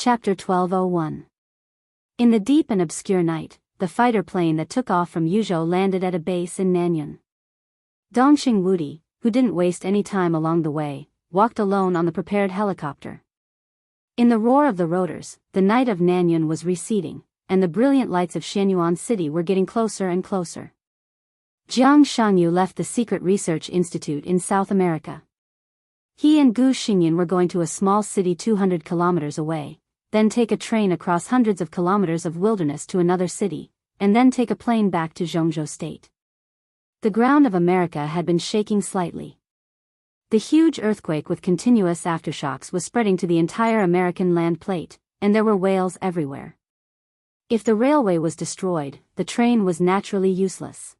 Chapter 1201. In the deep and obscure night, the fighter plane that took off from Yuzhou landed at a base in Nanyun. Dongxing Wudi, who didn't waste any time along the way, walked alone on the prepared helicopter. In the roar of the rotors, the night of Nanyun was receding, and the brilliant lights of Xianyuan City were getting closer and closer. Jianghu left the Secret Research Institute in South America. He and Gu Xingyan were going to a small city 200 kilometers away, then take a train across hundreds of kilometers of wilderness to another city, and then take a plane back to Jianghu State. The ground of America had been shaking slightly. The huge earthquake with continuous aftershocks was spreading to the entire American land plate, and there were whales everywhere. If the railway was destroyed, the train was naturally useless.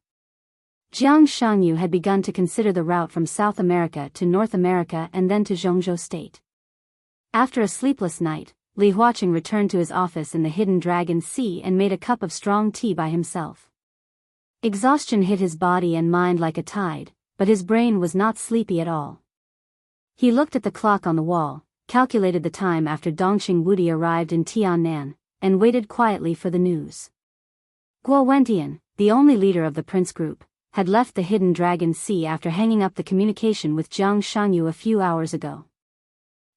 Jianghu had begun to consider the route from South America to North America and then to Jianghu State. After a sleepless night, Li Huaqing returned to his office in the Hidden Dragon Sea and made a cup of strong tea by himself. Exhaustion hit his body and mind like a tide, but his brain was not sleepy at all. He looked at the clock on the wall, calculated the time after Dongxing Wudi arrived in Tiannan, and waited quietly for the news. Guo Wentian, the only leader of the Prince Group, had left the Hidden Dragon Sea after hanging up the communication with Jiang Shanyu a few hours ago.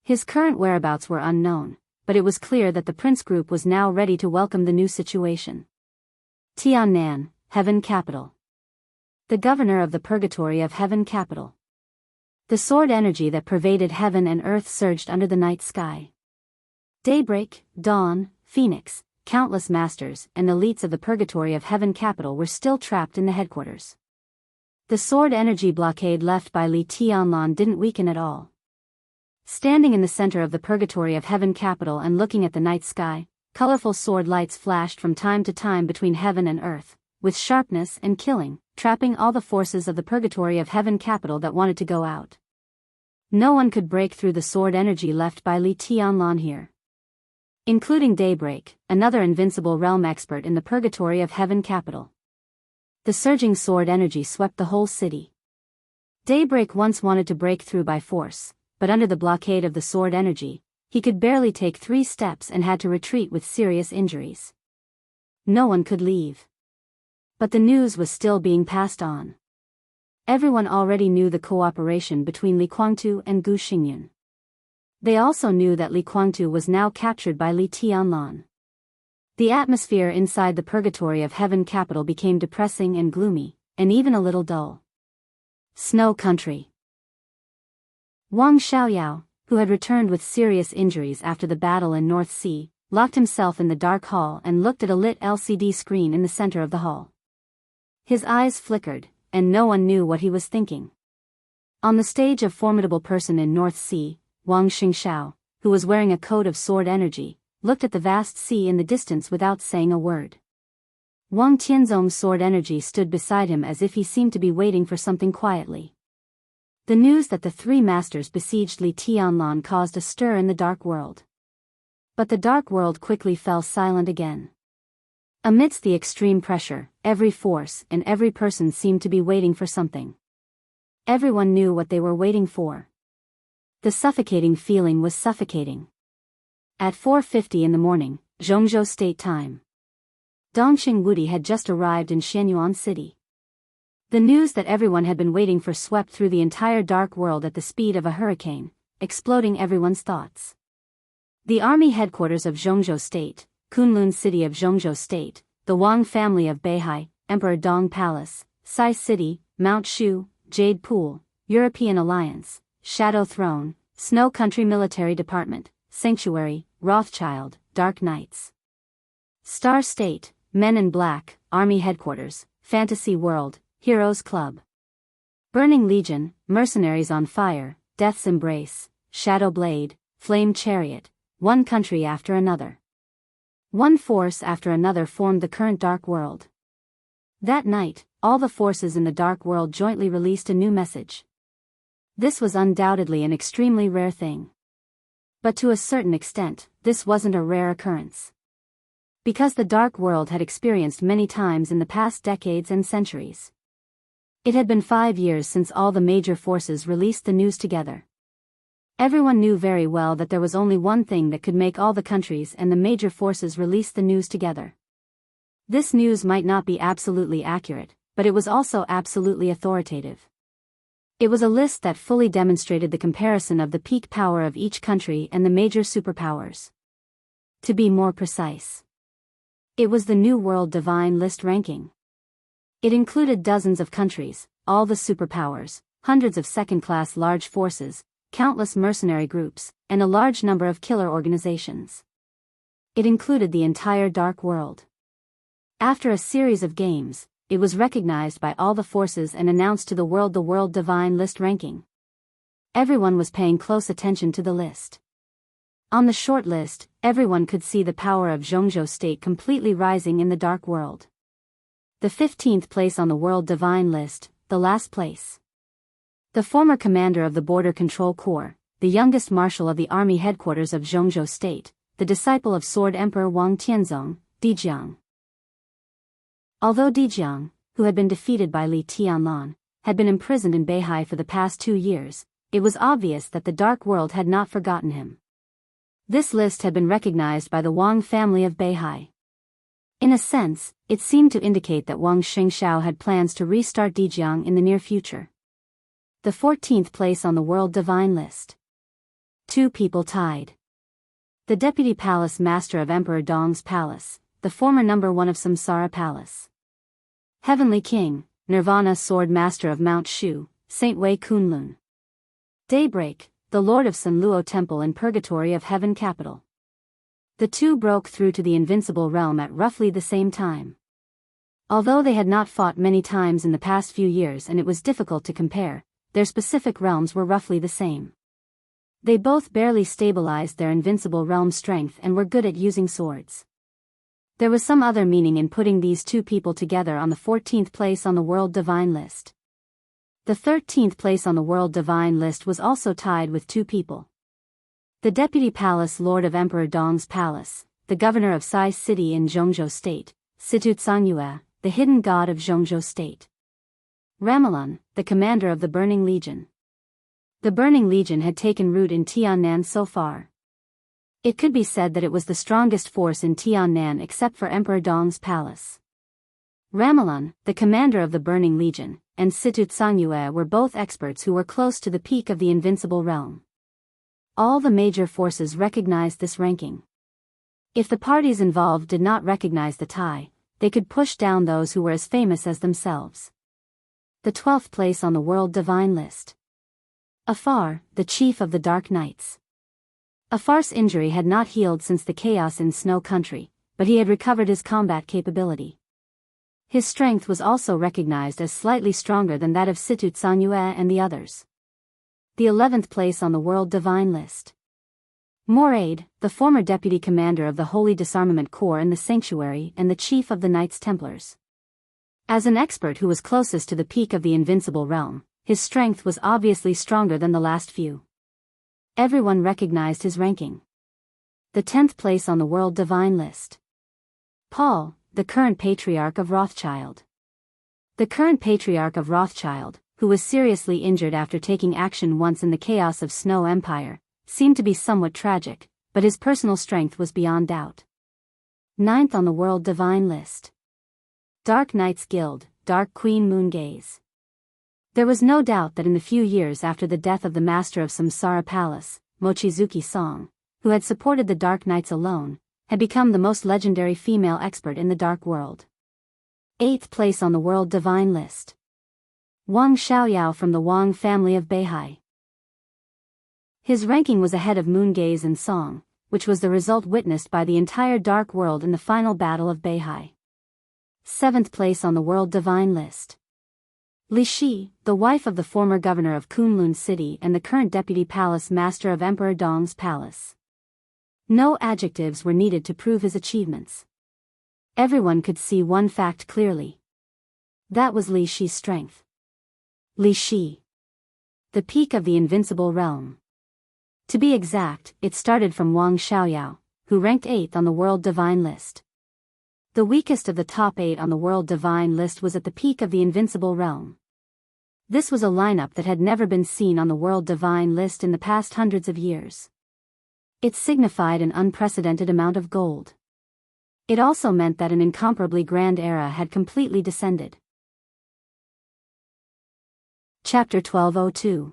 His current whereabouts were unknown, but it was clear that the Prince Group was now ready to welcome the new situation. Tiannan, Heaven Capital. The governor of the Purgatory of Heaven Capital. The sword energy that pervaded heaven and earth surged under the night sky. Daybreak, dawn, phoenix, countless masters and elites of the Purgatory of Heaven Capital were still trapped in the headquarters. The sword energy blockade left by Li Tianlan didn't weaken at all. Standing in the center of the Purgatory of Heaven Capital and looking at the night sky, colorful sword lights flashed from time to time between heaven and earth, with sharpness and killing, trapping all the forces of the Purgatory of Heaven Capital that wanted to go out. No one could break through the sword energy left by Li Tianlan here. Including Daybreak, another invincible realm expert in the Purgatory of Heaven Capital. The surging sword energy swept the whole city. Daybreak once wanted to break through by force, but under the blockade of the sword energy, he could barely take 3 steps and had to retreat with serious injuries. No one could leave. But the news was still being passed on. Everyone already knew the cooperation between Li Guangtu and Gu Xingyan. They also knew that Li Guangtu was now captured by Li Tianlan. The atmosphere inside the Purgatory of Heaven Capital became depressing and gloomy, and even a little dull. Snow Country. Wang Xiaoyao, who had returned with serious injuries after the battle in North Sea, locked himself in the dark hall and looked at a lit LCD screen in the center of the hall. His eyes flickered, and no one knew what he was thinking. On the stage, a formidable person in North Sea, Wang Xingxiao, who was wearing a coat of sword energy, looked at the vast sea in the distance without saying a word. Wang Tianzong's sword energy stood beside him as if he seemed to be waiting for something quietly. The news that the 3 masters besieged Li Tianlan caused a stir in the dark world. But the dark world quickly fell silent again. Amidst the extreme pressure, every force and every person seemed to be waiting for something. Everyone knew what they were waiting for. The suffocating feeling was suffocating. At 4:50 in the morning, Jianghu State time. Dongxing Wudi had just arrived in Xianyuan City. The news that everyone had been waiting for swept through the entire dark world at the speed of a hurricane, exploding everyone's thoughts. The army headquarters of Jianghu State, Kunlun City of Jianghu State, the Wang family of Beihai, Emperor Dong Palace, Sai City, Mount Shu, Jade Pool, European Alliance, Shadow Throne, Snow Country Military Department, Sanctuary, Rothschild, Dark Knights. Star State, Men in Black, Army Headquarters, Fantasy World, Heroes Club. Burning Legion, Mercenaries on Fire, Death's Embrace, Shadow Blade, Flame Chariot, one country after another. One force after another formed the current dark world. That night, all the forces in the dark world jointly released a new message. This was undoubtedly an extremely rare thing. But to a certain extent, this wasn't a rare occurrence. Because the dark world had experienced many times in the past decades and centuries. It had been 5 years since all the major forces released the news together. Everyone knew very well that there was only one thing that could make all the countries and the major forces release the news together. This news might not be absolutely accurate, but it was also absolutely authoritative. It was a list that fully demonstrated the comparison of the peak power of each country and the major superpowers. To be more precise, it was the New World Divine List ranking. It included dozens of countries, all the superpowers, hundreds of second-class large forces, countless mercenary groups, and a large number of killer organizations. It included the entire dark world. After a series of games, it was recognized by all the forces and announced to the World Divine List ranking. Everyone was paying close attention to the list. On the short list, everyone could see the power of Jianghu state completely rising in the dark world. The 15th place on the World Divine List, the last place. The former commander of the Border Control Corps, the youngest marshal of the army headquarters of Jianghu State, the disciple of Sword Emperor Wang Tianzong, Dijiang. Although Dijiang, who had been defeated by Li Tianlan, had been imprisoned in Beihai for the past 2 years, it was obvious that the dark world had not forgotten him. This list had been recognized by the Wang family of Beihai. In a sense, it seemed to indicate that Wang Xianxia had plans to restart Dijiang in the near future. The 14th place on the World Divine List. 2 people tied. The Deputy Palace Master of Emperor Dong's Palace, the former number 1 of Samsara Palace. Heavenly King, Nirvana Sword Master of Mount Shu, Saint Wei Kunlun. Daybreak, the Lord of San Luo Temple in Purgatory of Heaven Capital. The two broke through to the Invincible Realm at roughly the same time. Although they had not fought many times in the past few years and it was difficult to compare, their specific realms were roughly the same. They both barely stabilized their invincible realm strength and were good at using swords. There was some other meaning in putting these two people together on the 14th place on the World Divine List. The 13th place on the World Divine List was also tied with 2 people. The Deputy Palace Lord of Emperor Dong's Palace, the Governor of Sai City in Jianghu State, Situ Tsanyue, the hidden god of Jianghu State. Ramelin, the commander of the Burning Legion. The Burning Legion had taken root in Tiannan so far. It could be said that it was the strongest force in Tiannan except for Emperor Dong's palace. Ramelin, the commander of the Burning Legion, and Situ Tsanyue were both experts who were close to the peak of the Invincible Realm. All the major forces recognized this ranking. If the parties involved did not recognize the tie, they could push down those who were as famous as themselves. The 12th place on the World Divine List. Afar, the chief of the Dark Knights. Afar's injury had not healed since the chaos in Snow Country, but he had recovered his combat capability. His strength was also recognized as slightly stronger than that of Situ Tsanyue and the others. The 11th place on the World Divine List. Moraid, the former deputy commander of the Holy Disarmament Corps in the Sanctuary and the chief of the Knights Templars. As an expert who was closest to the peak of the Invincible Realm, his strength was obviously stronger than the last few. Everyone recognized his ranking. The 10th place on the World Divine List. Paul, the current patriarch of Rothschild. The current patriarch of Rothschild, who was seriously injured after taking action once in the chaos of Snow Empire, seemed to be somewhat tragic, but his personal strength was beyond doubt. 9th on the World Divine List. Dark Knights Guild, Dark Queen Moongaze. There was no doubt that in the few years after the death of the master of Samsara Palace, Mochizuki Song, who had supported the Dark Knights alone, had become the most legendary female expert in the Dark World. 8th place on the World Divine List. Wang Xiaoyao from the Wang family of Beihai. His ranking was ahead of Moongaze and Song, which was the result witnessed by the entire Dark World in the final battle of Beihai. 7th place on the World Divine List. Li Shi, the wife of the former governor of Kunlun City and the current deputy palace master of Emperor Dong's palace. No adjectives were needed to prove his achievements. Everyone could see one fact clearly. That was Li Shi's strength. Li Shi. The peak of the Invincible Realm. To be exact, it started from Wang Xiaoyao, who ranked 8th on the World Divine List. The weakest of the top 8 on the World Divine List was at the peak of the Invincible Realm. This was a lineup that had never been seen on the World Divine List in the past hundreds of years. It signified an unprecedented amount of gold. It also meant that an incomparably grand era had completely descended. Chapter 1202.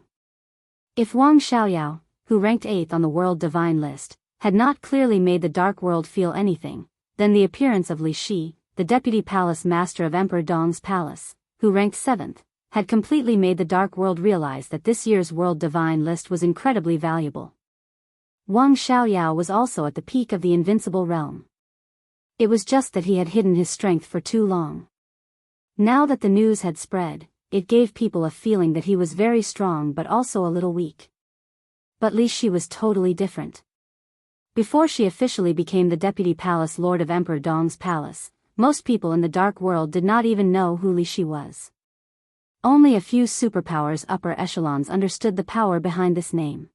If Wang Xiaoyao, who ranked 8th on the World Divine List, had not clearly made the Dark World feel anything, then the appearance of Li Shi, the Deputy Palace Master of Emperor Dong's palace, who ranked 7th, had completely made the Dark World realize that this year's World Divine List was incredibly valuable. Wang Xiaoyao was also at the peak of the invincible realm. It was just that he had hidden his strength for too long. Now that the news had spread, it gave people a feeling that he was very strong but also a little weak. But Li Shi was totally different. Before she officially became the Deputy Palace Lord of Emperor Dong's palace, most people in the Dark World did not even know who Li Shi was. Only a few superpowers upper echelons understood the power behind this name.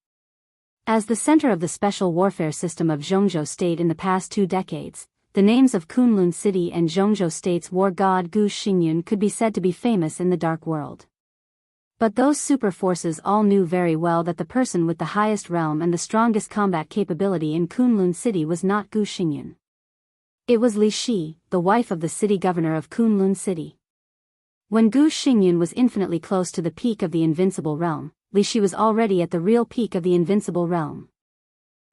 As the center of the special warfare system of Jianghu State in the past 2 decades, the names of Kunlun City and Jianghu State's war god Gu Xingyun could be said to be famous in the Dark World. But those super forces all knew very well that the person with the highest realm and the strongest combat capability in Kunlun City was not Gu Xingyun. It was Li Shi, the wife of the city governor of Kunlun City. When Gu Xingyun was infinitely close to the peak of the invincible realm, Li Shi was already at the real peak of the invincible realm.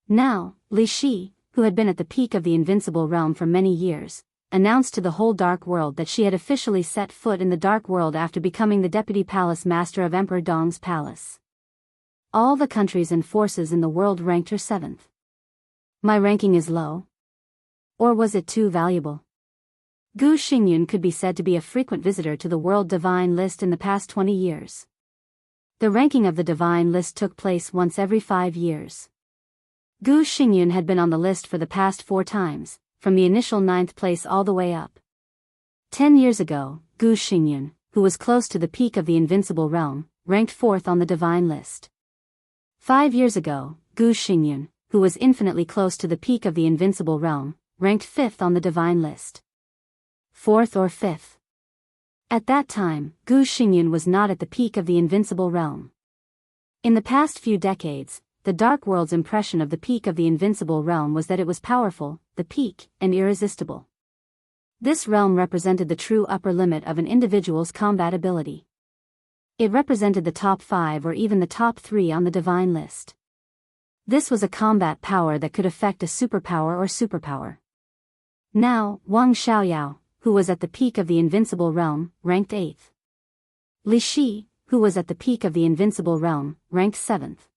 Now, Li Shi, who had been at the peak of the invincible realm for many years, announced to the whole Dark World that she had officially set foot in the Dark World after becoming the Deputy Palace Master of Emperor Dong's palace. All the countries and forces in the world ranked her 7th. My ranking is low? Or was it too valuable? Gu Xingyun could be said to be a frequent visitor to the World Divine List in the past 20 years. The ranking of the Divine List took place once every 5 years. Gu Xingyun had been on the list for the past 4 times, from the initial 9th place all the way up. 10 years ago, Gu Xingyun, who was close to the peak of the invincible realm, ranked 4th on the Divine List. 5 years ago, Gu Xingyun, who was infinitely close to the peak of the invincible realm, ranked 5th on the Divine List. 4th or 5th. At that time, Gu Xingyun was not at the peak of the invincible realm. In the past few decades, the Dark World's impression of the peak of the invincible realm was that it was powerful, the peak, and irresistible. This realm represented the true upper limit of an individual's combat ability. It represented the top 5 or even the top 3 on the Divine List. This was a combat power that could affect a superpower or superpower. Now, Wang Xiaoyao, who was at the peak of the invincible realm, ranked 8th. Li Shi, who was at the peak of the invincible realm, ranked 7th.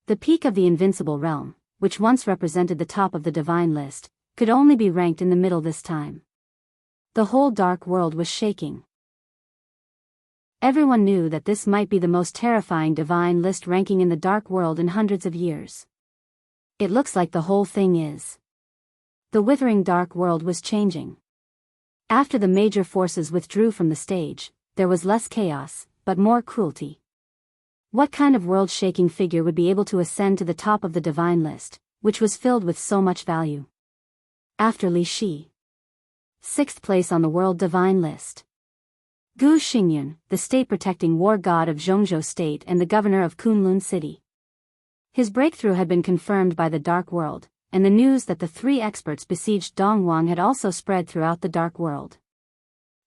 The peak of the invincible realm, which once represented the top of the Divine List, could only be ranked in the middle this time. The whole Dark World was shaking. Everyone knew that this might be the most terrifying Divine List ranking in the Dark World in hundreds of years. It looks like the whole thing is. The withering Dark World was changing. After the major forces withdrew from the stage, there was less chaos, but more cruelty. What kind of world-shaking figure would be able to ascend to the top of the Divine List, which was filled with so much value? After Li Shi. 6th place on the World Divine List. Gu Xingyun, the state-protecting war god of Jianghu State and the governor of Kunlun City. His breakthrough had been confirmed by the Dark World, and the news that the 3 experts besieged Dongwang had also spread throughout the Dark World.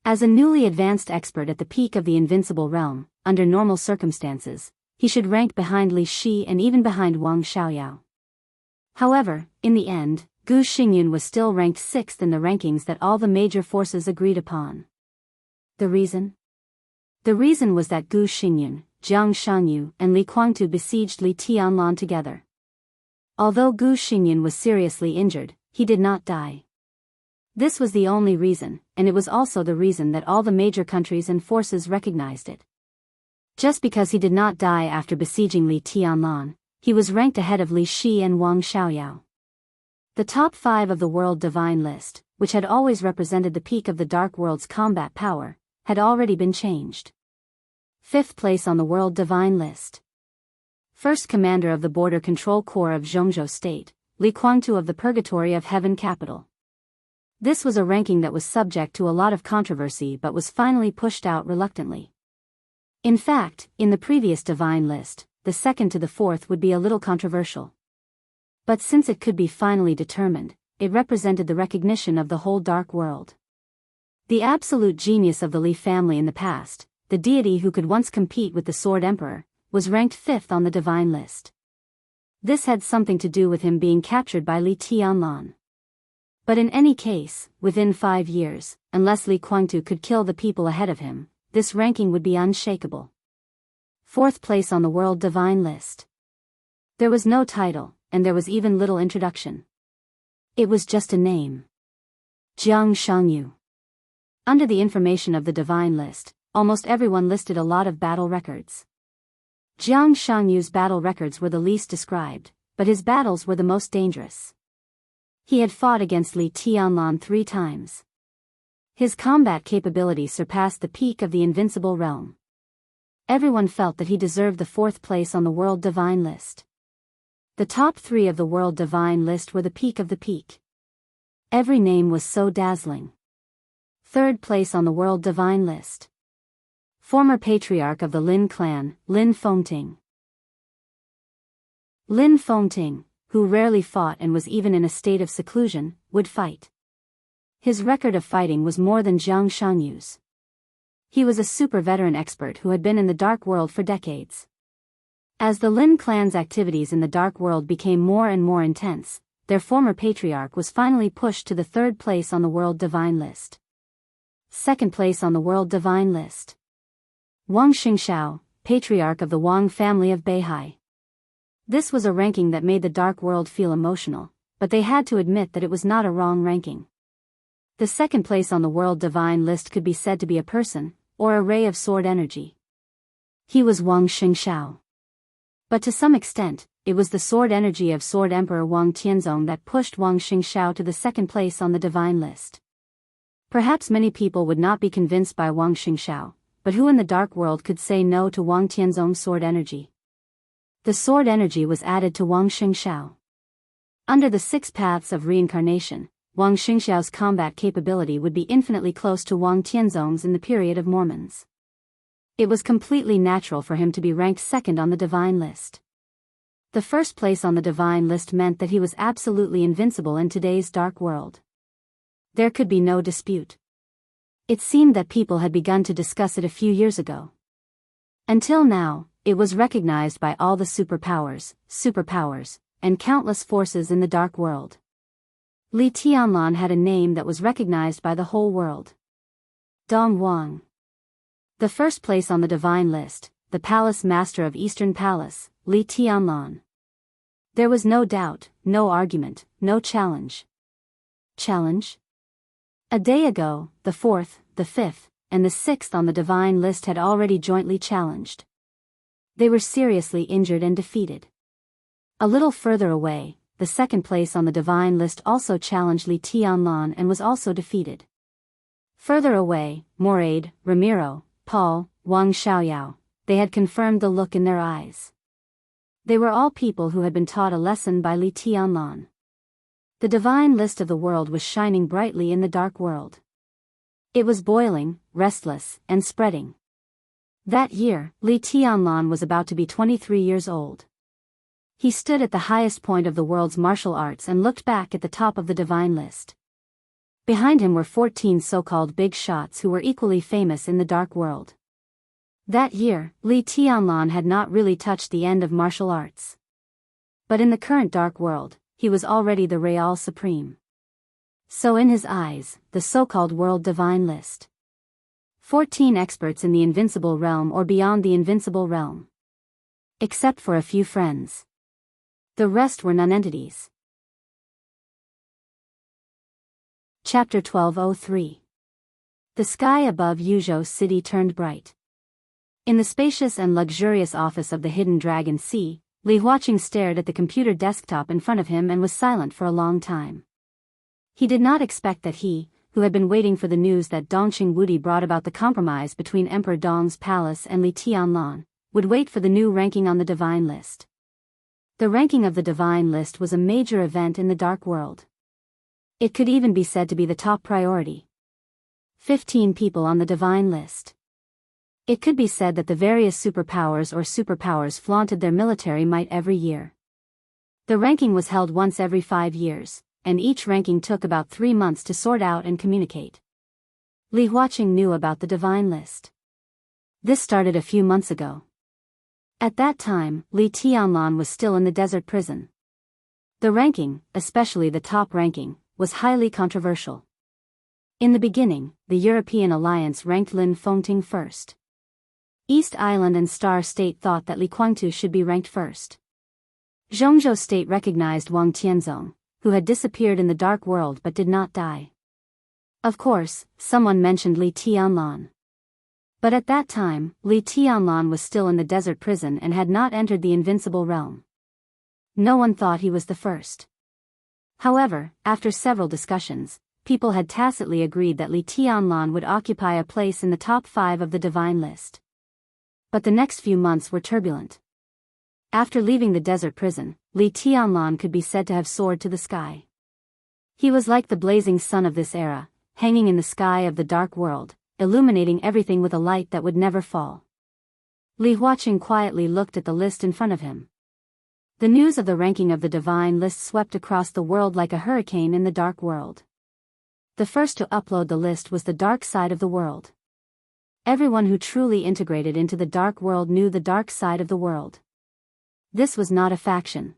As a newly advanced expert at the peak of the invincible realm, under normal circumstances, he should rank behind Li Shi and even behind Wang Xiaoyao. However, in the end, Gu Xingyun was still ranked 6th in the rankings that all the major forces agreed upon. The reason? The reason was that Gu Xingyun, Jiang Shangyu, and Li Guangtu besieged Li Tianlan together. Although Gu Xingyun was seriously injured, he did not die. This was the only reason, and it was also the reason that all the major countries and forces recognized it. Just because he did not die after besieging Li Tianlan, he was ranked ahead of Li Shi and Wang Xiaoyao. The top 5 of the World Divine List, which had always represented the peak of the Dark World's combat power, had already been changed. 5th place on the World Divine List. First Commander of the Border Control Corps of Jianghu State, Li Guangtu of the Purgatory of Heaven capital. This was a ranking that was subject to a lot of controversy but was finally pushed out reluctantly. In fact, in the previous divine list, the second to the fourth would be a little controversial. But since it could be finally determined, it represented the recognition of the whole dark world. The absolute genius of the Li family in the past, the deity who could once compete with the Sword Emperor, was ranked 5th on the divine list. This had something to do with him being captured by Li Tianlan. But in any case, within 5 years, unless Li Guangtu could kill the people ahead of him, this ranking would be unshakable. 4th place on the world divine list. There was no title, and there was even little introduction. It was just a name. Jianghu. Under the information of the divine list, almost everyone listed a lot of battle records. Jianghu's battle records were the least described, but his battles were the most dangerous. He had fought against Li Tianlan 3 times. His combat capability surpassed the peak of the invincible realm. Everyone felt that he deserved the 4th place on the world divine list. The top 3 of the world divine list were the peak of the peak. Every name was so dazzling. 3rd place on the world divine list. Former patriarch of the Lin clan, Lin Fengting. Lin Fengting, who rarely fought and was even in a state of seclusion, would fight. His record of fighting was more than Jianghu's. He was a super veteran expert who had been in the dark world for decades. As the Lin clan's activities in the dark world became more and more intense, their former patriarch was finally pushed to the 3rd place on the world divine list. 2nd place on the world divine list. Wuxia Xianxia, patriarch of the Wang family of Beihai. This was a ranking that made the dark world feel emotional, but they had to admit that it was not a wrong ranking. The 2nd place on the world divine list could be said to be a person, or a ray of sword energy. He was Wuxia Xianxia. But to some extent, it was the sword energy of Sword Emperor Wang Tianzong that pushed Wuxia Xianxia to the 2nd place on the divine list. Perhaps many people would not be convinced by Wuxia Xianxia, but who in the dark world could say no to Wang Tianzong's sword energy? The sword energy was added to Wuxia Xianxia. Under the 6 paths of reincarnation, Wang Xingxiao's combat capability would be infinitely close to Wang Tianzong's in the period of Mormons. It was completely natural for him to be ranked 2nd on the divine list. The 1st place on the divine list meant that he was absolutely invincible in today's dark world. There could be no dispute. It seemed that people had begun to discuss it a few years ago. Until now, it was recognized by all the superpowers, and countless forces in the dark world. Li Tianlan had a name that was recognized by the whole world. Dong Wang. The 1st place on the divine list, the palace master of Eastern Palace, Li Tianlan. There was no doubt, no argument, no challenge. Challenge? A day ago, the 4th, the 5th, and the 6th on the divine list had already jointly challenged. They were seriously injured and defeated. A little further away, the 2nd place on the divine list also challenged Li Tianlan and was also defeated. Further away, Moraid, Ramiro, Paul, Wang Xiaoyao, they had confirmed the look in their eyes. They were all people who had been taught a lesson by Li Tianlan. The divine list of the world was shining brightly in the dark world. It was boiling, restless, and spreading. That year, Li Tianlan was about to be 23 years old. He stood at the highest point of the world's martial arts and looked back at the top of the divine list. Behind him were 14 so-called big shots who were equally famous in the dark world. That year, Li Tianlan had not really touched the end of martial arts. But in the current dark world, he was already the Real Supreme. So in his eyes, the so-called world divine list. 14 experts in the invincible realm or beyond the invincible realm. Except for a few friends. The rest were nonentities. Chapter 1203. The sky above Yuzhou City turned bright. In the spacious and luxurious office of the Hidden Dragon Sea, Li Huaqing stared at the computer desktop in front of him and was silent for a long time. He did not expect that he, who had been waiting for the news that Dongqing Wudi brought about the compromise between Emperor Dong's palace and Li Tianlan, would wait for the new ranking on the divine list. The ranking of the divine list was a major event in the dark world. It could even be said to be the top priority. 15 people on the divine list. It could be said that the various superpowers flaunted their military might every year. The ranking was held once every 5 years, and each ranking took about 3 months to sort out and communicate. Li Huaqing knew about the divine list. This started a few months ago. At that time, Li Tianlan was still in the desert prison. The ranking, especially the top ranking, was highly controversial. In the beginning, the European alliance ranked Lin Fengting first. East Island and Star State thought that Li Guangtu should be ranked first. Jianghu State recognized Wang Tianzong, who had disappeared in the dark world but did not die. Of course, someone mentioned Li Tianlan. But at that time, Li Tianlan was still in the desert prison and had not entered the invincible realm. No one thought he was the first. However, after several discussions, people had tacitly agreed that Li Tianlan would occupy a place in the top 5 of the divine list. But the next few months were turbulent. After leaving the desert prison, Li Tianlan could be said to have soared to the sky. He was like the blazing sun of this era, hanging in the sky of the dark world, illuminating everything with a light that would never fall. Li Huaqing quietly looked at the list in front of him. The news of the ranking of the divine list swept across the world like a hurricane in the dark world. The first to upload the list was the dark side of the world. Everyone who truly integrated into the dark world knew the dark side of the world. This was not a faction.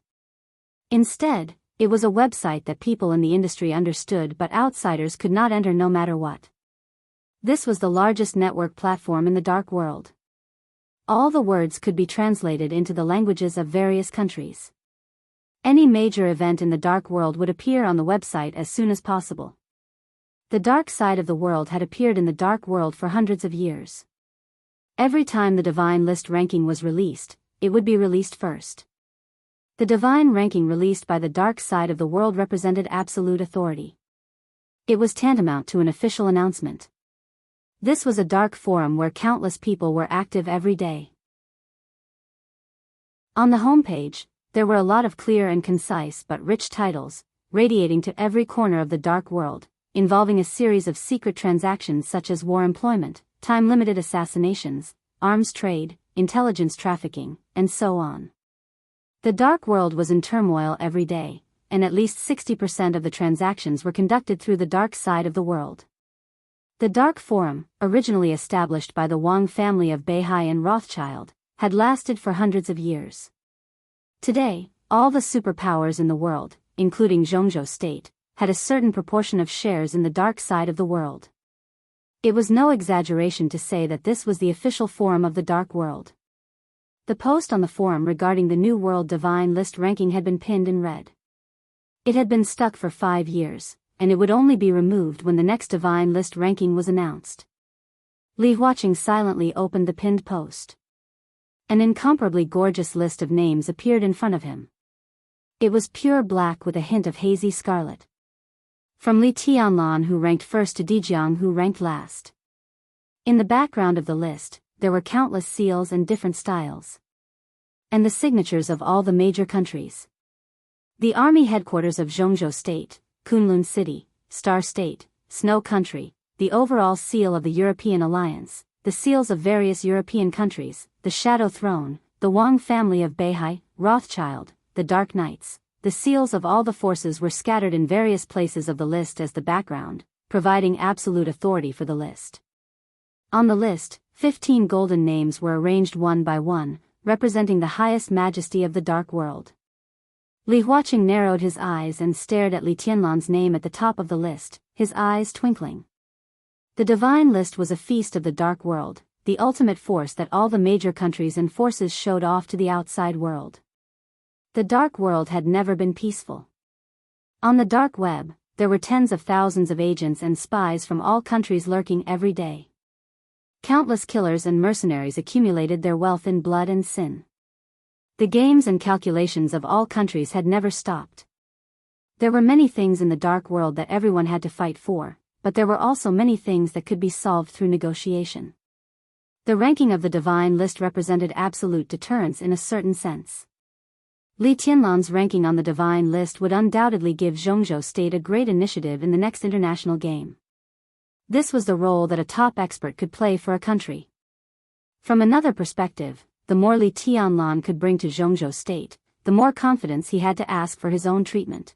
Instead, it was a website that people in the industry understood but outsiders could not enter no matter what. This was the largest network platform in the dark world. All the words could be translated into the languages of various countries. Any major event in the dark world would appear on the website as soon as possible. The dark side of the world had appeared in the dark world for hundreds of years. Every time the divine list ranking was released, it would be released first. The divine ranking released by the dark side of the world represented absolute authority. It was tantamount to an official announcement. This was a dark forum where countless people were active every day. On the homepage, there were a lot of clear and concise but rich titles, radiating to every corner of the dark world, involving a series of secret transactions such as war employment, time-limited assassinations, arms trade, intelligence trafficking, and so on. The dark world was in turmoil every day, and at least 60% of the transactions were conducted through the dark side of the world. The Dark Forum, originally established by the Wang family of Beihai and Rothschild, had lasted for hundreds of years. Today, all the superpowers in the world, including Jianghu State, had a certain proportion of shares in the dark side of the world. It was no exaggeration to say that this was the official forum of the dark world. The post on the forum regarding the New World Divine List ranking had been pinned in red. It had been stuck for 5 years, and it would only be removed when the next Divine List ranking was announced. Li Huaqing silently opened the pinned post. An incomparably gorgeous list of names appeared in front of him. It was pure black with a hint of hazy scarlet. From Li Tianlan, who ranked first, to Jianghu, who ranked last. In the background of the list, there were countless seals and different styles. And the signatures of all the major countries. The army headquarters of Jianghu State, Kunlun City, Star State, Snow Country, the overall seal of the European Alliance, the seals of various European countries, the Shadow Throne, the Wang family of Beihai, Rothschild, the Dark Knights. The seals of all the forces were scattered in various places of the list as the background, providing absolute authority for the list. On the list, 15 golden names were arranged one by one, representing the highest majesty of the dark world. Li Huaqing narrowed his eyes and stared at Li Tianlan's name at the top of the list, his eyes twinkling. The divine list was a feast of the dark world, the ultimate force that all the major countries and forces showed off to the outside world. The dark world had never been peaceful. On the dark web, there were tens of thousands of agents and spies from all countries lurking every day. Countless killers and mercenaries accumulated their wealth in blood and sin. The games and calculations of all countries had never stopped. There were many things in the dark world that everyone had to fight for, but there were also many things that could be solved through negotiation. The ranking of the divine list represented absolute deterrence in a certain sense. Li Tianlan's ranking on the divine list would undoubtedly give Jianghu State a great initiative in the next international game. This was the role that a top expert could play for a country. From another perspective, the more Li Tianlan could bring to Jianghu state, the more confidence he had to ask for his own treatment.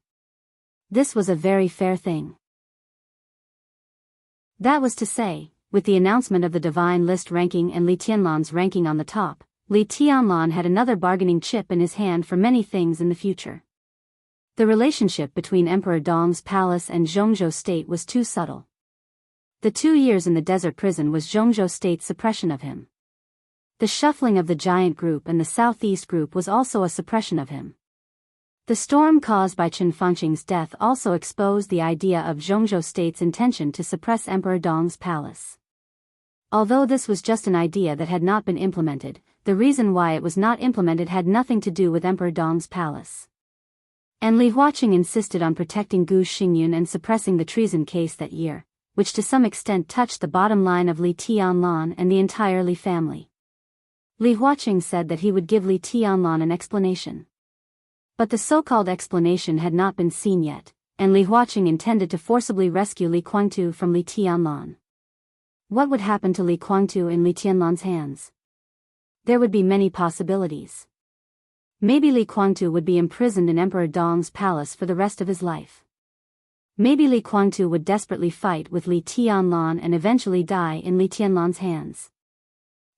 This was a very fair thing. That was to say, with the announcement of the divine list ranking and Li Tianlan's ranking on the top, Li Tianlan had another bargaining chip in his hand for many things in the future. The relationship between Emperor Dong's palace and Jianghu state was too subtle. The 2 years in the desert prison was Jianghu state's suppression of him. The shuffling of the giant group and the southeast group was also a suppression of him. The storm caused by Chen Fangqing's death also exposed the idea of Jianghu state's intention to suppress Emperor Dong's palace. Although this was just an idea that had not been implemented, the reason why it was not implemented had nothing to do with Emperor Dong's palace. And Li Huaqing insisted on protecting Gu Xingyun and suppressing the treason case that year, which to some extent touched the bottom line of Li Tianlan and the entire Li family. Li Huaqing said that he would give Li Tianlan an explanation. But the so-called explanation had not been seen yet, and Li Huaqing intended to forcibly rescue Li Guangtu from Li Tianlan. What would happen to Li Guangtu in Li Tianlan's hands? There would be many possibilities. Maybe Li Guangtu would be imprisoned in Emperor Dong's palace for the rest of his life. Maybe Li Guangtu would desperately fight with Li Tianlan and eventually die in Li Tianlan's hands.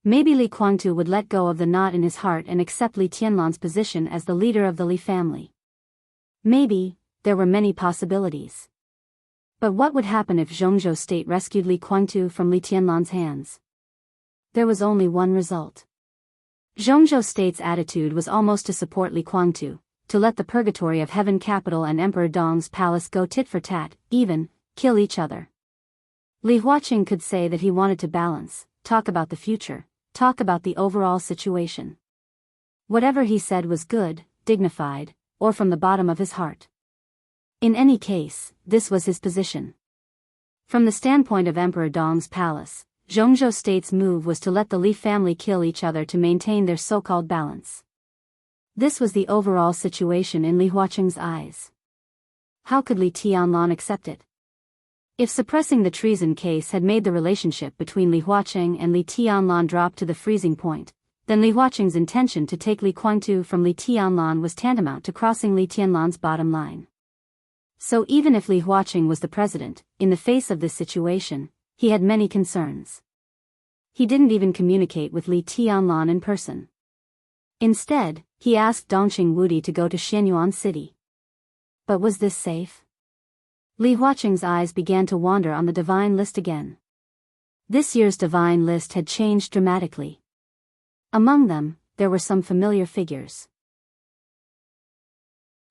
Maybe Li Guangtu would let go of the knot in his heart and accept Li Tianlan's position as the leader of the Li family. Maybe, there were many possibilities. But what would happen if Jianghu state rescued Li Guangtu from Li Tianlan's hands? There was only one result. Jianghu state's attitude was almost to support Li Guangtu, to let the purgatory of Heaven capital and Emperor Dong's palace go tit for tat, even kill each other. Li Huaqing could say that he wanted to balance, talk about the future, talk about the overall situation. Whatever he said was good, dignified, or from the bottom of his heart. In any case, this was his position. From the standpoint of Emperor Dong's palace, Jianghu state's move was to let the Li family kill each other to maintain their so-called balance. This was the overall situation in Li Huaqing's eyes. How could Li Tianlan accept it? If suppressing the treason case had made the relationship between Li Huaqing and Li Tianlan drop to the freezing point, then Li Huaqing's intention to take Li Guangtu from Li Tianlan was tantamount to crossing Li Tianlan's bottom line. So even if Li Huaqing was the president, in the face of this situation, he had many concerns. He didn't even communicate with Li Tianlan in person. Instead, he asked Dongqing Wudi to go to Xianyuan City. But was this safe? Li Huaqing's eyes began to wander on the divine list again. This year's divine list had changed dramatically. Among them, there were some familiar figures.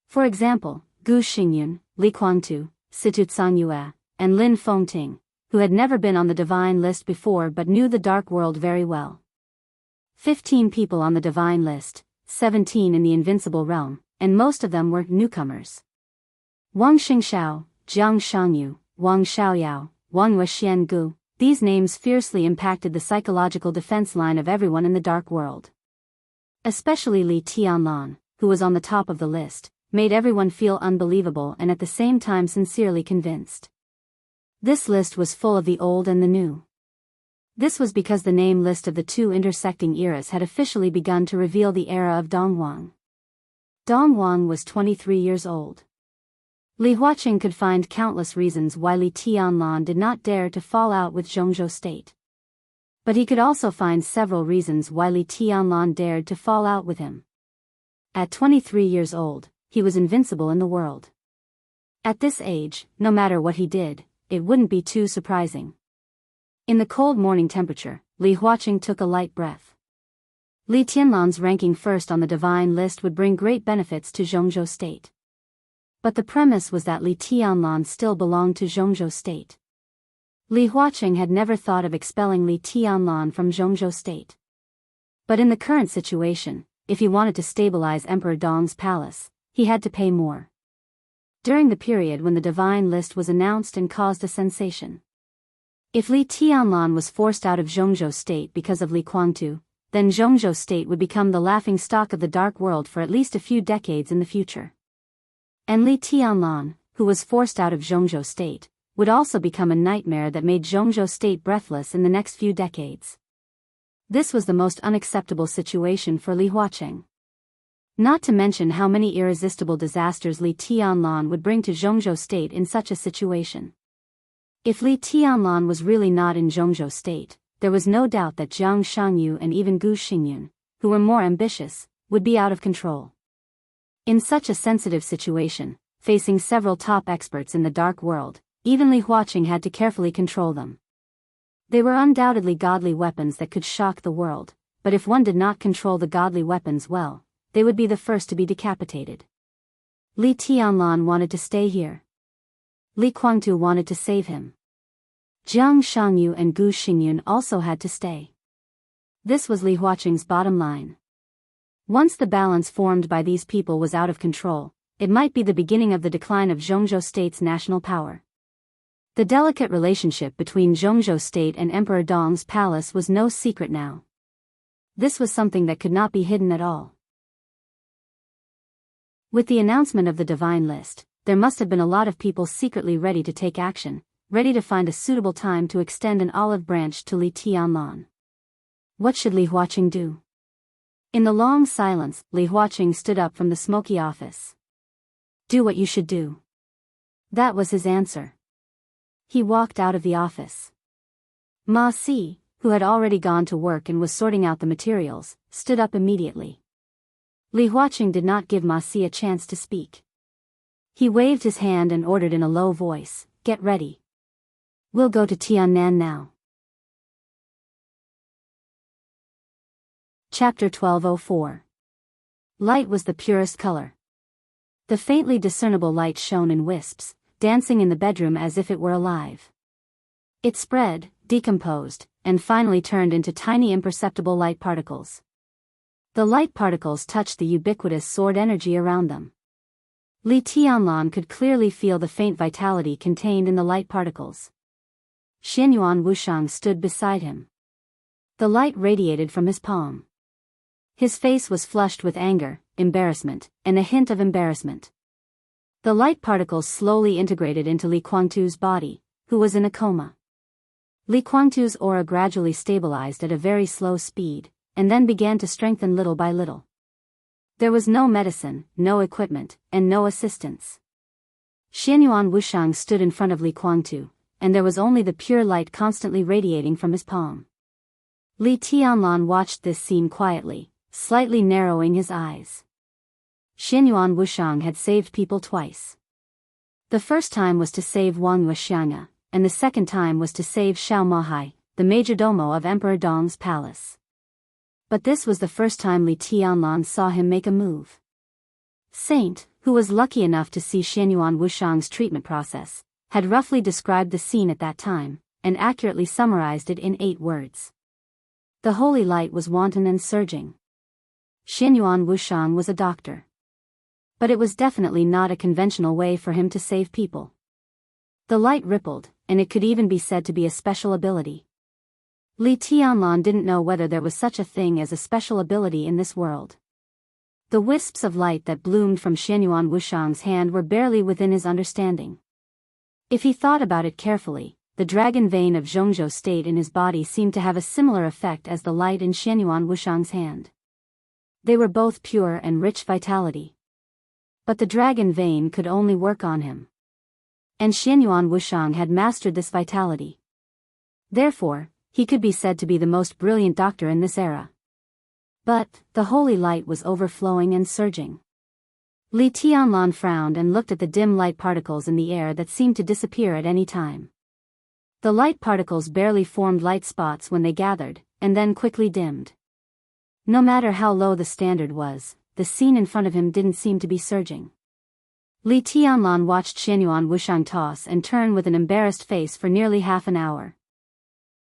For example, Gu Xingyun, Li Guangtu, Situ Cangyue, and Lin Fengting, who had never been on the divine list before but knew the dark world very well. 15 people on the divine list, 17 in the invincible realm, and most of them were newcomers. Wang Xingxiao, Jiang Shangyu, Wang Xiaoyao, Wang Wuxiangu, these names fiercely impacted the psychological defense line of everyone in the dark world. Especially Li Tianlan, who was on the top of the list, made everyone feel unbelievable and at the same time sincerely convinced. This list was full of the old and the new. This was because the name list of the two intersecting eras had officially begun to reveal the era of Dongwang. Dongwang was 23 years old. Li Huaqing could find countless reasons why Li Tianlan did not dare to fall out with Jianghu state. But he could also find several reasons why Li Tianlan dared to fall out with him. At 23 years old, he was invincible in the world. At this age, no matter what he did, it wouldn't be too surprising. In the cold morning temperature, Li Huaqing took a light breath. Li Tianlan's ranking first on the divine list would bring great benefits to Jianghu state. But the premise was that Li Tianlan still belonged to Jianghu state. Li Huaqing had never thought of expelling Li Tianlan from Jianghu state. But in the current situation, if he wanted to stabilize Emperor Dong's palace, he had to pay more. During the period when the divine list was announced and caused a sensation. If Li Tianlan was forced out of Jianghu state because of Li Guangtu, then Jianghu state would become the laughing stock of the dark world for at least a few decades in the future. And Li Tianlan, who was forced out of Jianghu state, would also become a nightmare that made Jianghu state breathless in the next few decades. This was the most unacceptable situation for Li Huaqing. Not to mention how many irresistible disasters Li Tianlan would bring to Jianghu state in such a situation. If Li Tianlan was really not in Jianghu state, there was no doubt that Jiang Shangyu and even Gu Xingyun, who were more ambitious, would be out of control. In such a sensitive situation, facing several top experts in the dark world, even Li Huaqing had to carefully control them. They were undoubtedly godly weapons that could shock the world, but if one did not control the godly weapons well, they would be the first to be decapitated. Li Tianlan wanted to stay here. Li Guangtu wanted to save him. Jiang Shangyu and Gu Xingyun also had to stay. This was Li Huaqing's bottom line. Once the balance formed by these people was out of control, it might be the beginning of the decline of Jianghu state's national power. The delicate relationship between Jianghu state and Emperor Dong's palace was no secret now. This was something that could not be hidden at all. With the announcement of the divine list, there must have been a lot of people secretly ready to take action, ready to find a suitable time to extend an olive branch to Li Tianlan. What should Li Huaqing do? In the long silence, Li Huaqing stood up from the smoky office. Do what you should do. That was his answer. He walked out of the office. Ma Si, who had already gone to work and was sorting out the materials, stood up immediately. Li Huaqing did not give Ma Si a chance to speak. He waved his hand and ordered in a low voice, "Get ready. We'll go to Tiannan now." Chapter 1204. Light was the purest color. The faintly discernible light shone in wisps, dancing in the bedroom as if it were alive. It spread, decomposed, and finally turned into tiny imperceptible light particles. The light particles touched the ubiquitous sword energy around them. Li Tianlan could clearly feel the faint vitality contained in the light particles. Xianyuan Wushang stood beside him. The light radiated from his palm. His face was flushed with anger, embarrassment, and a hint of embarrassment. The light particles slowly integrated into Li Guangtu's body, who was in a coma. Li Guangtu's aura gradually stabilized at a very slow speed, and then began to strengthen little by little. There was no medicine, no equipment, and no assistance. Xianyuan Wushang stood in front of Li Guangtu, and there was only the pure light constantly radiating from his palm. Li Tianlan watched this scene quietly, slightly narrowing his eyes. Xianyuan Wushang had saved people twice. The first time was to save Wuxia Xianxia, and the second time was to save Xiao Mahai, the majordomo of Emperor Dong's palace. But this was the first time Li Tianlan saw him make a move. Saint, who was lucky enough to see Xianyuan Wushang's treatment process, had roughly described the scene at that time, and accurately summarized it in 8 words. The holy light was wanton and surging. Xianyuan Wushang was a doctor. But it was definitely not a conventional way for him to save people. The light rippled, and it could even be said to be a special ability. Li Tianlan didn't know whether there was such a thing as a special ability in this world. The wisps of light that bloomed from Xianyuan Wushang's hand were barely within his understanding. If he thought about it carefully, the dragon vein of Jianghu state in his body seemed to have a similar effect as the light in Xianyuan Wushang's hand. They were both pure and rich vitality. But the dragon vein could only work on him. And Xianyuan Wushang had mastered this vitality. Therefore, he could be said to be the most brilliant doctor in this era. But, the holy light was overflowing and surging. Li Tianlan frowned and looked at the dim light particles in the air that seemed to disappear at any time. The light particles barely formed light spots when they gathered, and then quickly dimmed. No matter how low the standard was, the scene in front of him didn't seem to be surging. Li Tianlan watched Xianyuan Wushang toss and turn with an embarrassed face for nearly half an hour.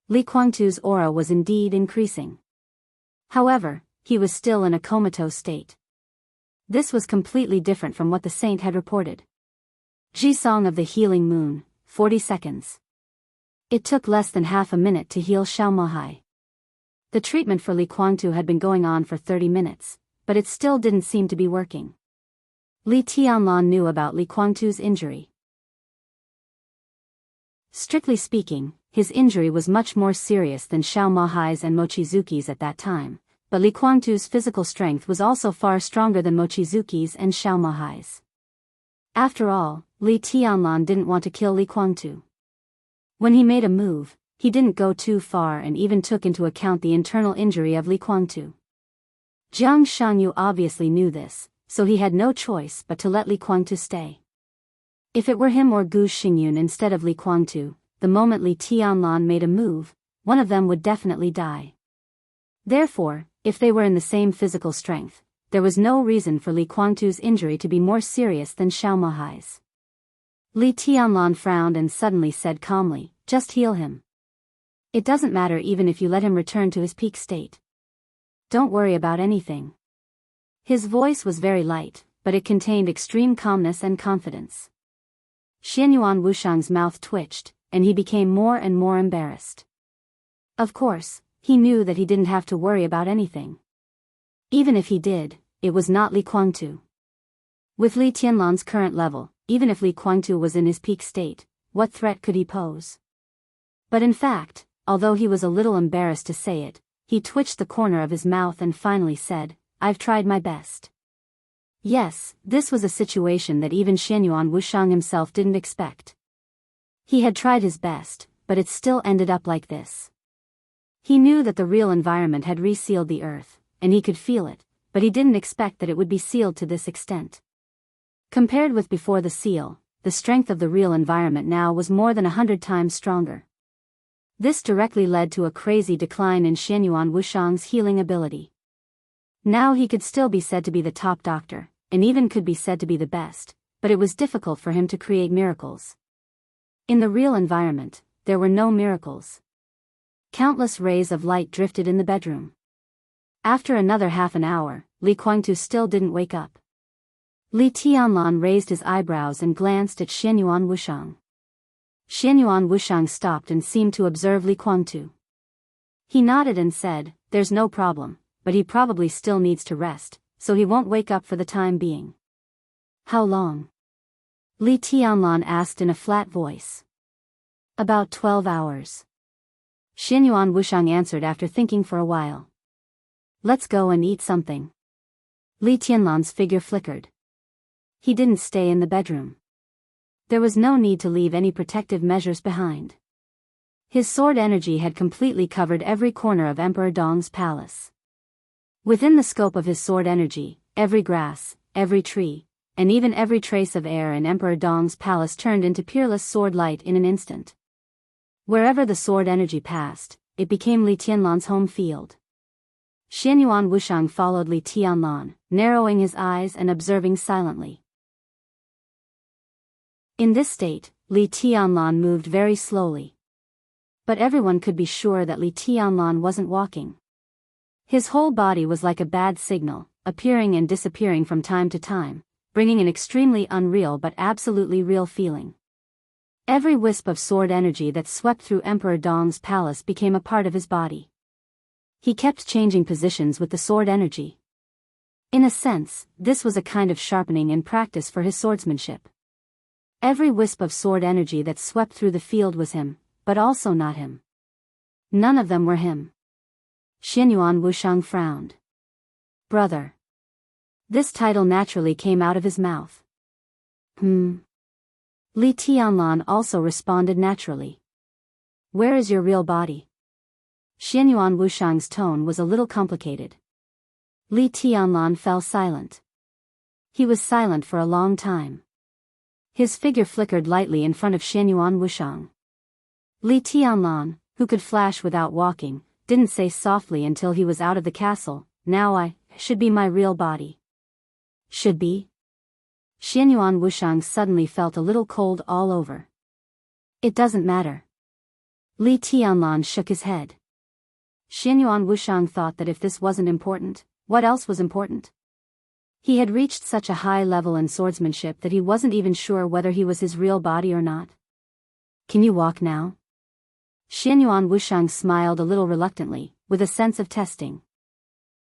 Li Guangtu's aura was indeed increasing. However, he was still in a comatose state. This was completely different from what the saint had reported. Ji-song of the healing moon, 40 seconds. It took less than half a minute to heal Xiao Mahai. The treatment for Li Guangtu had been going on for 30 minutes, but it still didn't seem to be working. Li Tianlan knew about Li Guangtu's injury. Strictly speaking, his injury was much more serious than Xiao Mahai's and Mochizuki's at that time, but Li Kuangtu's physical strength was also far stronger than Mochizuki's and Xiao Mahai's. After all, Li Tianlan didn't want to kill Li Kuangtu. When he made a move, he didn't go too far and even took into account the internal injury of Li Kuangtu. Jiang Shanyu obviously knew this, so he had no choice but to let Li Kuangtu stay. If it were him or Gu Xingyun instead of Li Kuangtu, the moment Li Tianlan made a move, one of them would definitely die. Therefore, if they were in the same physical strength, there was no reason for Li Kuangtu's injury to be more serious than Xiao Mahai's. Li Tianlan frowned and suddenly said calmly, "Just heal him. It doesn't matter even if you let him return to his peak state. Don't worry about anything." His voice was very light, but it contained extreme calmness and confidence. Xianyuan Wushang's mouth twitched, and he became more and more embarrassed. Of course, he knew that he didn't have to worry about anything. Even if he did, it was not Li Kuangtu. With Li Tianlan's current level, even if Li Kuangtu was in his peak state, what threat could he pose? But in fact, although he was a little embarrassed to say it, he twitched the corner of his mouth and finally said, "I've tried my best." Yes, this was a situation that even Xianyuan Wushang himself didn't expect. He had tried his best, but it still ended up like this. He knew that the real environment had resealed the earth, and he could feel it, but he didn't expect that it would be sealed to this extent. Compared with before the seal, the strength of the real environment now was more than 100 times stronger. This directly led to a crazy decline in Xianyuan Wushang's healing ability. Now he could still be said to be the top doctor, and even could be said to be the best, but it was difficult for him to create miracles. In the real environment, there were no miracles. Countless rays of light drifted in the bedroom. After another half an hour, Li Kuangtu still didn't wake up. Li Tianlan raised his eyebrows and glanced at Xianyuan Wushang. Xianyuan Wushang stopped and seemed to observe Li Kuangtu. He nodded and said, "There's no problem, but he probably still needs to rest, so he won't wake up for the time being." "How long?" Li Tianlan asked in a flat voice. "About 12 hours. Xianyuan Wushang answered after thinking for a while. "Let's go and eat something." Li Tianlan's figure flickered. He didn't stay in the bedroom. There was no need to leave any protective measures behind. His sword energy had completely covered every corner of Emperor Dong's palace. Within the scope of his sword energy, every grass, every tree, and even every trace of air in Emperor Dong's palace turned into peerless sword light in an instant. Wherever the sword energy passed, it became Li Tianlan's home field. Xianyuan Wushang followed Li Tianlan, narrowing his eyes and observing silently. In this state, Li Tianlan moved very slowly. But everyone could be sure that Li Tianlan wasn't walking. His whole body was like a bad signal, appearing and disappearing from time to time, bringing an extremely unreal but absolutely real feeling. Every wisp of sword energy that swept through Emperor Dong's palace became a part of his body. He kept changing positions with the sword energy. In a sense, this was a kind of sharpening and practice for his swordsmanship. Every wisp of sword energy that swept through the field was him, but also not him. None of them were him. Xianyuan Wushang frowned. "Brother." This title naturally came out of his mouth. Li Tianlan also responded naturally. "Where is your real body?" Xianyuan Wushang's tone was a little complicated. Li Tianlan fell silent. He was silent for a long time. His figure flickered lightly in front of Xianyuan Wushang. Li Tianlan, who could flash without walking, didn't say softly until he was out of the castle, "Now I should be my real body." Should be? Xianyuan Wushang suddenly felt a little cold all over. "It doesn't matter." Li Tianlan shook his head. Xianyuan Wushang thought that if this wasn't important, what else was important? He had reached such a high level in swordsmanship that he wasn't even sure whether he was his real body or not. "Can you walk now?" Xianyuan Wushang smiled a little reluctantly, with a sense of testing.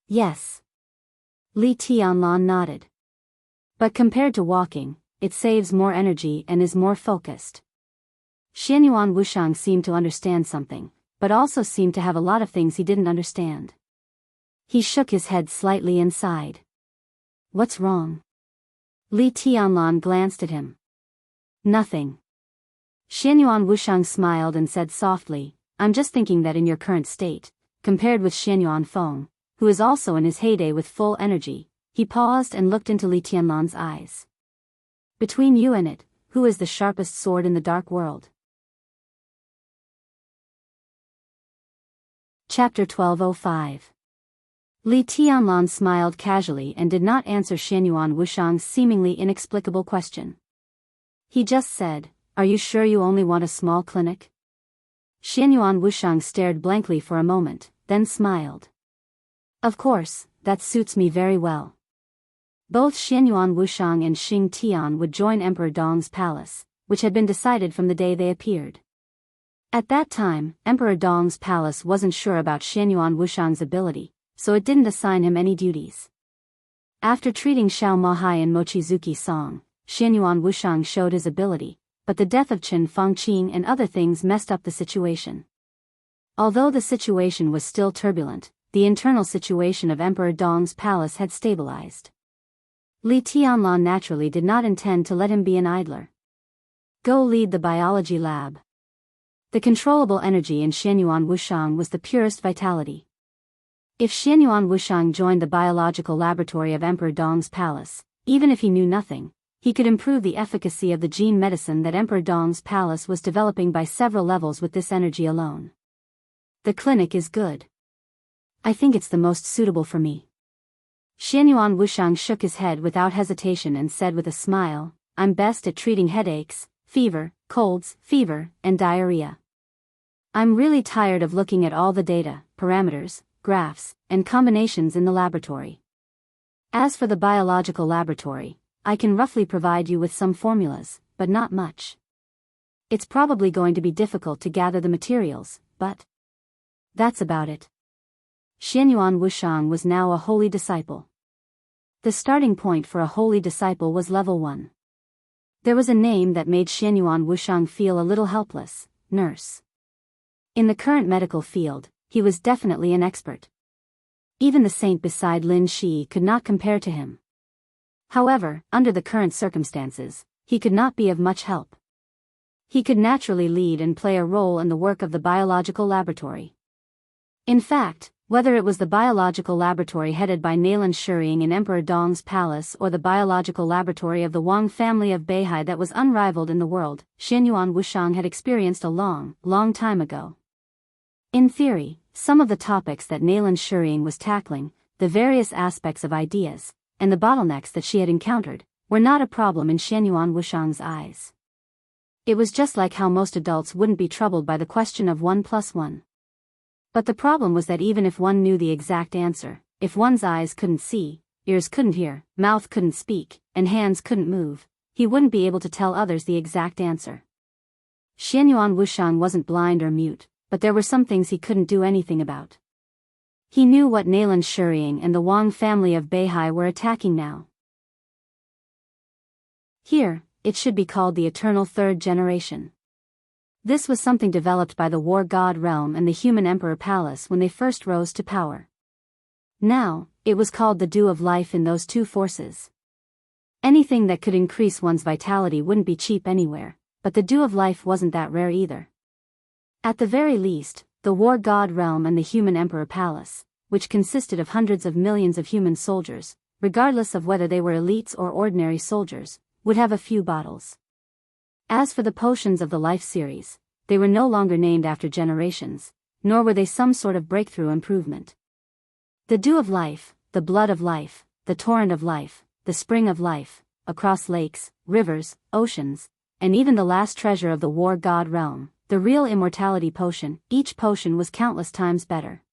"Yes." Li Tianlan nodded. "But compared to walking, it saves more energy and is more focused." Xianyuan Wushang seemed to understand something, but also seemed to have a lot of things he didn't understand. He shook his head slightly and sighed. What's wrong? Li Tianlan glanced at him. Nothing. Xianyuan Wushang smiled and said softly, I'm just thinking that in your current state, compared with Xianyuan Feng, who is also in his heyday with full energy, he paused and looked into Li Tianlan's eyes. Between you and it, who is the sharpest sword in the dark world? Chapter 1205. Li Tianlan smiled casually and did not answer Xianyuan Wushang's seemingly inexplicable question. He just said, Are you sure you only want a small clinic? Xianyuan Wushang stared blankly for a moment, then smiled. Of course, that suits me very well. Both Xianyuan Wushang and Xing Tian would join Emperor Dong's palace, which had been decided from the day they appeared. At that time, Emperor Dong's palace wasn't sure about Xianyuan Wushang's ability, so it didn't assign him any duties. After treating Xiao Mahai and Mochizuki Song, Xianyuan Wushang showed his ability, but the death of Chen Fangqing and other things messed up the situation. Although the situation was still turbulent, the internal situation of Emperor Dong's palace had stabilized. Li Tianlan naturally did not intend to let him be an idler. Go lead the biology lab. The controllable energy in Xianyuan Wushang was the purest vitality. If Xianyuan Wushang joined the biological laboratory of Emperor Dong's palace, even if he knew nothing, he could improve the efficacy of the gene medicine that Emperor Dong's palace was developing by several levels with this energy alone. The clinic is good. I think it's the most suitable for me. Xianyuan Wushang shook his head without hesitation and said with a smile, I'm best at treating headaches, fever, colds, fever, and diarrhea. I'm really tired of looking at all the data, parameters, graphs, and combinations in the laboratory. As for the biological laboratory, I can roughly provide you with some formulas, but not much. It's probably going to be difficult to gather the materials, but that's about it. Xianyuan Wushang was now a holy disciple. The starting point for a holy disciple was level 1. There was a name that made Xianyuan Wushang feel a little helpless, nurse. In the current medical field, he was definitely an expert. Even the saint beside Lin Shi could not compare to him. However, under the current circumstances, he could not be of much help. He could naturally lead and play a role in the work of the biological laboratory. In fact, whether it was the biological laboratory headed by Naylan Shuying in Emperor Dong's palace or the biological laboratory of the Wang family of Beihai that was unrivaled in the world, Xianyuan Wushang had experienced a long time ago. In theory, some of the topics that Naylan Shuying was tackling, the various aspects of ideas, and the bottlenecks that she had encountered, were not a problem in Xianyuan Wushang's eyes. It was just like how most adults wouldn't be troubled by the question of 1 + 1. But the problem was that even if one knew the exact answer, if one's eyes couldn't see, ears couldn't hear, mouth couldn't speak, and hands couldn't move, he wouldn't be able to tell others the exact answer. Xianyuan Wushang wasn't blind or mute, but there were some things he couldn't do anything about. He knew what Naylan Shuying and the Wang family of Beihai were attacking now. Here, it should be called the Eternal Third Generation. This was something developed by the War God Realm and the Human Emperor Palace when they first rose to power. Now, it was called the Dew of Life in those two forces. Anything that could increase one's vitality wouldn't be cheap anywhere, but the Dew of Life wasn't that rare either. At the very least, the War God Realm and the Human Emperor Palace, which consisted of hundreds of millions of human soldiers, regardless of whether they were elites or ordinary soldiers, would have a few bottles. As for the potions of the Life series, they were no longer named after generations, nor were they some sort of breakthrough improvement. The Dew of Life, the Blood of Life, the Torrent of Life, the Spring of Life, across lakes, rivers, oceans, and even the last treasure of the War God Realm, the real immortality potion, each potion was countless times better.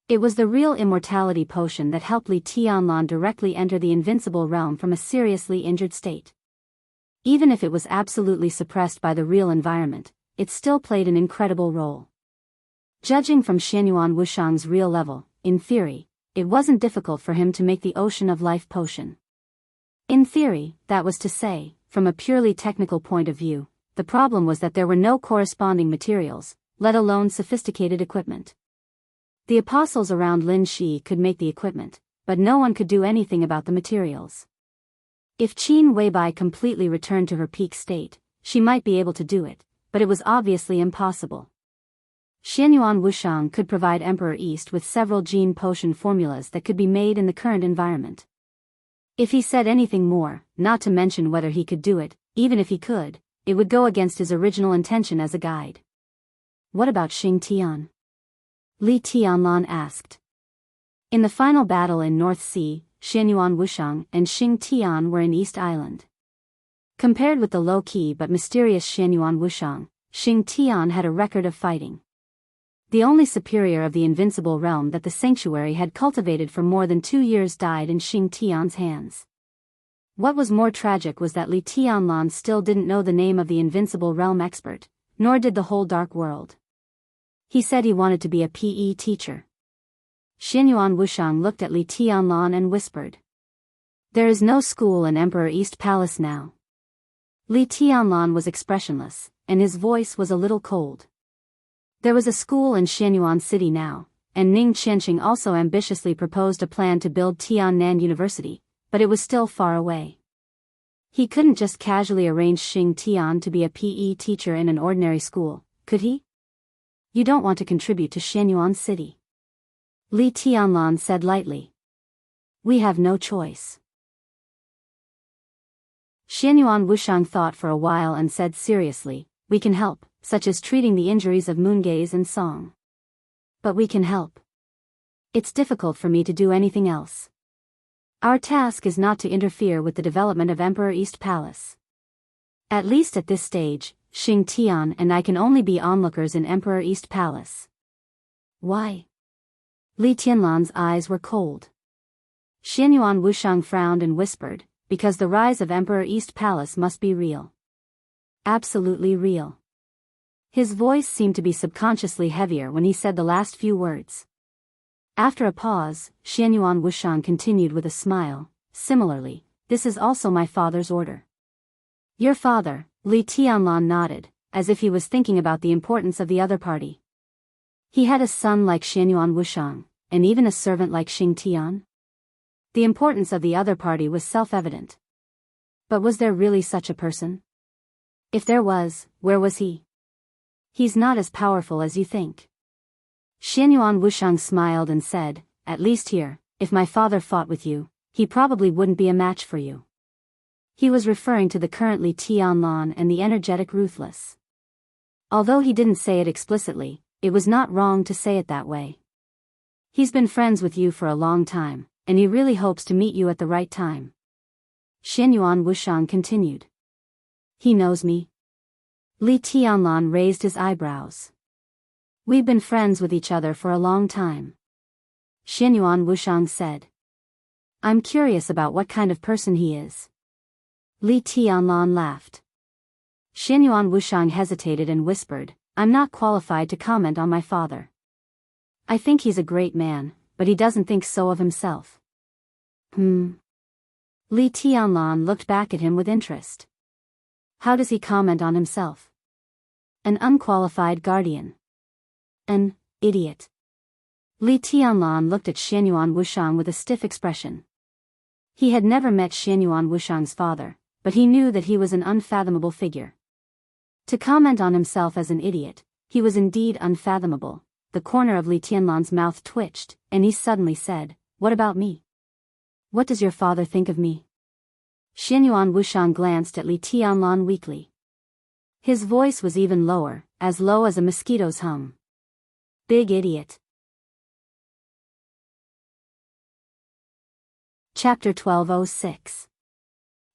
It was the real immortality potion that helped Li Tianlan directly enter the invincible realm from a seriously injured state. Even if it was absolutely suppressed by the real environment, it still played an incredible role. Judging from Xianyuan Wushang's real level, in theory, it wasn't difficult for him to make the Ocean of Life potion. In theory, that was to say, from a purely technical point of view, the problem was that there were no corresponding materials, let alone sophisticated equipment. The apostles around Lin Shi could make the equipment, but no one could do anything about the materials. If Qin Weibai completely returned to her peak state, she might be able to do it, but it was obviously impossible. Xianyuan Wushang could provide Emperor East with several gene potion formulas that could be made in the current environment. If he said anything more, not to mention whether he could do it, even if he could, it would go against his original intention as a guide. What about Xing Tian? Li Tianlan asked. In the final battle in North Sea, Xianyuan Wushang and Xing Tian were in East Island. Compared with the low-key but mysterious Xianyuan Wushang, Xing Tian had a record of fighting. The only superior of the invincible realm that the sanctuary had cultivated for more than 2 years died in Xing Tian's hands. What was more tragic was that Li Tianlan still didn't know the name of the invincible realm expert, nor did the whole dark world. He said he wanted to be a PE teacher. Xianyuan Wushang looked at Li Tianlan and whispered. There is no school in Emperor East Palace now. Li Tianlan was expressionless, and his voice was a little cold. There was a school in Xianyuan City now, and Ning Qianxing also ambitiously proposed a plan to build Tiannan University, but it was still far away. He couldn't just casually arrange Xing Tian to be a PE teacher in an ordinary school, could he? You don't want to contribute to Xianyuan City. Li Tianlan said lightly. We have no choice. Xianyuan Wushang thought for a while and said seriously, we can help, such as treating the injuries of Moongaze and Song. But we can help. It's difficult for me to do anything else. Our task is not to interfere with the development of Emperor East Palace. At least at this stage, Xing Tian and I can only be onlookers in Emperor East Palace. Why? Li Tianlan's eyes were cold. Xianyuan Wushang frowned and whispered, because the rise of Emperor East Palace must be real. Absolutely real. His voice seemed to be subconsciously heavier when he said the last few words. After a pause, Xianyuan Wushang continued with a smile, similarly, this is also my father's order. Your father, Li Tianlan nodded, as if he was thinking about the importance of the other party. He had a son like Xianyuan Wushang, and even a servant like Xing Tian. The importance of the other party was self-evident. But was there really such a person? If there was, where was he? He's not as powerful as you think. Xianyuan Wushang smiled and said, at least here, if my father fought with you, he probably wouldn't be a match for you. He was referring to the current Li Tianlan and the energetic ruthless. Although he didn't say it explicitly, it was not wrong to say it that way. He's been friends with you for a long time, and he really hopes to meet you at the right time. Xianyuan Wushang continued. He knows me. Li Tianlan raised his eyebrows. We've been friends with each other for a long time. Xianyuan Wushang said. I'm curious about what kind of person he is. Li Tianlan laughed. Xianyuan Wushang hesitated and whispered, I'm not qualified to comment on my father. I think he's a great man, but he doesn't think so of himself. Li Tianlan looked back at him with interest. How does he comment on himself? An unqualified guardian. An idiot. Li Tianlan looked at Xianyuan Wushang with a stiff expression. He had never met Xianyuan Wushang's father, but he knew that he was an unfathomable figure. To comment on himself as an idiot, he was indeed unfathomable. The corner of Li Tianlan's mouth twitched, and he suddenly said, what about me? What does your father think of me? Xianyuan Wushang glanced at Li Tianlan weakly. His voice was even lower, as low as a mosquito's hum. Big idiot. Chapter 1206.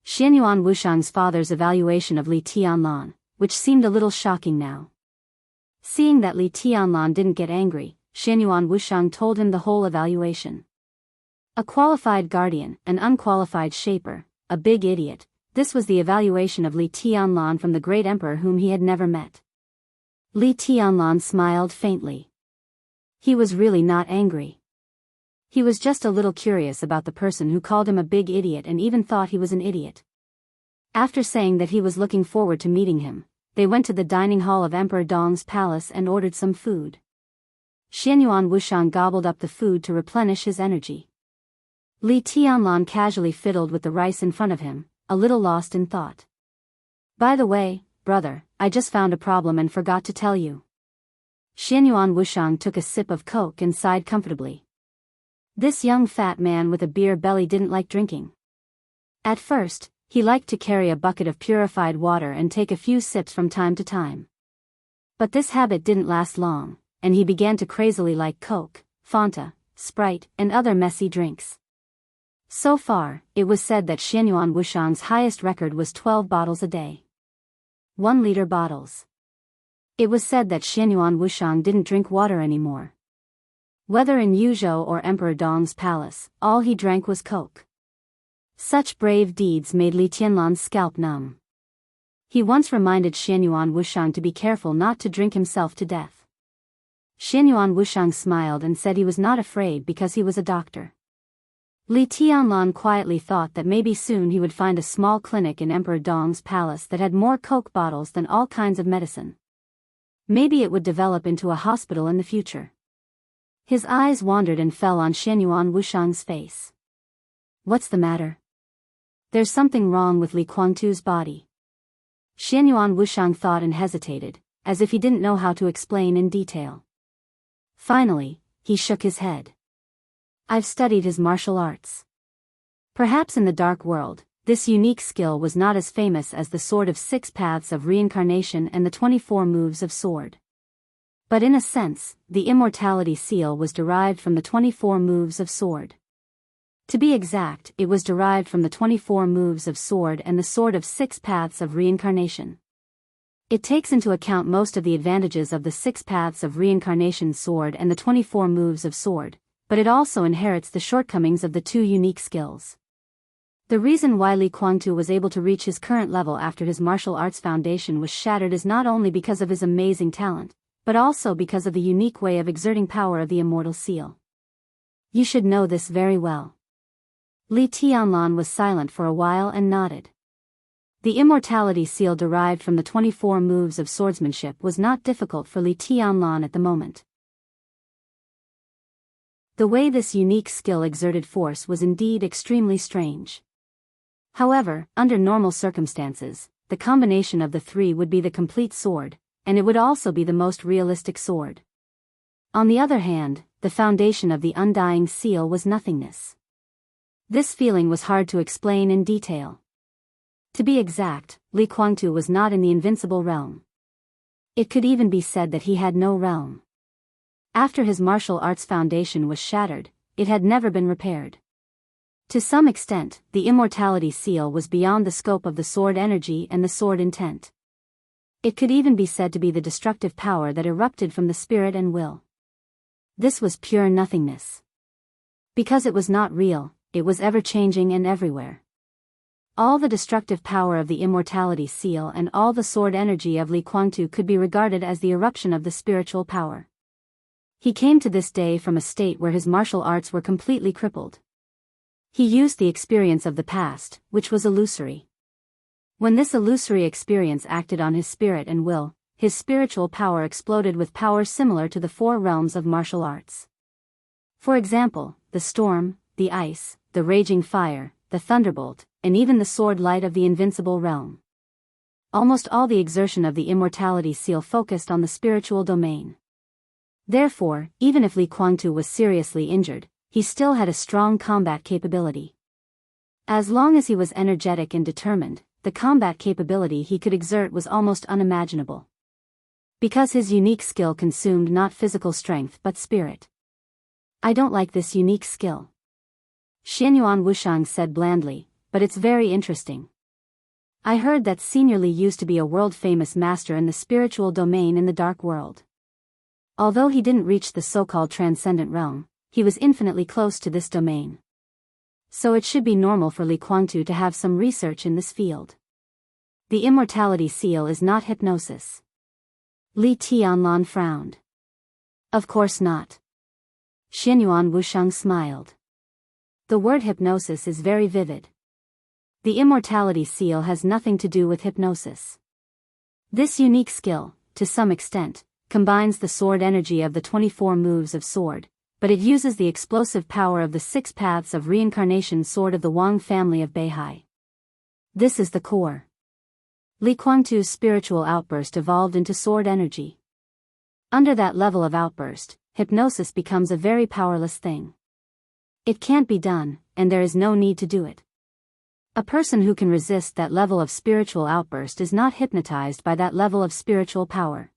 Xianyuan Wushang's father's evaluation of Li Tianlan, which seemed a little shocking now. Seeing that Li Tianlan didn't get angry, Xianyuan Wushang told him the whole evaluation. A qualified guardian, an unqualified shaper, a big idiot, this was the evaluation of Li Tianlan from the great emperor whom he had never met. Li Tianlan smiled faintly. He was really not angry. He was just a little curious about the person who called him a big idiot and even thought he was an idiot. After saying that he was looking forward to meeting him, they went to the dining hall of Emperor Dong's palace and ordered some food. Xianyuan Wuxiang gobbled up the food to replenish his energy. Li Tianlan casually fiddled with the rice in front of him, a little lost in thought. By the way, brother, I just found a problem and forgot to tell you. Xianyuan Wuxiang took a sip of coke and sighed comfortably. This young fat man with a beer belly didn't like drinking. At first, he liked to carry a bucket of purified water and take a few sips from time to time. But this habit didn't last long, and he began to crazily like Coke, Fanta, Sprite, and other messy drinks. So far, it was said that Xianyuan Wuxiang's highest record was 12 bottles a day. 1-liter bottles. It was said that Xianyuan Wuxiang didn't drink water anymore. Whether in Yuzhou or Emperor Dong's palace, all he drank was Coke. Such brave deeds made Li Tianlan's scalp numb. He once reminded Xianyuan Wuxiang to be careful not to drink himself to death. Xianyuan Wuxiang smiled and said he was not afraid because he was a doctor. Li Tianlan quietly thought that maybe soon he would find a small clinic in Emperor Dong's palace that had more Coke bottles than all kinds of medicine. Maybe it would develop into a hospital in the future. His eyes wandered and fell on Xianyuan Wuxiang's face. What's the matter? There's something wrong with Li Guangtu's body. Xianyuan Wuxiang thought and hesitated, as if he didn't know how to explain in detail. Finally, he shook his head. I've studied his martial arts. Perhaps in the dark world, this unique skill was not as famous as the Sword of 6 Paths of Reincarnation and the 24 Moves of Sword. But in a sense, the immortality seal was derived from the 24 moves of sword. To be exact, it was derived from the 24 moves of sword and the Sword of 6 Paths of Reincarnation. It takes into account most of the advantages of the 6 Paths of Reincarnation sword and the 24 moves of sword, but it also inherits the shortcomings of the 2 unique skills. The reason why Li Guangtu was able to reach his current level after his martial arts foundation was shattered is not only because of his amazing talent, but also because of the unique way of exerting power of the immortal seal. You should know this very well. Li Tianlan was silent for a while and nodded. The immortality seal derived from the 24 moves of swordsmanship was not difficult for Li Tianlan at the moment. The way this unique skill exerted force was indeed extremely strange. However, under normal circumstances, the combination of the 3 would be the complete sword, and it would also be the most realistic sword. On the other hand, the foundation of the undying seal was nothingness. This feeling was hard to explain in detail. To be exact, Li Guangtu was not in the invincible realm. It could even be said that he had no realm. After his martial arts foundation was shattered, it had never been repaired. To some extent, the immortality seal was beyond the scope of the sword energy and the sword intent. It could even be said to be the destructive power that erupted from the spirit and will. This was pure nothingness. Because it was not real, it was ever-changing and everywhere. All the destructive power of the immortality seal and all the sword energy of Li Guangtu could be regarded as the eruption of the spiritual power. He came to this day from a state where his martial arts were completely crippled. He used the experience of the past, which was illusory. When this illusory experience acted on his spirit and will, his spiritual power exploded with power similar to the 4 realms of martial arts. For example, the storm, the ice, the raging fire, the thunderbolt, and even the sword light of the invincible realm. Almost all the exertion of the immortality seal focused on the spiritual domain. Therefore, even if Li Guangtu was seriously injured, he still had a strong combat capability. As long as he was energetic and determined, the combat capability he could exert was almost unimaginable. Because his unique skill consumed not physical strength but spirit. I don't like this unique skill. Xianyuan Wuxiang said blandly, but it's very interesting. I heard that Senior Li used to be a world-famous master in the spiritual domain in the dark world. Although he didn't reach the so-called transcendent realm, he was infinitely close to this domain. So it should be normal for Li Guangtu to have some research in this field. The immortality seal is not hypnosis. Li Tianlan frowned. Of course not. Xianyuan Wuxiang smiled. The word hypnosis is very vivid. The immortality seal has nothing to do with hypnosis. This unique skill, to some extent, combines the sword energy of the 24 moves of sword, but it uses the explosive power of the 6 paths of reincarnation sword of the Wang family of Beihai. This is the core. Li Kuangtu's spiritual outburst evolved into sword energy. Under that level of outburst, hypnosis becomes a very powerless thing. It can't be done, and there is no need to do it. A person who can resist that level of spiritual outburst is not hypnotized by that level of spiritual power.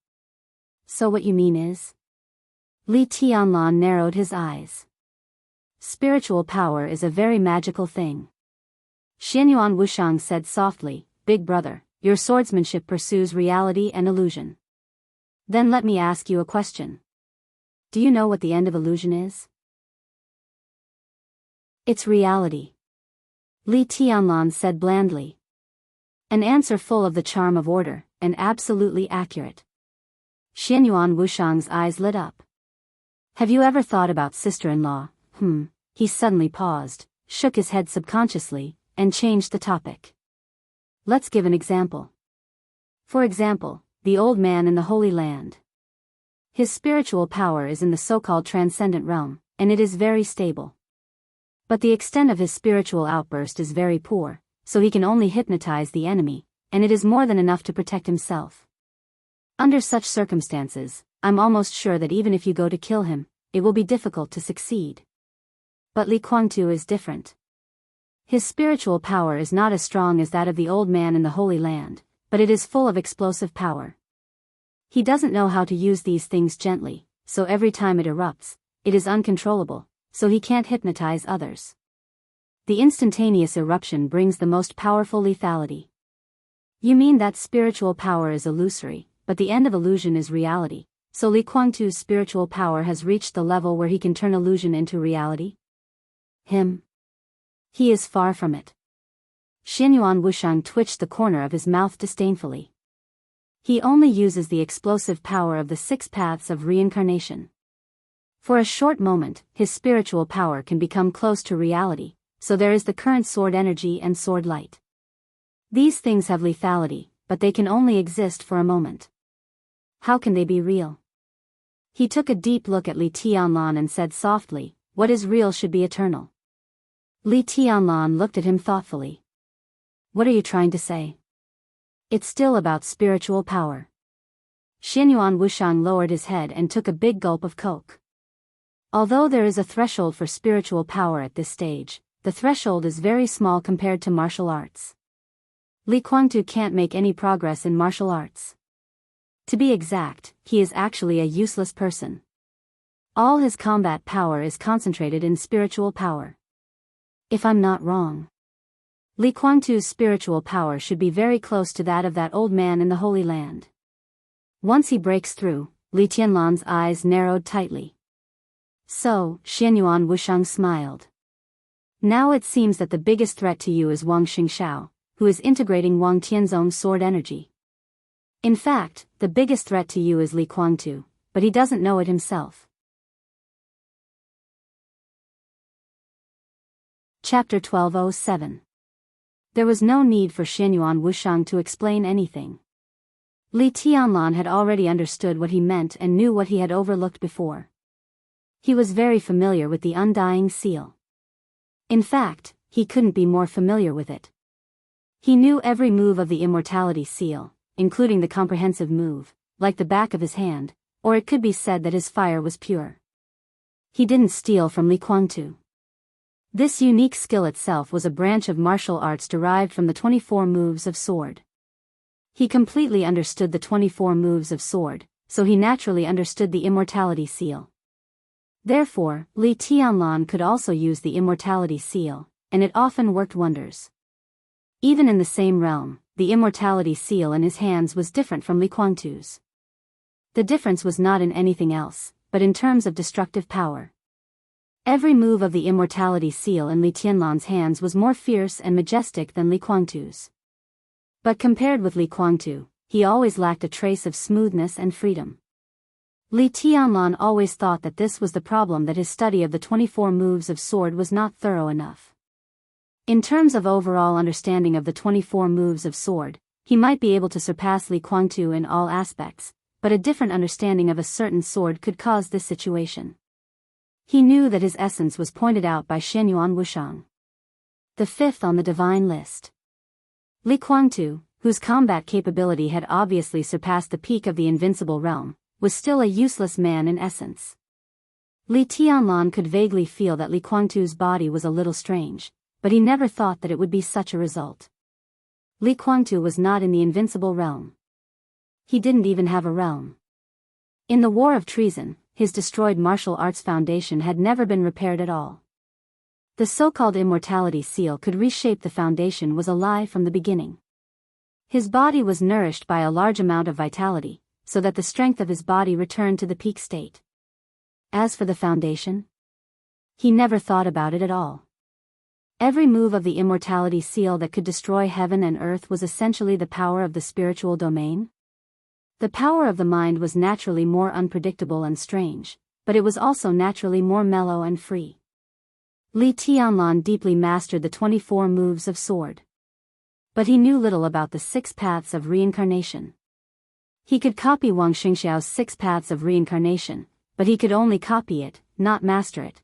So what you mean is? Li Tianlan narrowed his eyes. Spiritual power is a very magical thing. Xianyuan Wushang said softly, "Big brother, your swordsmanship pursues reality and illusion. Then let me ask you a question. Do you know what the end of illusion is?" "It's reality," Li Tianlan said blandly. An answer full of the charm of order, and absolutely accurate. Xianyuan Wushang's eyes lit up. "Have you ever thought about sister-in-law?" He suddenly paused, shook his head subconsciously, and changed the topic. "Let's give an example. For example, the old man in the Holy Land. His spiritual power is in the so-called transcendent realm, and it is very stable. But the extent of his spiritual outburst is very poor, so he can only hypnotize the enemy, and it is more than enough to protect himself. Under such circumstances, I'm almost sure that even if you go to kill him, it will be difficult to succeed. But Li Kuangtu is different. His spiritual power is not as strong as that of the old man in the Holy Land, but it is full of explosive power. He doesn't know how to use these things gently, so every time it erupts, it is uncontrollable, so he can't hypnotize others. The instantaneous eruption brings the most powerful lethality." "You mean that spiritual power is illusory, but the end of illusion is reality, so Li Kuangtu's spiritual power has reached the level where he can turn illusion into reality?" He is far from it." Xianyuan Wushang twitched the corner of his mouth disdainfully. "He only uses the explosive power of the 6 paths of reincarnation. For a short moment, his spiritual power can become close to reality, so there is the current sword energy and sword light. These things have lethality, but they can only exist for a moment. How can they be real?" He took a deep look at Li Tianlan and said softly, "What is real should be eternal." Li Tianlan looked at him thoughtfully. "What are you trying to say?" "It's still about spiritual power." Xianyuan Wushang lowered his head and took a big gulp of coke. "Although there is a threshold for spiritual power at this stage, the threshold is very small compared to martial arts. Li Kuangtu can't make any progress in martial arts. To be exact, he is actually a useless person. All his combat power is concentrated in spiritual power. If I'm not wrong, Li Kuangtu's spiritual power should be very close to that of that old man in the Holy Land. Once he breaks through," Li Tianlan's eyes narrowed tightly. "So," Xianyuan Wushang smiled. "Now it seems that the biggest threat to you is Wang Xingxiao, who is integrating Wang Tianzong's sword energy. In fact, the biggest threat to you is Li Kuangtu, but he doesn't know it himself." Chapter 1207. There was no need for Xianyuan Wushang to explain anything. Li Tianlan had already understood what he meant and knew what he had overlooked before. He was very familiar with the Undying Seal. In fact, he couldn't be more familiar with it. He knew every move of the Immortality Seal, including the comprehensive move, like the back of his hand, or it could be said that his fire was pure. He didn't steal from Li Kuangtu. This unique skill itself was a branch of martial arts derived from the 24 moves of sword. He completely understood the 24 moves of sword, so he naturally understood the Immortality Seal. Therefore, Li Tianlan could also use the Immortality Seal, and it often worked wonders. Even in the same realm, the Immortality Seal in his hands was different from Li Kuangtu's. The difference was not in anything else, but in terms of destructive power. Every move of the Immortality Seal in Li Tianlan's hands was more fierce and majestic than Li Kuangtu's. But compared with Li Kuangtu, he always lacked a trace of smoothness and freedom. Li Tianlan always thought that this was the problem, that his study of the 24 moves of sword was not thorough enough. In terms of overall understanding of the 24 moves of sword, he might be able to surpass Li Guangtu in all aspects, but a different understanding of a certain sword could cause this situation. He knew that his essence was pointed out by Xianyuan Wushang, the fifth on the divine list. Li Guangtu, whose combat capability had obviously surpassed the peak of the invincible realm, was still a useless man in essence. Li Tianlan could vaguely feel that Li Guangtu's body was a little strange, but he never thought that it would be such a result. Li Guangtu was not in the invincible realm. He didn't even have a realm. In the War of Treason, his destroyed martial arts foundation had never been repaired at all. The so-called immortality seal could reshape the foundation was a lie from the beginning. His body was nourished by a large amount of vitality, so that the strength of his body returned to the peak state. As for the foundation, he never thought about it at all. Every move of the immortality seal that could destroy heaven and earth was essentially the power of the spiritual domain. The power of the mind was naturally more unpredictable and strange, but it was also naturally more mellow and free. Li Tianlan deeply mastered the 24 moves of sword. But he knew little about the 6 paths of reincarnation. He could copy Wang Xingxiao's 6 paths of reincarnation, but he could only copy it, not master it.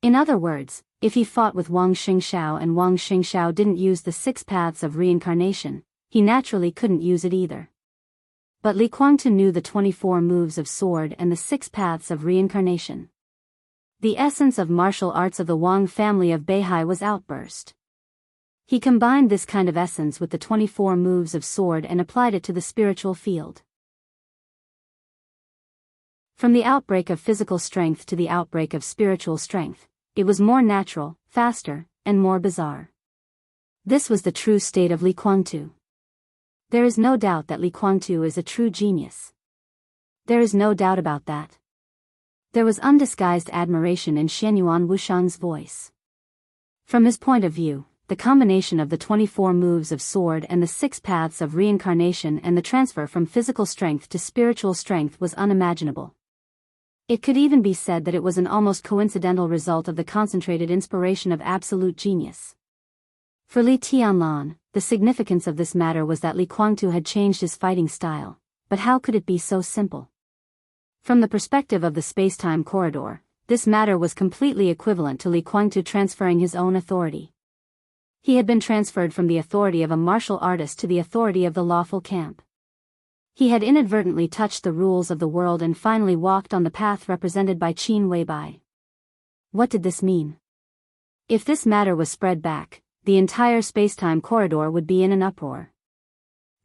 In other words, if he fought with Wang Xingxiao and Wang Xingxiao didn't use the 6 paths of reincarnation, he naturally couldn't use it either. But Li Guangtu knew the 24 moves of sword and the 6 paths of reincarnation. The essence of martial arts of the Wang family of Beihai was outburst. He combined this kind of essence with the 24 moves of sword and applied it to the spiritual field. From the outbreak of physical strength to the outbreak of spiritual strength, it was more natural, faster, and more bizarre. This was the true state of Li Guangtu. There is no doubt that Li Guangtu is a true genius. There is no doubt about that. There was undisguised admiration in Xianyuan Wushang's voice. From his point of view, the combination of the 24 moves of sword and the 6 paths of reincarnation and the transfer from physical strength to spiritual strength was unimaginable. It could even be said that it was an almost coincidental result of the concentrated inspiration of absolute genius. For Li Tianlan, the significance of this matter was that Li Guangtu had changed his fighting style, but how could it be so simple? From the perspective of the space-time corridor, this matter was completely equivalent to Li Guangtu transferring his own authority. He had been transferred from the authority of a martial artist to the authority of the lawful camp. He had inadvertently touched the rules of the world and finally walked on the path represented by Qin Weibai. What did this mean? If this matter was spread back, the entire space-time corridor would be in an uproar.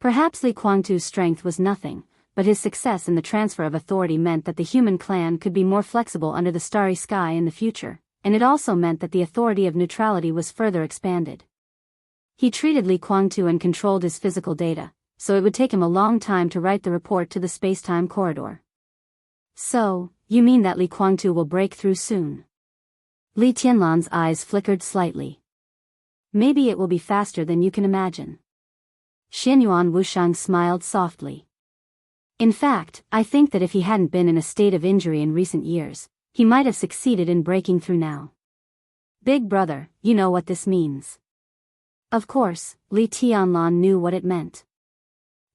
Perhaps Li Guangtu's strength was nothing, but his success in the transfer of authority meant that the human clan could be more flexible under the starry sky in the future, and it also meant that the authority of neutrality was further expanded. He treated Li Guangtu and controlled his physical data, so it would take him a long time to write the report to the space-time corridor. So, you mean that Li Guangtu will break through soon? Li Tianlan's eyes flickered slightly. Maybe it will be faster than you can imagine. Xianyuan Wushang smiled softly. In fact, I think that if he hadn't been in a state of injury in recent years, he might have succeeded in breaking through now. Big brother, you know what this means. Of course, Li Tianlan knew what it meant.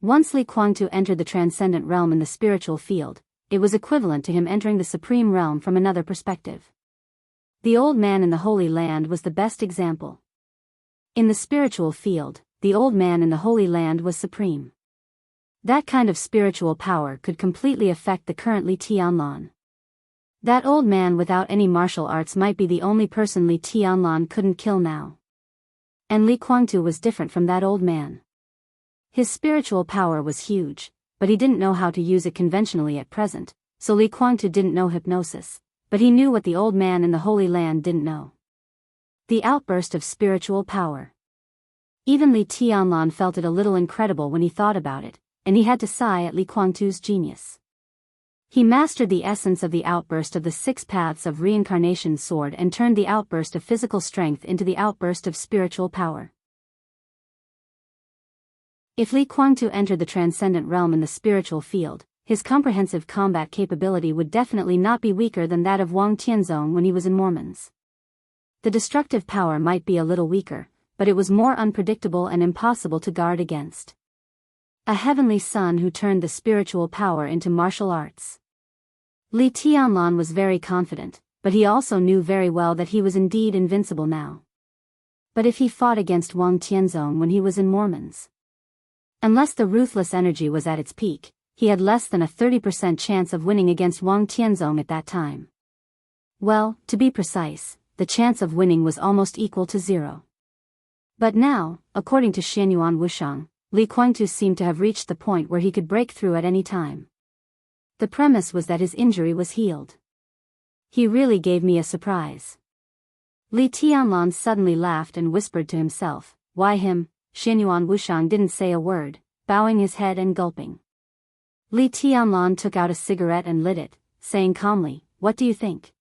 Once Li Guangtu entered the transcendent realm in the spiritual field, it was equivalent to him entering the supreme realm from another perspective. The old man in the Holy Land was the best example. In the spiritual field, the old man in the Holy Land was supreme. That kind of spiritual power could completely affect the current Li Tianlan. That old man without any martial arts might be the only person Li Tianlan couldn't kill now. And Li Guangtu was different from that old man. His spiritual power was huge, but he didn't know how to use it conventionally at present, so Li Guangtu didn't know hypnosis, but he knew what the old man in the Holy Land didn't know. The outburst of spiritual power. Even Li Tianlan felt it a little incredible when he thought about it, and he had to sigh at Li Guangtu's genius. He mastered the essence of the outburst of the 6 paths of reincarnation sword and turned the outburst of physical strength into the outburst of spiritual power. If Li Guangtu entered the transcendent realm in the spiritual field, his comprehensive combat capability would definitely not be weaker than that of Wang Tianzong when he was in Mormons. The destructive power might be a little weaker, but it was more unpredictable and impossible to guard against. A heavenly son who turned the spiritual power into martial arts. Li Tianlan was very confident, but he also knew very well that he was indeed invincible now. But if he fought against Wang Tianzong when he was in Mormons? Unless the ruthless energy was at its peak, he had less than a 30% chance of winning against Wang Tianzong at that time. Well, to be precise, the chance of winning was almost equal to 0. But now, according to Xianyuan Wushang, Li Guangtu seemed to have reached the point where he could break through at any time. The premise was that his injury was healed. He really gave me a surprise. Li Tianlan suddenly laughed and whispered to himself, "Why him?" Xianyuan Wushang didn't say a word, bowing his head and gulping. Li Tianlan took out a cigarette and lit it, saying calmly, "What do you think?"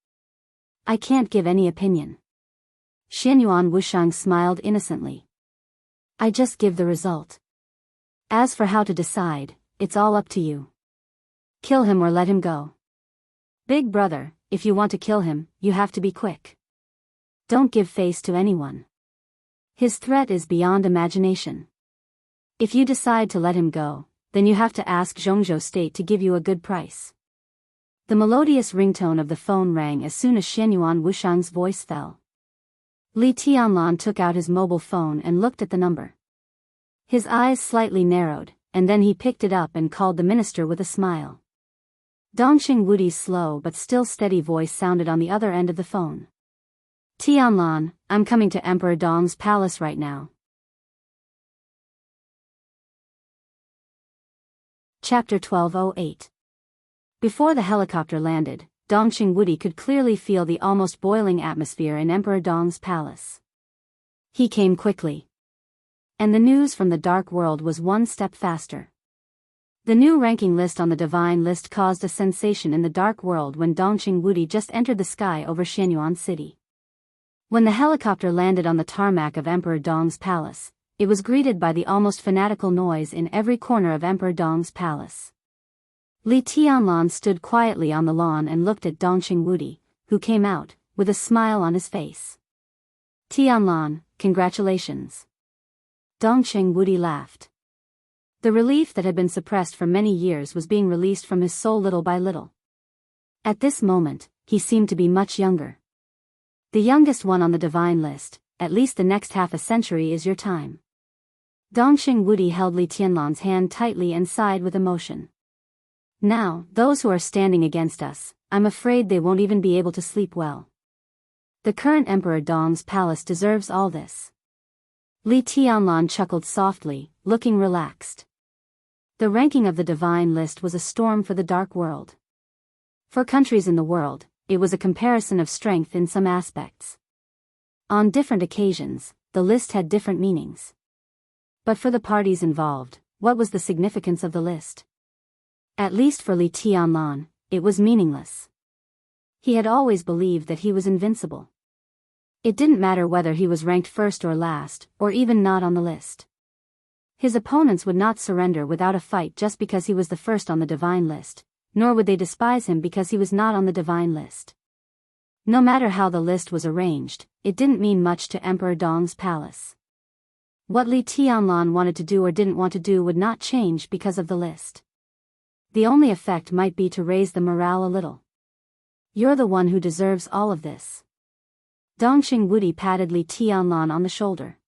"I can't give any opinion." Xianyuan Wushang smiled innocently. "I just give the result. As for how to decide, it's all up to you. Kill him or let him go. Big brother, if you want to kill him, you have to be quick. Don't give face to anyone. His threat is beyond imagination. If you decide to let him go, then you have to ask Zhongzhou State to give you a good price." The melodious ringtone of the phone rang as soon as Xianyuan Wushang's voice fell. Li Tianlan took out his mobile phone and looked at the number. His eyes slightly narrowed, and then he picked it up and called the minister with a smile. Dongxing Wudi's slow but still steady voice sounded on the other end of the phone. "Tianlan, I'm coming to Emperor Dong's palace right now." Chapter 1208. Before the helicopter landed, Dongxing Wudi could clearly feel the almost boiling atmosphere in Emperor Dong's palace. He came quickly. And the news from the dark world was one step faster. The new ranking list on the divine list caused a sensation in the dark world when Dongxing Wudi just entered the sky over Xianyuan City. When the helicopter landed on the tarmac of Emperor Dong's palace, it was greeted by the almost fanatical noise in every corner of Emperor Dong's palace. Li Tianlan stood quietly on the lawn and looked at Dongxing Wudi, who came out, with a smile on his face. "Tianlan, congratulations." Dongxing Wudi laughed. The relief that had been suppressed for many years was being released from his soul little by little. At this moment, he seemed to be much younger. "The youngest one on the divine list, at least the next half a century is your time." Dongxing Wudi held Li Tianlan's hand tightly and sighed with emotion. "Now, those who are standing against us, I'm afraid they won't even be able to sleep well. The current Emperor Dong's palace deserves all this." Li Tianlan chuckled softly, looking relaxed. The ranking of the divine list was a storm for the dark world. For countries in the world, it was a comparison of strength in some aspects. On different occasions, the list had different meanings. But for the parties involved, what was the significance of the list? At least for Li Tianlan, it was meaningless. He had always believed that he was invincible. It didn't matter whether he was ranked first or last, or even not on the list. His opponents would not surrender without a fight just because he was the first on the divine list, nor would they despise him because he was not on the divine list. No matter how the list was arranged, it didn't mean much to Emperor Dong's palace. What Li Tianlan wanted to do or didn't want to do would not change because of the list. The only effect might be to raise the morale a little. "You're the one who deserves all of this." Dongxing Wudi patted Li Tianlan on the shoulder.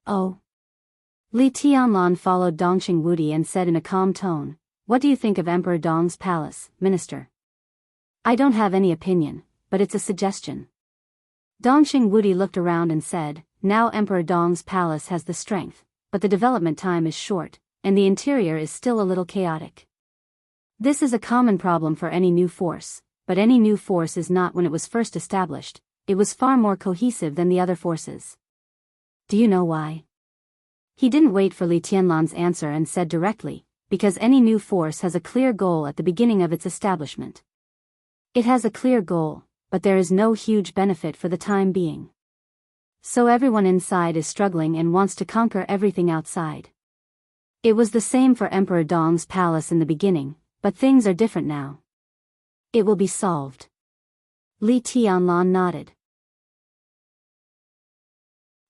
"Oh." Li Tianlan followed Dongxing Wudi and said in a calm tone, "What do you think of Emperor Dong's palace, minister?" "I don't have any opinion, but it's a suggestion." Dongxing Wudi looked around and said, "Now Emperor Dong's palace has the strength, but the development time is short, and the interior is still a little chaotic. This is a common problem for any new force, but any new force is not when it was first established. It was far more cohesive than the other forces. Do you know why?" He didn't wait for Li Tianlan's answer and said directly, "Because any new force has a clear goal at the beginning of its establishment. It has a clear goal, but there is no huge benefit for the time being. So everyone inside is struggling and wants to conquer everything outside. It was the same for Emperor Dong's palace in the beginning, but things are different now. It will be solved." Li Tianlan nodded.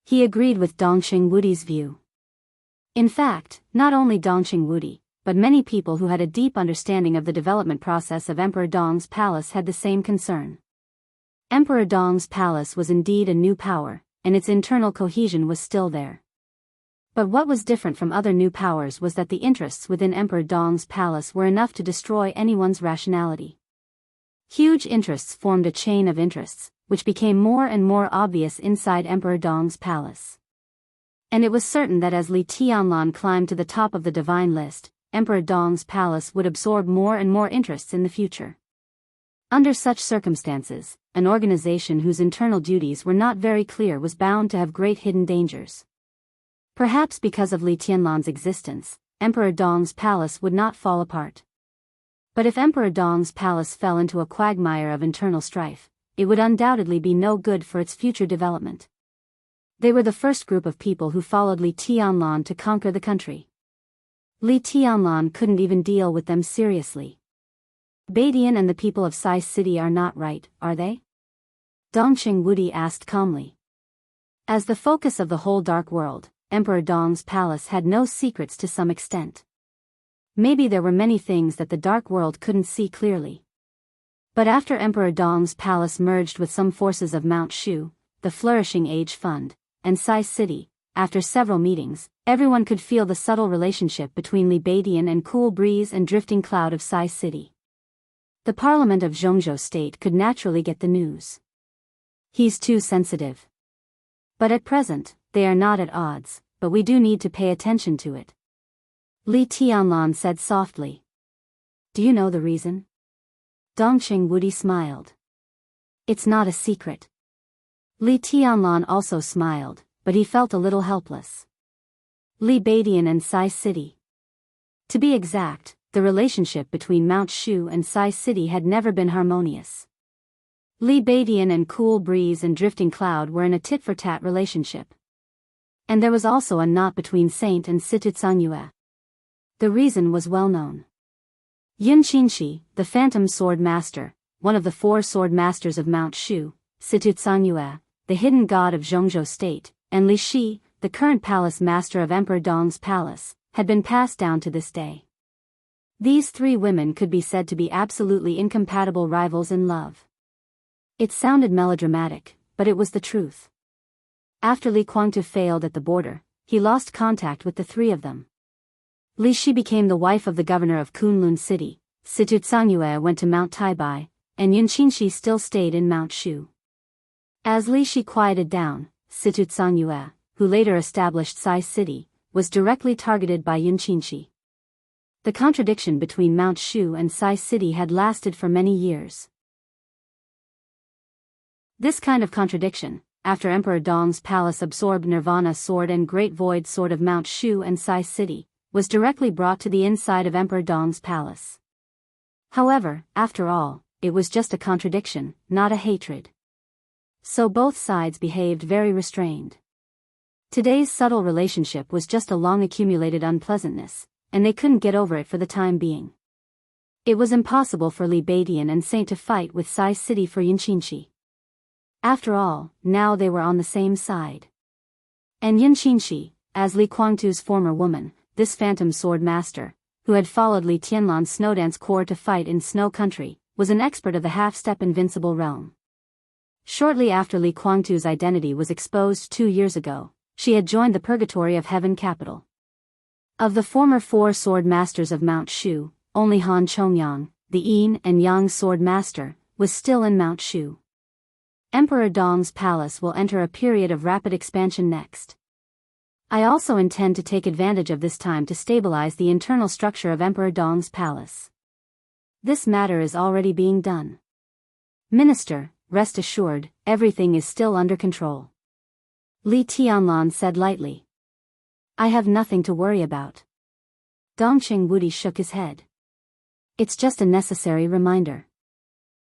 He agreed with Dongxing Wudi's view. In fact, not only Dongqing Wudi, but many people who had a deep understanding of the development process of Emperor Dong's palace had the same concern. Emperor Dong's palace was indeed a new power, and its internal cohesion was still there. But what was different from other new powers was that the interests within Emperor Dong's palace were enough to destroy anyone's rationality. Huge interests formed a chain of interests, which became more and more obvious inside Emperor Dong's palace. And it was certain that as Li Tianlan climbed to the top of the divine list, Emperor Dong's palace would absorb more and more interests in the future. Under such circumstances, an organization whose internal duties were not very clear was bound to have great hidden dangers. Perhaps because of Li Tianlan's existence, Emperor Dong's palace would not fall apart. But if Emperor Dong's palace fell into a quagmire of internal strife, it would undoubtedly be no good for its future development. They were the first group of people who followed Li Tianlan to conquer the country. Li Tianlan couldn't even deal with them seriously. Badian and the people of Sai City are not right, are they? Dongqing Wudi asked calmly. As the focus of the whole dark world, Emperor Dong's palace had no secrets to some extent. Maybe there were many things that the dark world couldn't see clearly. But after Emperor Dong's palace merged with some forces of Mount Shu, the Flourishing Age Fund, and Sai City, after several meetings, everyone could feel the subtle relationship between Li Badian and Cool Breeze and Drifting Cloud of Sai City. The parliament of Jianghu state could naturally get the news. He's too sensitive. But at present, they are not at odds, but we do need to pay attention to it. Li Tianlan said softly. Do you know the reason? Dongqing Wudi smiled. It's not a secret. Li Tianlan also smiled, but he felt a little helpless. Li Badian and Sai City. To be exact, the relationship between Mount Shu and Sai City had never been harmonious. Li Badian and Cool Breeze and Drifting Cloud were in a tit-for-tat relationship. And there was also a knot between Saint and Situtsangyue. The reason was well known. Yunqinshi, the Phantom Sword Master, one of the 4 sword masters of Mount Shu, Situtsangyue, the hidden god of Jianghu state, and Li Shi, the current palace master of Emperor Dong's palace, had been passed down to this day. These 3 women could be said to be absolutely incompatible rivals in love. It sounded melodramatic, but it was the truth. After Li Guangtu failed at the border, he lost contact with the 3 of them. Li Shi became the wife of the governor of Kunlun City, Situtsangyue went to Mount Taibai, and Yunqinshi still stayed in Mount Shu. As Li Shi quieted down, Situtsangyue, who later established Sai City, was directly targeted by Yunqinshi. The contradiction between Mount Shu and Sai City had lasted for many years. This kind of contradiction, after Emperor Dong's palace absorbed Nirvana Sword and Great Void Sword of Mount Shu and Sai City, was directly brought to the inside of Emperor Dong's palace. However, after all, it was just a contradiction, not a hatred. So both sides behaved very restrained. Today's subtle relationship was just a long-accumulated unpleasantness, and they couldn't get over it for the time being. It was impossible for Li Badian and Saint to fight with Sai City for Yunqinshi. After all, now they were on the same side. And Yunqinshi, as Li Guangtu's former woman, this phantom sword master, who had followed Li Tianlan's Snowdance Corps to fight in Snow Country, was an expert of the half-step invincible realm. Shortly after Li Guangtu's identity was exposed 2 years ago, she had joined the Purgatory of Heaven capital. Of the former 4 sword masters of Mount Shu, only Han Chongyang, the Yin and Yang sword master, was still in Mount Shu. Emperor Dong's palace will enter a period of rapid expansion next. I also intend to take advantage of this time to stabilize the internal structure of Emperor Dong's palace. This matter is already being done. Minister, rest assured, everything is still under control. Li Tianlan said lightly. I have nothing to worry about. Dongqing Wudi shook his head. It's just a necessary reminder.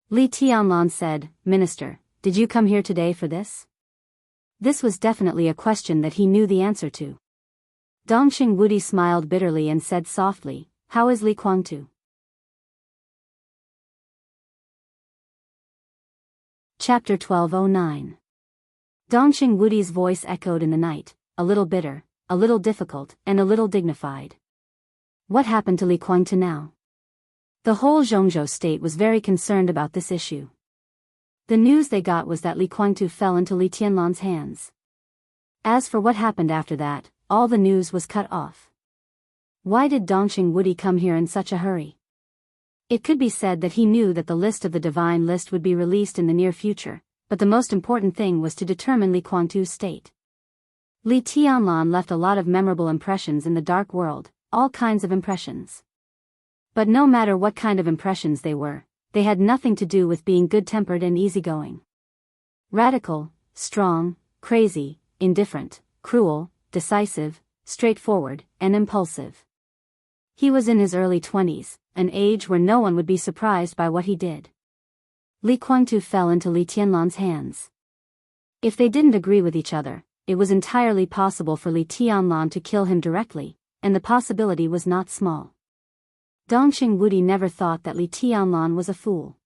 Li Tianlan said, Minister, did you come here today for this? This was definitely a question that he knew the answer to. Dongqing Wudi smiled bitterly and said softly, How is Li Guangtu? Chapter 1209. Dongqing Wudi's voice echoed in the night, a little bitter, a little difficult, and a little dignified. What happened to Li Kuangtu now? The whole Jianghu state was very concerned about this issue. The news they got was that Li Kuangtu fell into Li Tianlan's hands. As for what happened after that, all the news was cut off. Why did Dongqing Wudi come here in such a hurry? It could be said that he knew that the list of the divine list would be released in the near future, but the most important thing was to determine Li Kuangtu's state. Li Tianlan left a lot of memorable impressions in the dark world, all kinds of impressions. But no matter what kind of impressions they were, they had nothing to do with being good-tempered and easygoing. Radical, strong, crazy, indifferent, cruel, decisive, straightforward, and impulsive. He was in his early 20s, an age where no one would be surprised by what he did. Li Kuangtu fell into Li Tianlan's hands. If they didn't agree with each other, it was entirely possible for Li Tianlan to kill him directly, and the possibility was not small. Dongqing Wudi never thought that Li Tianlan was a fool.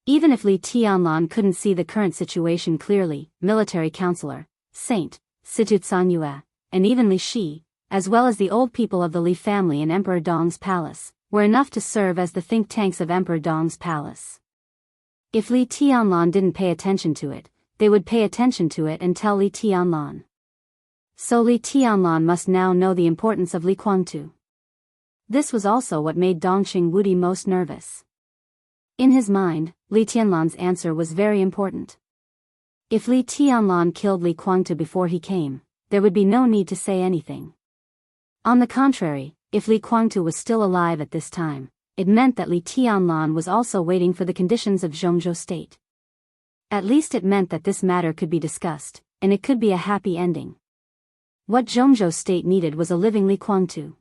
Even if Li Tianlan couldn't see the current situation clearly, military counselor, Saint, Situ Zhanyue, and even Li Shi, as well as the old people of the Li family in Emperor Dong's palace, were enough to serve as the think tanks of Emperor Dong's palace. If Li Tianlan didn't pay attention to it, they would pay attention to it and tell Li Tianlan. So Li Tianlan must now know the importance of Li Kuangtu. This was also what made Dongqing Wudi most nervous. In his mind, Li Tianlan's answer was very important. If Li Tianlan killed Li Kuangtu before he came, there would be no need to say anything. On the contrary, if Li Kuangtu was still alive at this time, it meant that Li Tianlan was also waiting for the conditions of Jianghu state. At least it meant that this matter could be discussed, and it could be a happy ending. What Jianghu state needed was a living Li Kuangtu.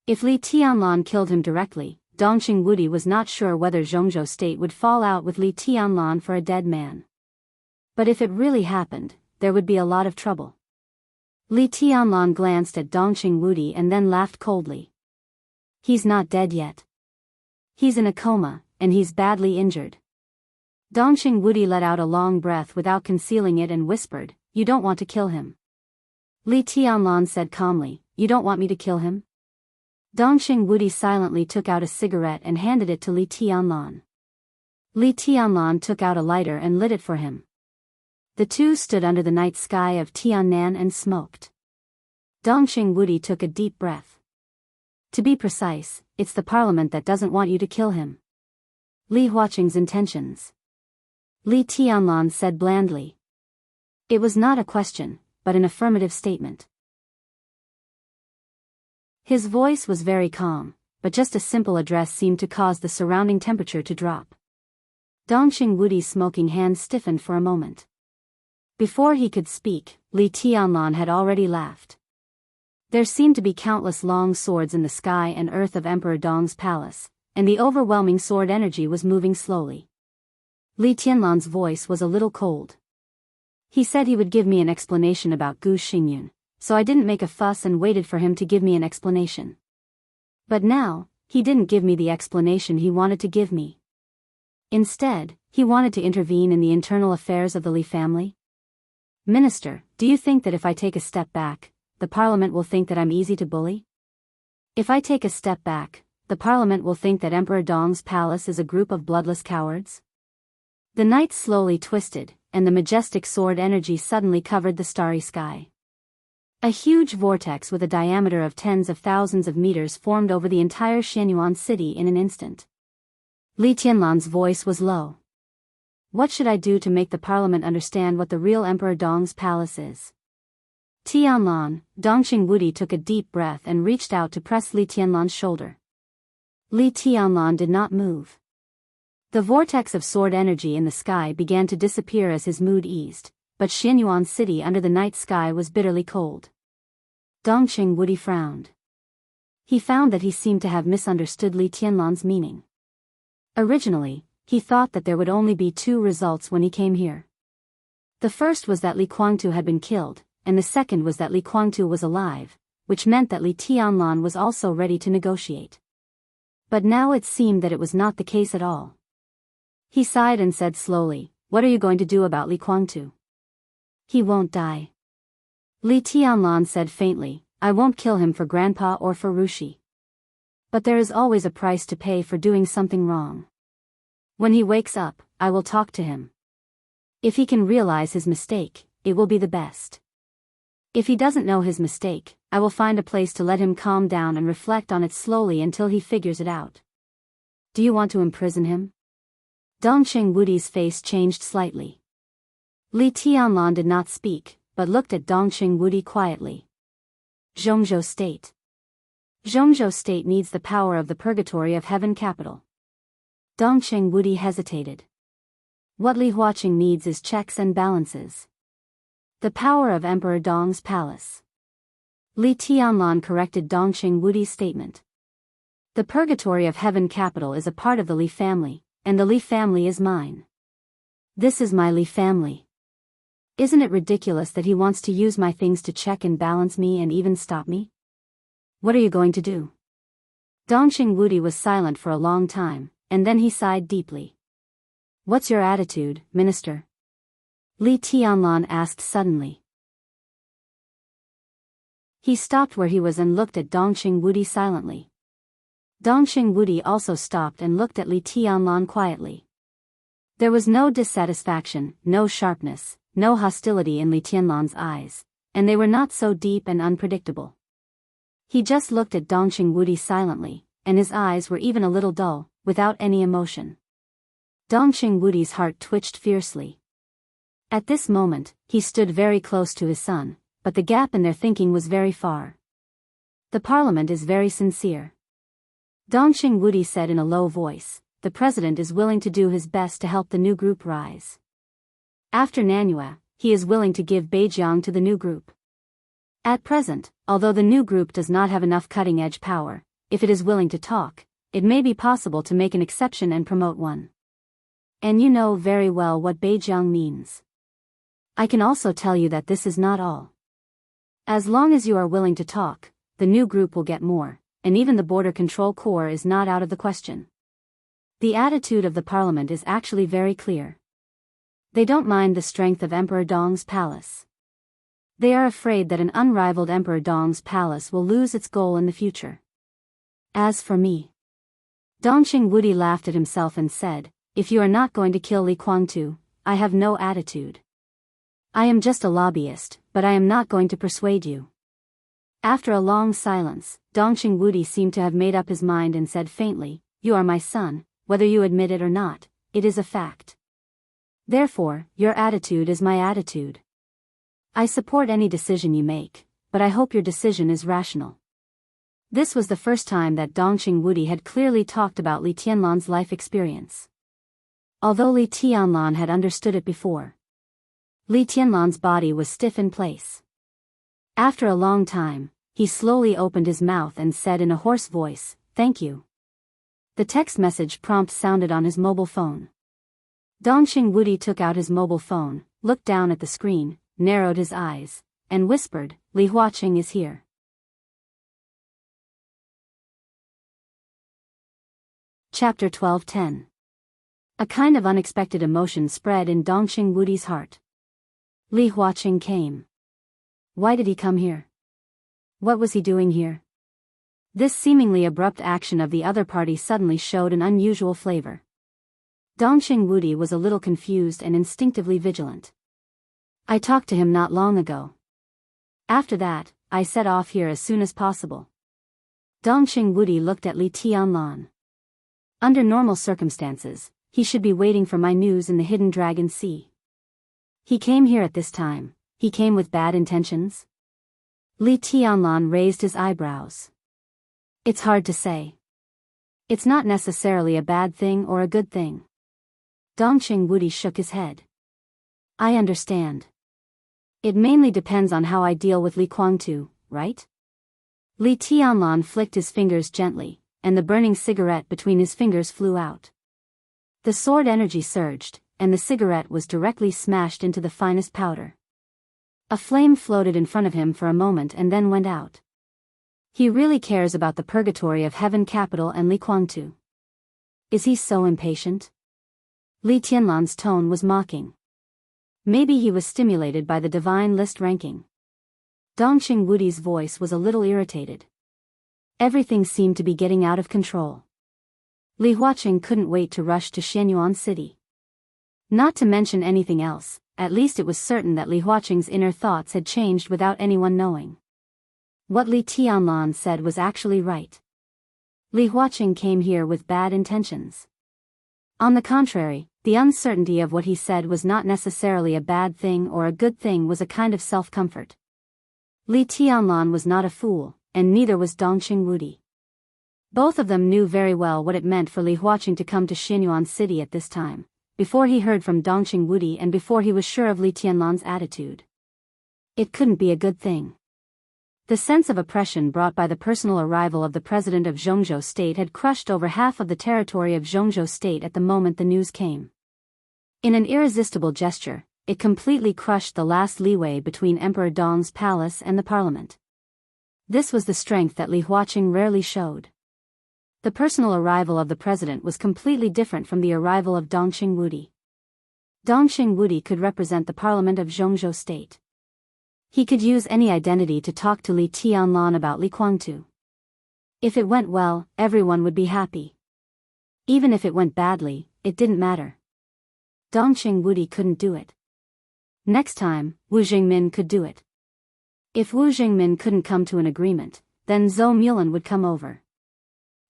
If Li Tianlan killed him directly, Dongqing Wudi was not sure whether Jianghu state would fall out with Li Tianlan for a dead man. But if it really happened, there would be a lot of trouble. Li Tianlan glanced at Dongqing Wudi and then laughed coldly. He's not dead yet. He's in a coma, and he's badly injured. Dongqing Wudi let out a long breath without concealing it and whispered, "You don't want to kill him." Li Tianlan said calmly, "You don't want me to kill him?" Dongqing Wudi silently took out a cigarette and handed it to Li Tianlan. Li Tianlan took out a lighter and lit it for him. The two stood under the night sky of Tiannan and smoked. Dongqing Wudi took a deep breath. To be precise, it's the parliament that doesn't want you to kill him. Li Huaqing's intentions. Li Tianlan said blandly. It was not a question, but an affirmative statement. His voice was very calm, but just a simple address seemed to cause the surrounding temperature to drop. Dongqing Wudi's smoking hand stiffened for a moment. Before he could speak, Li Tianlan had already laughed. There seemed to be countless long swords in the sky and earth of Emperor Dong's palace, and the overwhelming sword energy was moving slowly. Li Tianlan's voice was a little cold. He said he would give me an explanation about Gu Xingyun, so I didn't make a fuss and waited for him to give me an explanation. But now, he didn't give me the explanation he wanted to give me. Instead, he wanted to intervene in the internal affairs of the Li family. Minister, do you think that if I take a step back, the parliament will think that I'm easy to bully? If I take a step back, the parliament will think that Emperor Dong's palace is a group of bloodless cowards? The night slowly twisted, and the majestic sword energy suddenly covered the starry sky. A huge vortex with a diameter of tens of thousands of meters formed over the entire Xianyuan city in an instant. Li Tianlan's voice was low. What should I do to make the parliament understand what the real Emperor Dong's palace is? Tianlan, Dongqing Wudi took a deep breath and reached out to press Li Tianlan's shoulder. Li Tianlan did not move. The vortex of sword energy in the sky began to disappear as his mood eased, but Xianyuan city under the night sky was bitterly cold. Dongqing Wudi frowned. He found that he seemed to have misunderstood Li Tianlan's meaning. Originally, he thought that there would only be two results when he came here. The first was that Li Kuangtu had been killed, and the second was that Li Kuangtu was alive, which meant that Li Tianlan was also ready to negotiate. But now it seemed that it was not the case at all. He sighed and said slowly, "What are you going to do about Li Kuangtu?" "He won't die." Li Tianlan said faintly, I won't kill him for Grandpa or for Rushi. But there is always a price to pay for doing something wrong. When he wakes up, I will talk to him. If he can realize his mistake, it will be the best. If he doesn't know his mistake, I will find a place to let him calm down and reflect on it slowly until he figures it out. Do you want to imprison him? Dongqing Wudi's face changed slightly. Li Tianlan did not speak, but looked at Dongqing Wudi quietly. Zhongzhou State. Zhongzhou State needs the power of the purgatory of heaven capital. Dongqing Wudi hesitated. What Li Huaqing needs is checks and balances. The power of Emperor Dong's palace. Li Tianlan corrected Dongqing Wudi's statement. The purgatory of heaven capital is a part of the Li family, and the Li family is mine. This is my Li family. Isn't it ridiculous that he wants to use my things to check and balance me and even stop me? What are you going to do? Dongqing Wudi was silent for a long time, and then he sighed deeply. What's your attitude, minister? Li Tianlan asked suddenly. He stopped where he was and looked at Dongqing Wudi silently. Dongqing Wudi also stopped and looked at Li Tianlan quietly. There was no dissatisfaction, no sharpness, no hostility in Li Tianlan's eyes, and they were not so deep and unpredictable. He just looked at Dongqing Wudi silently, and his eyes were even a little dull, without any emotion. Dongqing Wudi's heart twitched fiercely. At this moment, he stood very close to his son, but the gap in their thinking was very far. The parliament is very sincere. Dongqing Wudi said in a low voice, the president is willing to do his best to help the new group rise. After Nanyue, he is willing to give Beijiang to the new group. At present, although the new group does not have enough cutting-edge power, if it is willing to talk, it may be possible to make an exception and promote one. And you know very well what Beijiang means. I can also tell you that this is not all. As long as you are willing to talk, the new group will get more, and even the border control corps is not out of the question. The attitude of the parliament is actually very clear. They don't mind the strength of Emperor Dong's palace. They are afraid that an unrivaled Emperor Dong's palace will lose its goal in the future. As for me, Dongqing Wudi laughed at himself and said, if you are not going to kill Li Kuangtu, I have no attitude. I am just a lobbyist, but I am not going to persuade you. After a long silence, Dongqing Wudi seemed to have made up his mind and said faintly, you are my son, whether you admit it or not, it is a fact. Therefore, your attitude is my attitude. I support any decision you make, but I hope your decision is rational. This was the first time that Dongqing Wudi had clearly talked about Li Tianlan's life experience. Although Li Tianlan had understood it before, Li Tianlan's body was stiff in place. After a long time, he slowly opened his mouth and said in a hoarse voice, thank you. The text message prompt sounded on his mobile phone. Dongqing Wudi took out his mobile phone, looked down at the screen, narrowed his eyes, and whispered, Li Huaqing is here. Chapter 12:10. A kind of unexpected emotion spread in Dongqing Wudi's heart. Li Huaqing came. Why did he come here? What was he doing here? This seemingly abrupt action of the other party suddenly showed an unusual flavor. Dongqing Wudi was a little confused and instinctively vigilant. I talked to him not long ago. After that, I set off here as soon as possible. Dongqing Wudi looked at Li Tianlan. Under normal circumstances, he should be waiting for my news in the Hidden Dragon Sea. He came here at this time. He came with bad intentions? Li Tianlan raised his eyebrows. It's hard to say. It's not necessarily a bad thing or a good thing. Dongqing Wudi shook his head. I understand. It mainly depends on how I deal with Li Kuangtu, right? Li Tianlan flicked his fingers gently, and the burning cigarette between his fingers flew out. The sword energy surged, and the cigarette was directly smashed into the finest powder. A flame floated in front of him for a moment and then went out. He really cares about the purgatory of heaven capital and Li Kuangtu. Is he so impatient? Li Tianlan's tone was mocking. Maybe he was stimulated by the divine list ranking. Dongxing Wudi's voice was a little irritated. Everything seemed to be getting out of control. Li Huaqing couldn't wait to rush to Xianyuan City. Not to mention anything else, at least it was certain that Li Huaqing's inner thoughts had changed without anyone knowing. What Li Tianlan said was actually right. Li Huaqing came here with bad intentions. On the contrary, the uncertainty of what he said was not necessarily a bad thing or a good thing, was a kind of self-comfort. Li Tianlan was not a fool, and neither was Dongxing Wudi. Both of them knew very well what it meant for Li Huaqing to come to Xianyuan City at this time, before he heard from Dongxing Wudi and before he was sure of Li Tianlan's attitude. It couldn't be a good thing. The sense of oppression brought by the personal arrival of the president of Jianghu state had crushed over half of the territory of Jianghu state at the moment the news came. In an irresistible gesture, it completely crushed the last leeway between Emperor Dong's palace and the parliament. This was the strength that Li Huaqing rarely showed. The personal arrival of the president was completely different from the arrival of Dongxing Wudi. Dongxing Wudi could represent the parliament of Jianghu state. He could use any identity to talk to Li Tianlan about Li Guangtu. If it went well, everyone would be happy. Even if it went badly, it didn't matter. Dongxing Wudi couldn't do it. Next time, Wu Jingmin could do it. If Wu Jingmin couldn't come to an agreement, then Zhou Mulan would come over.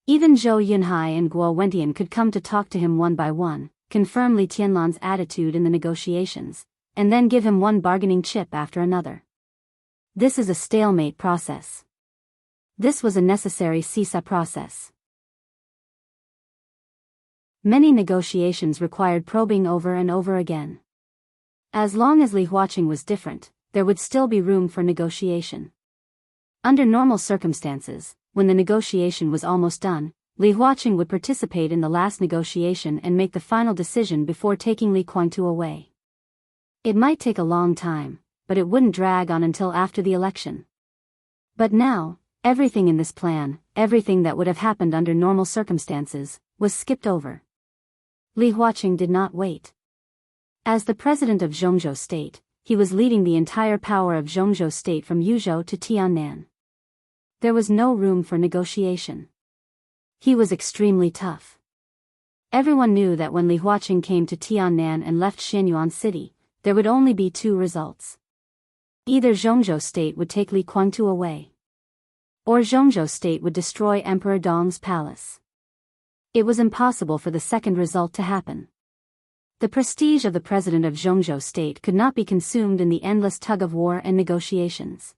Even Zhou Yunhai and Guo Wentian could come to talk to him one by one, confirm Li Tianlan's attitude in the negotiations, and then give him one bargaining chip after another. This is a stalemate process. This was a necessary seesaw process. Many negotiations required probing over and over again. As long as Li Huaqing was different, there would still be room for negotiation. Under normal circumstances, when the negotiation was almost done, Li Huaqing would participate in the last negotiation and make the final decision before taking Li Guangtu away. It might take a long time, but it wouldn't drag on until after the election. But now, everything in this plan, everything that would have happened under normal circumstances, was skipped over. Li Huaqing did not wait. As the president of Jianghu state, he was leading the entire power of Jianghu state from Yuzhou to Tiannan. There was no room for negotiation. He was extremely tough. Everyone knew that when Li Huaqing came to Tiannan and left Xianyuan City, there would only be two results. Either Jianghu state would take Li Guangtu away, or Jianghu state would destroy Emperor Dong's palace. It was impossible for the second result to happen. The prestige of the president of Jianghu state could not be consumed in the endless tug-of-war and negotiations.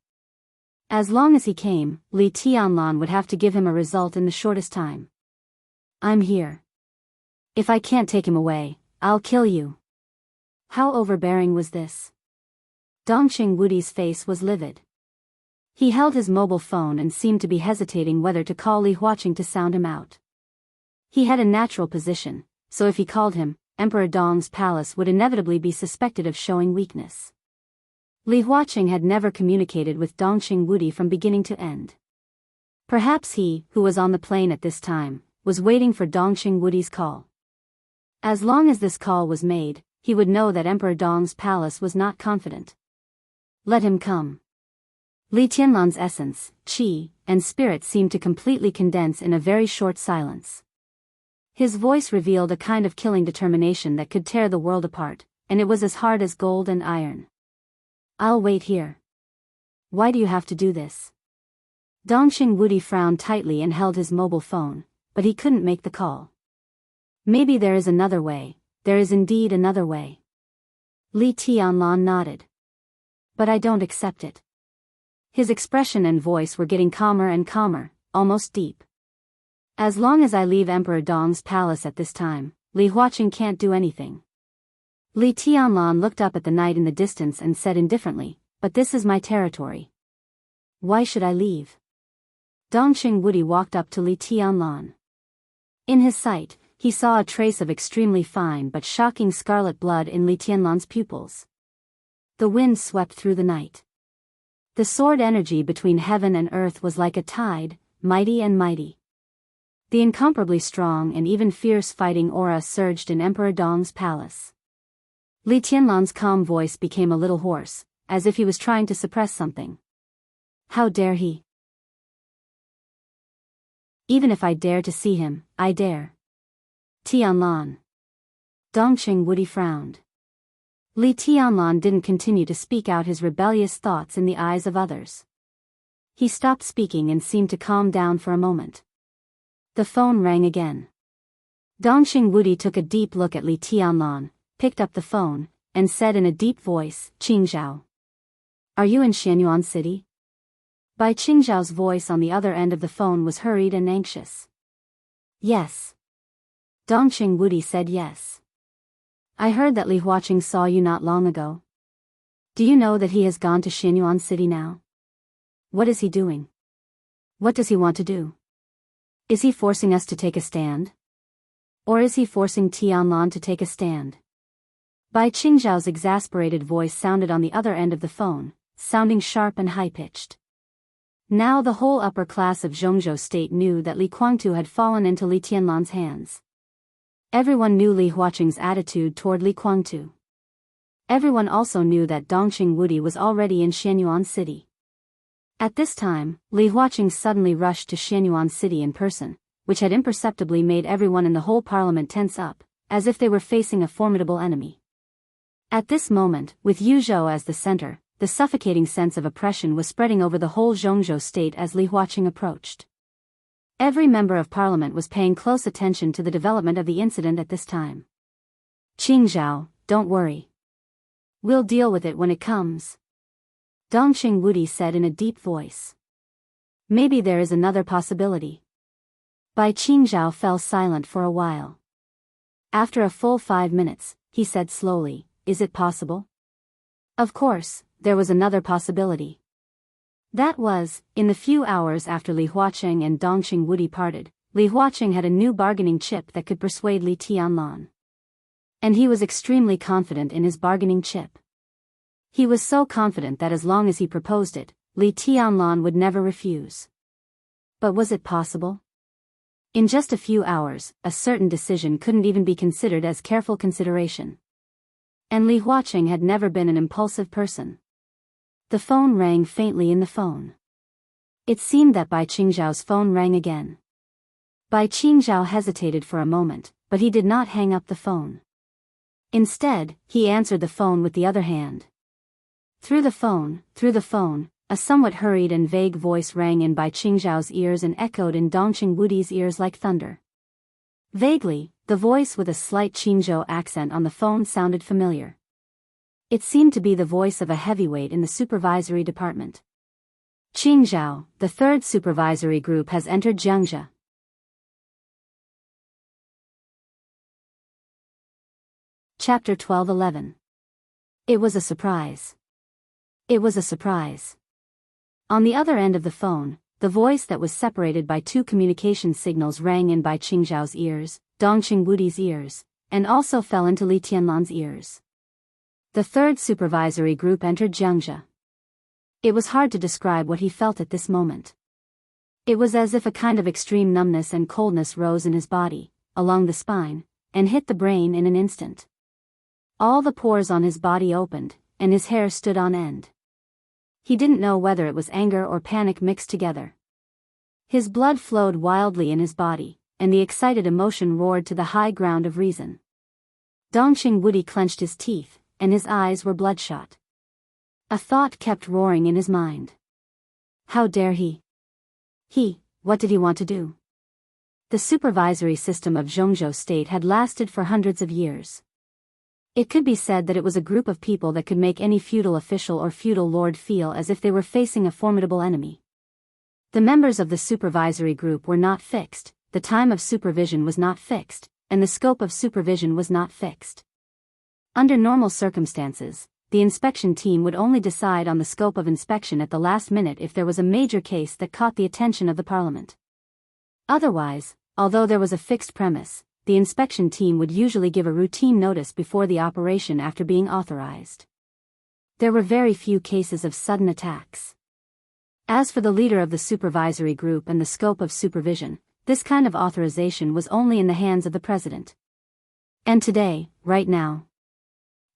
As long as he came, Li Tianlan would have to give him a result in the shortest time. I'm here. If I can't take him away, I'll kill you. How overbearing was this? Dongxing Wudi's face was livid. He held his mobile phone and seemed to be hesitating whether to call Li Huaqing to sound him out. He had a natural position, so if he called him, Emperor Dong's palace would inevitably be suspected of showing weakness. Li Huaqing had never communicated with Dongxing Wudi from beginning to end. Perhaps he, who was on the plane at this time, was waiting for Dongxing Wudi's call. As long as this call was made, he would know that Emperor Dong's palace was not confident. Let him come. Li Tianlan's essence, qi, and spirit seemed to completely condense in a very short silence. His voice revealed a kind of killing determination that could tear the world apart, and it was as hard as gold and iron. I'll wait here. Why do you have to do this? Dongxing Wudi frowned tightly and held his mobile phone, but he couldn't make the call. Maybe there is another way, there is indeed another way. Li Tianlan nodded. But I don't accept it. His expression and voice were getting calmer and calmer, almost deep. As long as I leave Emperor Dong's palace at this time, Li Huaqing can't do anything. Li Tianlan looked up at the night in the distance and said indifferently, but this is my territory. Why should I leave? Dongxing Wudi walked up to Li Tianlan. In his sight, he saw a trace of extremely fine but shocking scarlet blood in Li Tianlan's pupils. The wind swept through the night. The sword energy between heaven and earth was like a tide, mighty and mighty. The incomparably strong and even fierce fighting aura surged in Emperor Dong's palace. Li Tianlan's calm voice became a little hoarse, as if he was trying to suppress something. How dare he? Even if I dare to see him, I dare. Tianlan. Dongqing Woody frowned. Li Tianlan didn't continue to speak out his rebellious thoughts in the eyes of others. He stopped speaking and seemed to calm down for a moment. The phone rang again. Dongqing Woody took a deep look at Li Tianlan, picked up the phone, and said in a deep voice, Qingzhao. Are you in Xianyuan City? Bai Qingzhao's voice on the other end of the phone was hurried and anxious. Yes. Dongqing Woody said yes. I heard that Li Huaqing saw you not long ago. Do you know that he has gone to Xianyuan City now? What is he doing? What does he want to do? Is he forcing us to take a stand? Or is he forcing Tianlan to take a stand? Bai Qingzhao's exasperated voice sounded on the other end of the phone, sounding sharp and high-pitched. Now the whole upper class of Jianghu state knew that Li Guangtu had fallen into Li Tianlan's hands. Everyone knew Li Huaqing's attitude toward Li Guangtu. Everyone also knew that Dongqing Woody was already in Xianyuan City. At this time, Li Huaqing suddenly rushed to Xianyuan City in person, which had imperceptibly made everyone in the whole parliament tense up, as if they were facing a formidable enemy. At this moment, with Yuzhou as the center, the suffocating sense of oppression was spreading over the whole Jianghu state as Li Huaqing approached. Every member of parliament was paying close attention to the development of the incident at this time. Qingzhao, don't worry. We'll deal with it when it comes. Dongqing Woody said in a deep voice. Maybe there is another possibility. Bai Qingzhao fell silent for a while. After a full 5 minutes, he said slowly, is it possible? Of course, there was another possibility. That was, in the few hours after Li Huaqing and Dongqing Woody parted, Li Huaqing had a new bargaining chip that could persuade Li Tianlan. And he was extremely confident in his bargaining chip. He was so confident that as long as he proposed it, Li Tianlan would never refuse. But was it possible? In just a few hours, a certain decision couldn't even be considered as careful consideration. And Li Huaqing had never been an impulsive person. The phone rang faintly in the phone. It seemed that Bai Qingzhao's phone rang again. Bai Qingzhao hesitated for a moment, but he did not hang up the phone. Instead, he answered the phone with the other hand. Through the phone, a somewhat hurried and vague voice rang in Bai Qingzhao's ears and echoed in Dongqing Woody's ears like thunder. Vaguely, the voice with a slight Qingzhou accent on the phone sounded familiar. It seemed to be the voice of a heavyweight in the supervisory department. Qingzhao, the third supervisory group has entered Jianghu. Chapter 12:11. It was a surprise. It was a surprise. On the other end of the phone, the voice that was separated by two communication signals rang in Bai Qingzhao's ears, Dongqing Woody's ears, and also fell into Li Tianlan's ears. The third supervisory group entered Jianghu. It was hard to describe what he felt at this moment. It was as if a kind of extreme numbness and coldness rose in his body, along the spine, and hit the brain in an instant. All the pores on his body opened, and his hair stood on end. He didn't know whether it was anger or panic mixed together. His blood flowed wildly in his body, and the excited emotion roared to the high ground of reason. Dongqing Woody clenched his teeth, and his eyes were bloodshot. A thought kept roaring in his mind. How dare he? What did he want to do? The supervisory system of Jianghu state had lasted for hundreds of years. It could be said that it was a group of people that could make any feudal official or feudal lord feel as if they were facing a formidable enemy. The members of the supervisory group were not fixed, the time of supervision was not fixed, and the scope of supervision was not fixed. Under normal circumstances, the inspection team would only decide on the scope of inspection at the last minute if there was a major case that caught the attention of the parliament. Otherwise, although there was a fixed premise, the inspection team would usually give a routine notice before the operation after being authorized. There were very few cases of sudden attacks. As for the leader of the supervisory group and the scope of supervision, this kind of authorization was only in the hands of the president. And today, right now,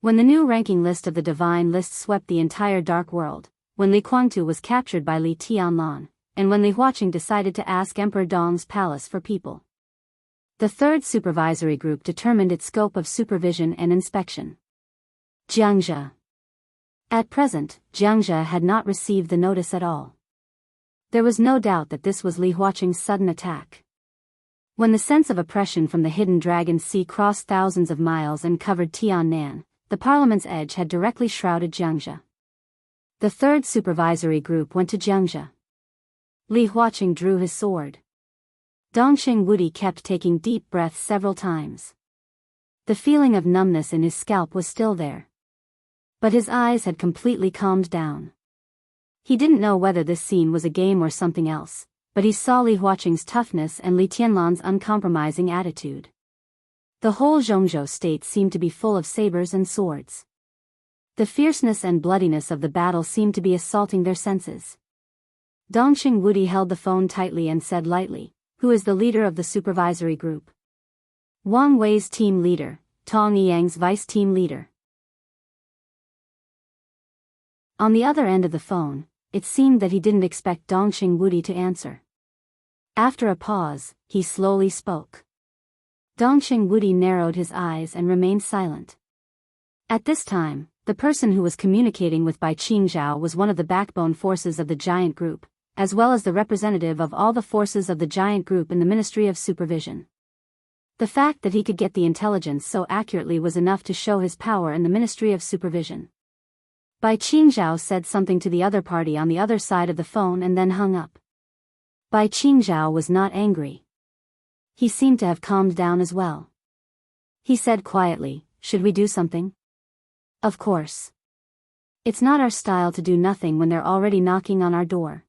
when the new ranking list of the divine list swept the entire dark world, when Li Guangtu was captured by Li Tianlan, and when Li Huaqing decided to ask Emperor Dong's palace for people. The third supervisory group determined its scope of supervision and inspection. Jianghu. At present, Jianghu had not received the notice at all. There was no doubt that this was Li Huaqing's sudden attack. When the sense of oppression from the hidden Dragon Sea crossed thousands of miles and covered Tiannan, the parliament's edge had directly shrouded Jianghu. The third supervisory group went to Jianghu. Li Huaqing drew his sword. Dongxing Wudi kept taking deep breaths several times. The feeling of numbness in his scalp was still there. But his eyes had completely calmed down. He didn't know whether this scene was a game or something else, but he saw Li Huaqing's toughness and Li Tianlan's uncompromising attitude. The whole Jianghu state seemed to be full of sabers and swords. The fierceness and bloodiness of the battle seemed to be assaulting their senses. Dongxing Wudi held the phone tightly and said lightly, "Who is the leader of the supervisory group?" "Wang Wei's team leader, Tong Yang's vice team leader." On the other end of the phone, it seemed that he didn't expect Dongxing Wudi to answer. After a pause, he slowly spoke. Dongxing Wudi narrowed his eyes and remained silent. At this time, the person who was communicating with Bai Qingzhao was one of the backbone forces of the giant group, as well as the representative of all the forces of the giant group in the Ministry of Supervision. The fact that he could get the intelligence so accurately was enough to show his power in the Ministry of Supervision. Bai Qingzhao said something to the other party on the other side of the phone and then hung up. Bai Qingzhao was not angry. He seemed to have calmed down as well. He said quietly, "Should we do something?" "Of course. It's not our style to do nothing when they're already knocking on our door."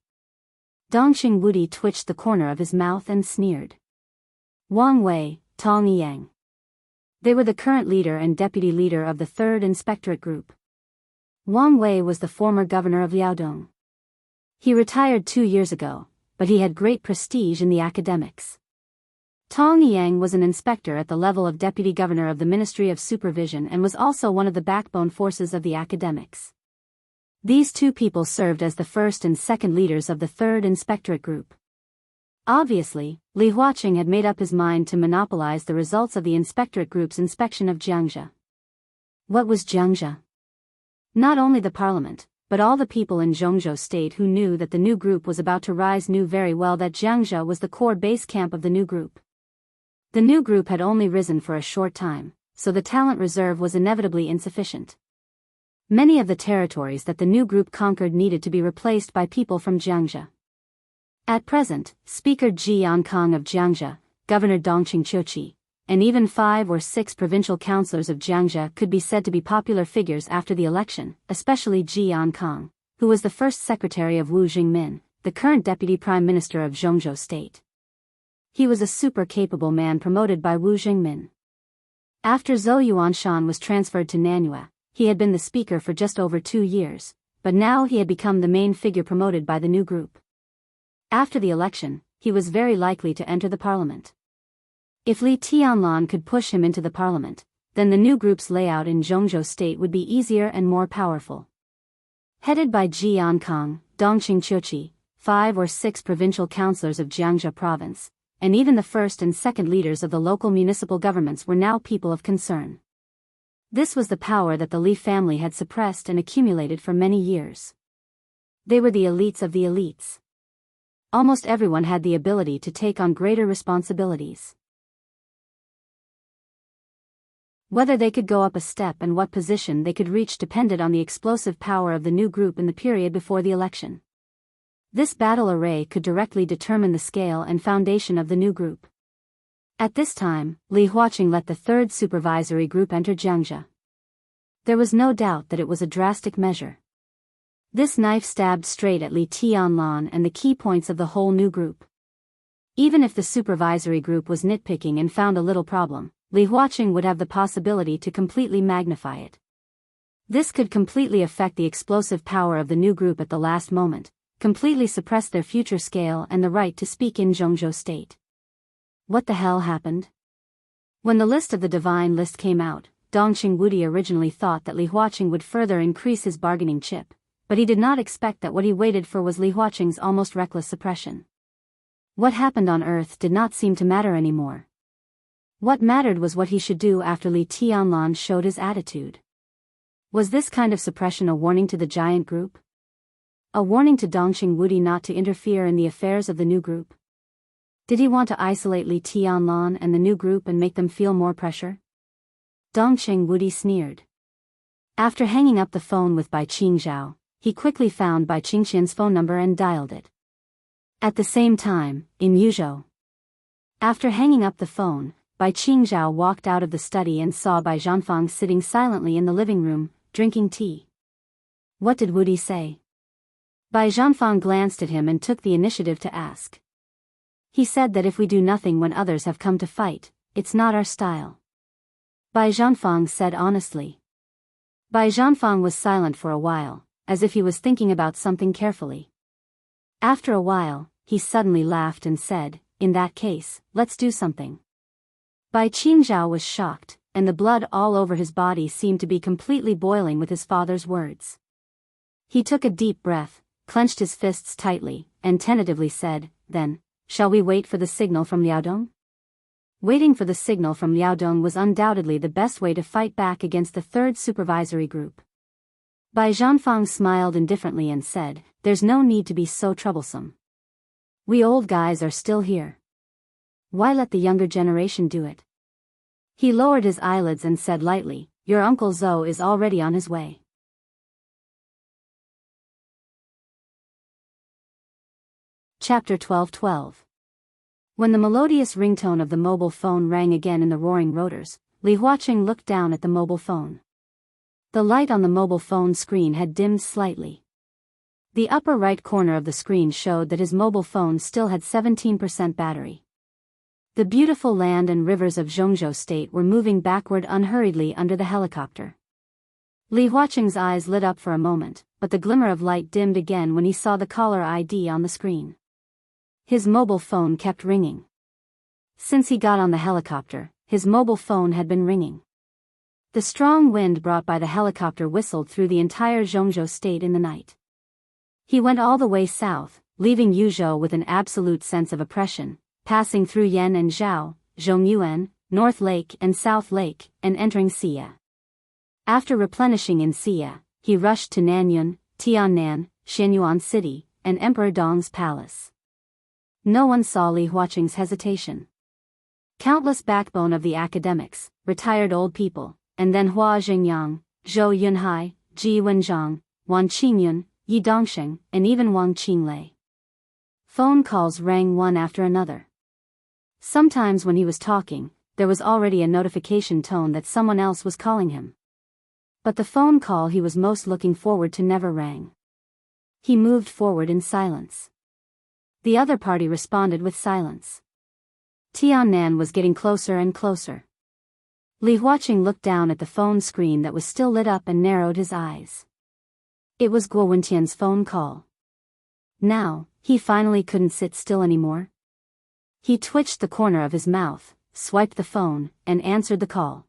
Dongxing Wudi twitched the corner of his mouth and sneered. Wang Wei, Tong Yang. They were the current leader and deputy leader of the Third Inspectorate Group. Wang Wei was the former governor of Liaodong. He retired 2 years ago, but he had great prestige in the academics. Tong Yang was an inspector at the level of deputy governor of the Ministry of Supervision and was also one of the backbone forces of the academics. These two people served as the first and second leaders of the Third Inspectorate Group. Obviously, Li Huaqing had made up his mind to monopolize the results of the Inspectorate Group's inspection of Jianghu. What was Jianghu? Not only the parliament, but all the people in Jianghu state who knew that the new group was about to rise knew very well that Jianghu was the core base camp of the new group. The new group had only risen for a short time, so the talent reserve was inevitably insufficient. Many of the territories that the new group conquered needed to be replaced by people from Jianghu. At present, Speaker Ji Yankang of Jianghu, Governor Dongqing Qiuqi, and even 5 or 6 provincial councillors of Jianghu could be said to be popular figures after the election, especially Ji Yankang, who was the first secretary of Wu Jingmin, the current deputy prime minister of Jianghu state. He was a super capable man promoted by Wu Jingmin. After Zhou Yuanshan was transferred to Nanyue, he had been the speaker for just over 2 years, but now he had become the main figure promoted by the new group. After the election, he was very likely to enter the parliament. If Li Tianlan could push him into the parliament, then the new group's layout in Jianghu state would be easier and more powerful. Headed by Ji Yankang, Dongqing Qiuqi, 5 or 6 provincial councillors of Jianghu province, and even the first and second leaders of the local municipal governments were now people of concern. This was the power that the Li family had suppressed and accumulated for many years. They were the elites of the elites. Almost everyone had the ability to take on greater responsibilities. Whether they could go up a step and what position they could reach depended on the explosive power of the new group in the period before the election. This battle array could directly determine the scale and foundation of the new group. At this time, Li Huaqing let the third supervisory group enter Jianghu. There was no doubt that it was a drastic measure. This knife stabbed straight at Li Tianlan and the key points of the whole new group. Even if the supervisory group was nitpicking and found a little problem, Li Huaqing would have the possibility to completely magnify it. This could completely affect the explosive power of the new group at the last moment, completely suppress their future scale and the right to speak in Jianghu state. What the hell happened? When the list of the divine list came out, Dongqing Wudi originally thought that Li Huaqing would further increase his bargaining chip, but he did not expect that what he waited for was Li Huaqing's almost reckless suppression. What happened on Earth did not seem to matter anymore. What mattered was what he should do after Li Tianlan showed his attitude. Was this kind of suppression a warning to the giant group? A warning to Dongxing Wudi not to interfere in the affairs of the new group? Did he want to isolate Li Tianlan and the new group and make them feel more pressure? Dongxing Wudi sneered. After hanging up the phone with Bai Qingzhao, he quickly found Bai Qingxian's phone number and dialed it. At the same time, in Yuzhou. After hanging up the phone, Bai Qingzhao walked out of the study and saw Bai Zhanfang sitting silently in the living room, drinking tea. What did Wudi say? Bai Zhanfang glanced at him and took the initiative to ask. He said that if we do nothing when others have come to fight, it's not our style. Bai Zhanfang said honestly. Bai Zhanfang was silent for a while, as if he was thinking about something carefully. After a while, he suddenly laughed and said, "In that case, let's do something." Bai Qingzhao was shocked, and the blood all over his body seemed to be completely boiling with his father's words. He took a deep breath, clenched his fists tightly, and tentatively said, "Then, shall we wait for the signal from Liaodong?" Waiting for the signal from Liaodong was undoubtedly the best way to fight back against the third supervisory group. Bai Zhanfang smiled indifferently and said, "There's no need to be so troublesome. We old guys are still here. Why let the younger generation do it?" He lowered his eyelids and said lightly, "Your Uncle Zhou is already on his way." Chapter 12:12. When the melodious ringtone of the mobile phone rang again in the roaring rotors, Li Huaqing looked down at the mobile phone. The light on the mobile phone screen had dimmed slightly. The upper right corner of the screen showed that his mobile phone still had 17% battery. The beautiful land and rivers of Jianghu state were moving backward unhurriedly under the helicopter. Li Huaqing's eyes lit up for a moment, but the glimmer of light dimmed again when he saw the caller ID on the screen. His mobile phone kept ringing. Since he got on the helicopter, his mobile phone had been ringing. The strong wind brought by the helicopter whistled through the entire Jianghu state in the night. He went all the way south, leaving Yuzhou with an absolute sense of oppression, passing through Yan and Zhao, Zhongyuan, North Lake and South Lake, and entering Xia. After replenishing in Xia, he rushed to Nanyun, Tiannan, Xianyuan City, and Emperor Dong's palace. No one saw Li Huaqing's hesitation. Countless backbone of the academics, retired old people, and then Hua Xingyang, Zhou Yunhai, Ji Wenzhang, Wan Qingyun, Yi Dongxing, and even Wang Qinglei. Phone calls rang one after another. Sometimes when he was talking, there was already a notification tone that someone else was calling him. But the phone call he was most looking forward to never rang. He moved forward in silence. The other party responded with silence. Tiannan was getting closer and closer. Li Huaqing looked down at the phone screen that was still lit up and narrowed his eyes. It was Guo Wentian's phone call. Now, he finally couldn't sit still anymore. He twitched the corner of his mouth, swiped the phone, and answered the call.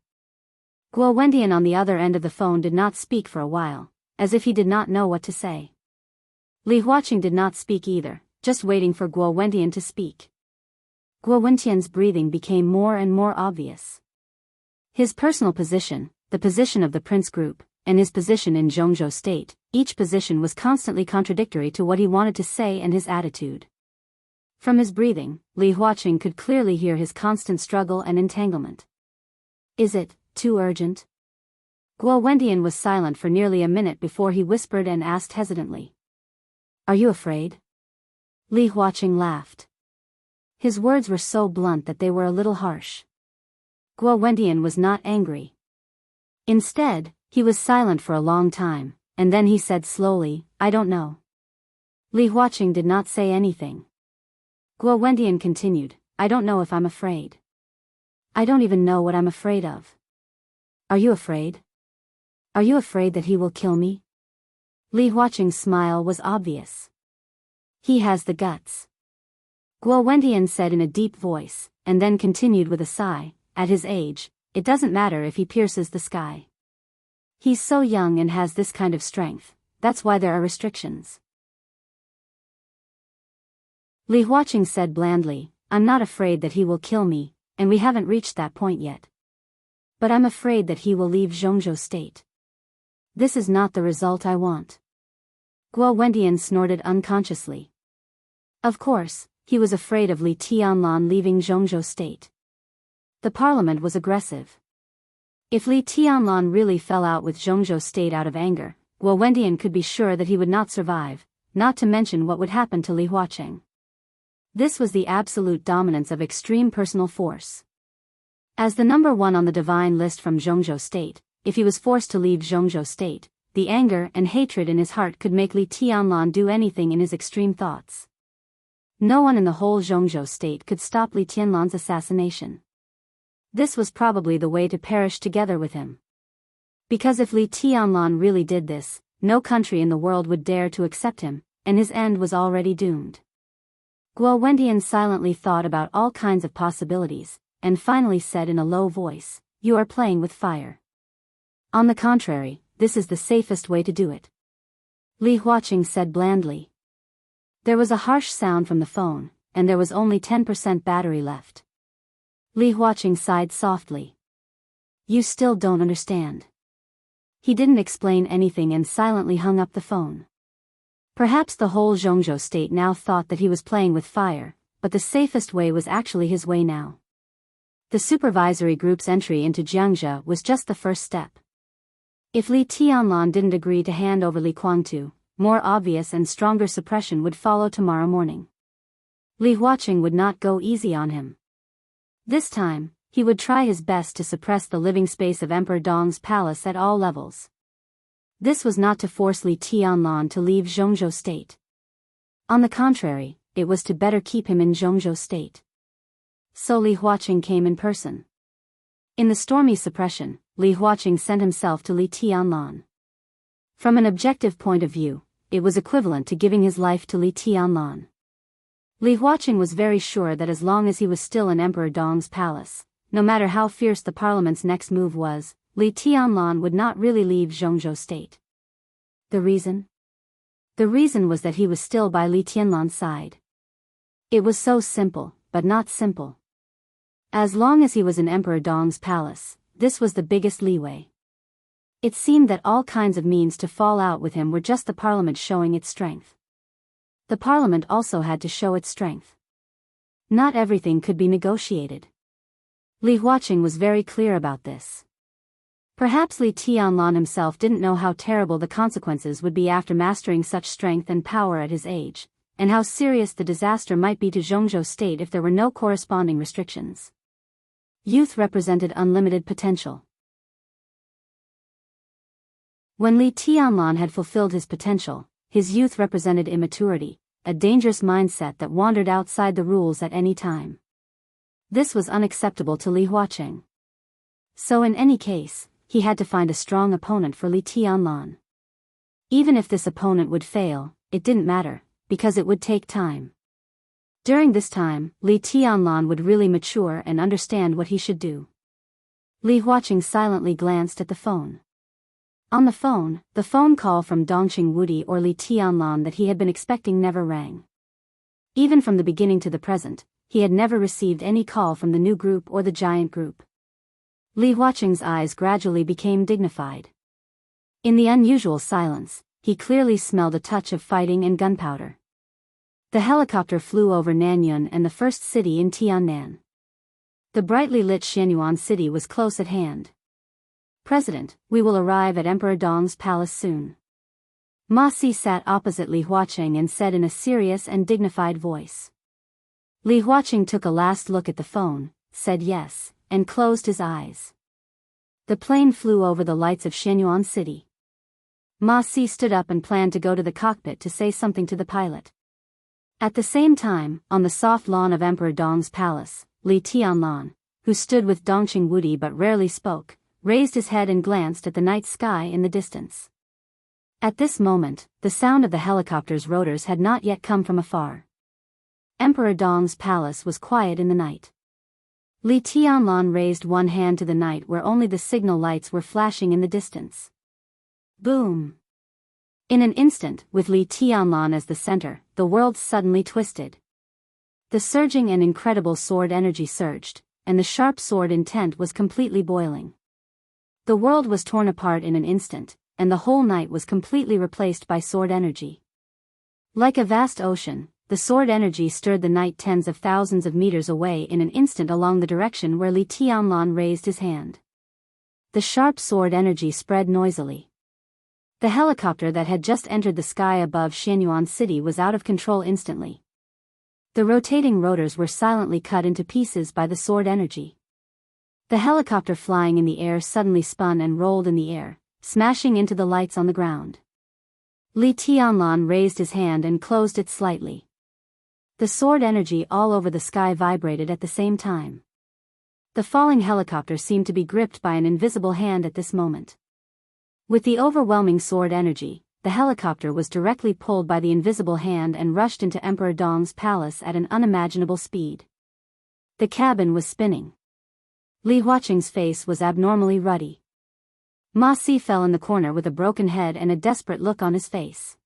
Guo Wentian on the other end of the phone did not speak for a while, as if he did not know what to say. Li Huaqing did not speak either, just waiting for Guo Wentian to speak. Guo Wentian's breathing became more and more obvious. His personal position, the position of the Prince Group, and his position in Jianghu State, each position was constantly contradictory to what he wanted to say and his attitude. From his breathing, Li Huaqing could clearly hear his constant struggle and entanglement. "Is it too urgent?" Guo Wentian was silent for nearly a minute before he whispered and asked hesitantly. "Are you afraid?" Li Huaqing laughed. His words were so blunt that they were a little harsh. Guo Wentian was not angry. Instead, he was silent for a long time, and then he said slowly, "I don't know." Li Huaqing did not say anything. Guo Wentian continued, "I don't know if I'm afraid. I don't even know what I'm afraid of." "Are you afraid? Are you afraid that he will kill me?" Li Huaqing's smile was obvious. "He has the guts." Guo Wentian said in a deep voice, and then continued with a sigh, "At his age, it doesn't matter if he pierces the sky. He's so young and has this kind of strength, that's why there are restrictions. Li Huaqing said blandly, I'm not afraid that he will kill me, and we haven't reached that point yet. But I'm afraid that he will leave Zhongzhou state. This is not the result I want. Guo Wendian snorted unconsciously. Of course, he was afraid of Li Tianlan leaving Zhongzhou state. The parliament was aggressive. If Li Tianlan really fell out with Zhongzhou state out of anger, Guo Wendian could be sure that he would not survive, not to mention what would happen to Li Huaqing. This was the absolute dominance of extreme personal force. As the number one on the divine list from Zhongzhou state, if he was forced to leave Zhongzhou state, the anger and hatred in his heart could make Li Tianlan do anything in his extreme thoughts. No one in the whole Zhongzhou state could stop Li Tianlan's assassination. This was probably the way to perish together with him. Because if Li Tianlan really did this, no country in the world would dare to accept him, and his end was already doomed. Guo Wendian silently thought about all kinds of possibilities, and finally said in a low voice, You are playing with fire. On the contrary, this is the safest way to do it. Li Huaqing said blandly. There was a harsh sound from the phone, and there was only 10% battery left. Li Huaqing sighed softly. You still don't understand. He didn't explain anything and silently hung up the phone. Perhaps the whole Zhongzhou state now thought that he was playing with fire, but the safest way was actually his way now. The supervisory group's entry into Jianghu was just the first step. If Li Tianlan didn't agree to hand over Li Guangtu, more obvious and stronger suppression would follow tomorrow morning. Li Huaqing would not go easy on him. This time, he would try his best to suppress the living space of Emperor Dong's palace at all levels. This was not to force Li Tianlan to leave Zhongzhou state. On the contrary, it was to better keep him in Zhongzhou state. So Li Huaqing came in person. In the stormy suppression, Li Huaqing sent himself to Li Tianlan. From an objective point of view, it was equivalent to giving his life to Li Tianlan. Li Huaqing was very sure that as long as he was still in Emperor Dong's palace, no matter how fierce the parliament's next move was, Li Tianlan would not really leave Zhongzhou state. The reason? The reason was that he was still by Li Tianlan's side. It was so simple, but not simple. As long as he was in Emperor Dong's palace, this was the biggest leeway. It seemed that all kinds of means to fall out with him were just the parliament showing its strength. The parliament also had to show its strength. Not everything could be negotiated. Li Huaqing was very clear about this. Perhaps Li Tianlan himself didn't know how terrible the consequences would be after mastering such strength and power at his age, and how serious the disaster might be to Zhongzhou state if there were no corresponding restrictions. Youth represented unlimited potential. When Li Tianlan had fulfilled his potential, his youth represented immaturity, a dangerous mindset that wandered outside the rules at any time. This was unacceptable to Li Huaqing. So in any case, he had to find a strong opponent for Li Tianlan. Even if this opponent would fail, it didn't matter, because it would take time. During this time, Li Tianlan would really mature and understand what he should do. Li Huaqing silently glanced at the phone. On the phone call from Dongqing Wudi or Li Tianlan that he had been expecting never rang. Even from the beginning to the present, he had never received any call from the new group or the giant group. Li Huaqing's eyes gradually became dignified. In the unusual silence, he clearly smelled a touch of fighting and gunpowder. The helicopter flew over Nanyuan and the first city in Tiannan. The brightly lit Xianyuan city was close at hand. President, we will arrive at Emperor Dong's palace soon. Ma Si sat opposite Li Huaqing and said in a serious and dignified voice. Li Huaqing took a last look at the phone, said yes, and closed his eyes. The plane flew over the lights of Xianyuan city. Ma Si stood up and planned to go to the cockpit to say something to the pilot. At the same time, on the soft lawn of Emperor Dong's palace, Li Tianlan, who stood with Dongqing Wudi but rarely spoke, raised his head and glanced at the night sky in the distance. At this moment, the sound of the helicopter's rotors had not yet come from afar. Emperor Dong's palace was quiet in the night. Li Tianlan raised one hand to the night where only the signal lights were flashing in the distance. Boom! In an instant, with Li Tianlan as the center, the world suddenly twisted. The surging and incredible sword energy surged, and the sharp sword intent was completely boiling. The world was torn apart in an instant, and the whole night was completely replaced by sword energy. Like a vast ocean, the sword energy stirred the night tens of thousands of meters away in an instant along the direction where Li Tianlan raised his hand. The sharp sword energy spread noisily. The helicopter that had just entered the sky above Xianyuan City was out of control instantly. The rotating rotors were silently cut into pieces by the sword energy. The helicopter flying in the air suddenly spun and rolled in the air, smashing into the lights on the ground. Li Tianlan raised his hand and closed it slightly. The sword energy all over the sky vibrated at the same time. The falling helicopter seemed to be gripped by an invisible hand at this moment. With the overwhelming sword energy, the helicopter was directly pulled by the invisible hand and rushed into Emperor Dong's palace at an unimaginable speed. The cabin was spinning. Li Huaqing's face was abnormally ruddy. Ma Si fell in the corner with a broken head and a desperate look on his face.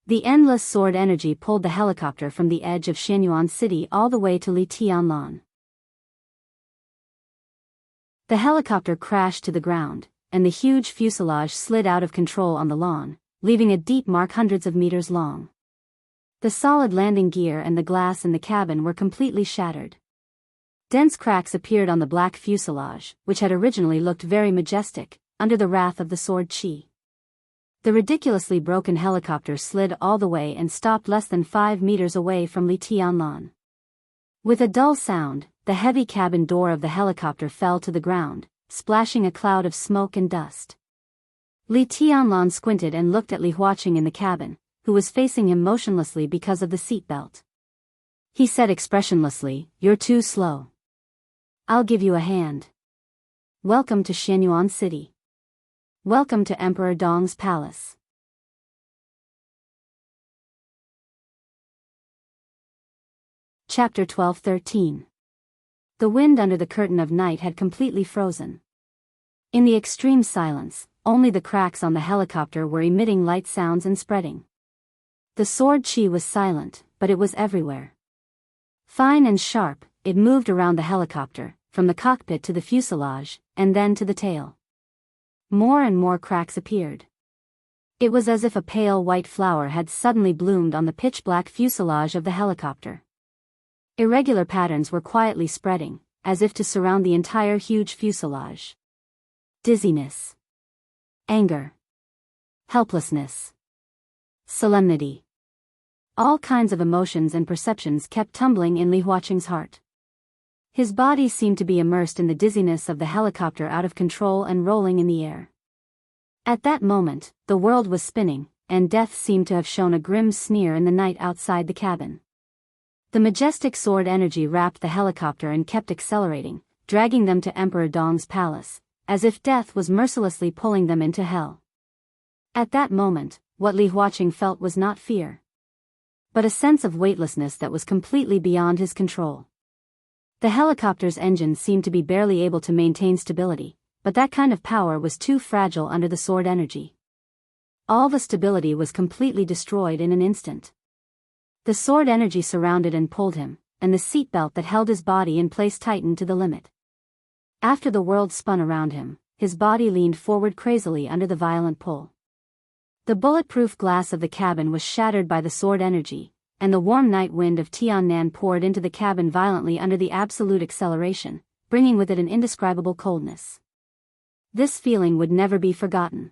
The endless sword energy pulled the helicopter from the edge of Xianyuan City all the way to Li Tianlan. The helicopter crashed to the ground, and the huge fuselage slid out of control on the lawn, leaving a deep mark hundreds of meters long. The solid landing gear and the glass in the cabin were completely shattered. Dense cracks appeared on the black fuselage, which had originally looked very majestic, under the wrath of the sword chi. The ridiculously broken helicopter slid all the way and stopped less than 5 meters away from Li Tianlan. With a dull sound, the heavy cabin door of the helicopter fell to the ground, splashing a cloud of smoke and dust. Li Tianlan squinted and looked at Li Huaqing in the cabin, who was facing him motionlessly because of the seatbelt. He said expressionlessly, "You're too slow. I'll give you a hand. Welcome to Xianyuan City. Welcome to Emperor Dong's palace." Chapter 12-13. The wind under the curtain of night had completely frozen. In the extreme silence, only the cracks on the helicopter were emitting light sounds and spreading. The sword chi was silent, but it was everywhere. Fine and sharp, it moved around the helicopter, from the cockpit to the fuselage, and then to the tail. More and more cracks appeared. It was as if a pale white flower had suddenly bloomed on the pitch-black fuselage of the helicopter. Irregular patterns were quietly spreading, as if to surround the entire huge fuselage. Dizziness. Anger. Helplessness. Solemnity. All kinds of emotions and perceptions kept tumbling in Li Huaqing's heart. His body seemed to be immersed in the dizziness of the helicopter out of control and rolling in the air. At that moment, the world was spinning, and death seemed to have shown a grim sneer in the night outside the cabin. The majestic sword energy wrapped the helicopter and kept accelerating, dragging them to Emperor Dong's palace, as if death was mercilessly pulling them into hell. At that moment, what Li Huaqing felt was not fear, but a sense of weightlessness that was completely beyond his control. The helicopter's engine seemed to be barely able to maintain stability, but that kind of power was too fragile under the sword energy. All the stability was completely destroyed in an instant. The sword energy surrounded and pulled him, and the seatbelt that held his body in place tightened to the limit. After the world spun around him, his body leaned forward crazily under the violent pull. The bulletproof glass of the cabin was shattered by the sword energy, and the warm night wind of Tiannan poured into the cabin violently under the absolute acceleration, bringing with it an indescribable coldness. This feeling would never be forgotten.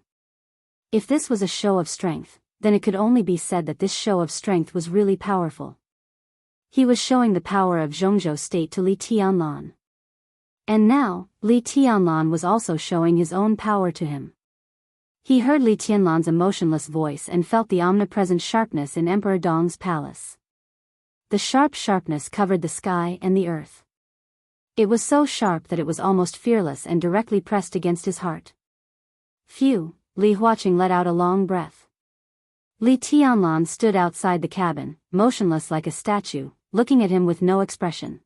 If this was a show of strength, then it could only be said that this show of strength was really powerful. He was showing the power of Zhongzhou state to Li Tianlan. And now, Li Tianlan was also showing his own power to him. He heard Li Tianlan's emotionless voice and felt the omnipresent sharpness in Emperor Dong's palace. The sharp sharpness covered the sky and the earth. It was so sharp that it was almost fearless and directly pressed against his heart. Phew, Li Huaqing let out a long breath. Li Tianlan stood outside the cabin, motionless like a statue, looking at him with no expression.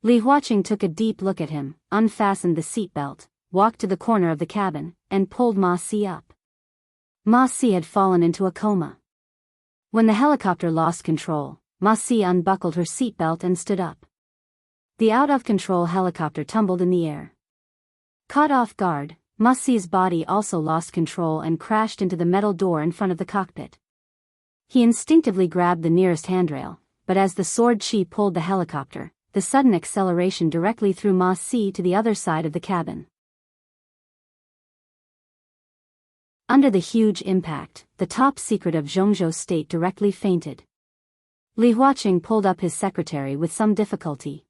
Li Huaqing took a deep look at him, unfastened the seatbelt, walked to the corner of the cabin, and pulled Ma Si up. Ma Si had fallen into a coma. When the helicopter lost control, Ma Si unbuckled her seatbelt and stood up. The out-of-control helicopter tumbled in the air. Caught off guard, Ma Si's body also lost control and crashed into the metal door in front of the cockpit. He instinctively grabbed the nearest handrail, but as the sword chi pulled the helicopter, the sudden acceleration directly threw Ma Si to the other side of the cabin. Under the huge impact, the top secret of Zhongzhou state directly fainted. Li Huaqing pulled up his secretary with some difficulty.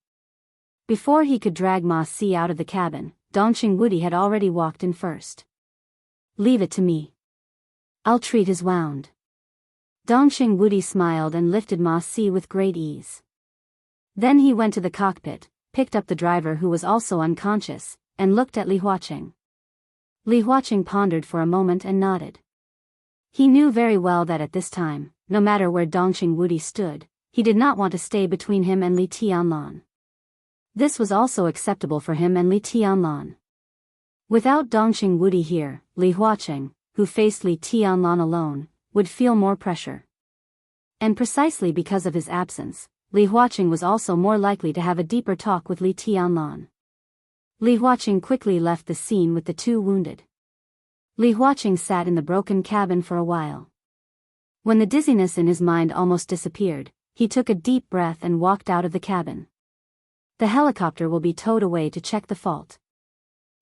Before he could drag Ma Si out of the cabin, Dongqing Wudi had already walked in first. "Leave it to me. I'll treat his wound." Dongqing Wudi smiled and lifted Ma Si with great ease. Then he went to the cockpit, picked up the driver who was also unconscious, and looked at Li Huaqing. Li Huaqing pondered for a moment and nodded. He knew very well that at this time, no matter where Dongqing Wudi stood, he did not want to stay between him and Li Tianlan. This was also acceptable for him and Li Tianlan. Without Dongqing Wudi here, Li Huaqing, who faced Li Tianlan alone, would feel more pressure. And precisely because of his absence, Li Huaqing was also more likely to have a deeper talk with Li Tianlan. Li Huaqing quickly left the scene with the two wounded. Li Huaqing sat in the broken cabin for a while. When the dizziness in his mind almost disappeared, he took a deep breath and walked out of the cabin. The helicopter will be towed away to check the fault.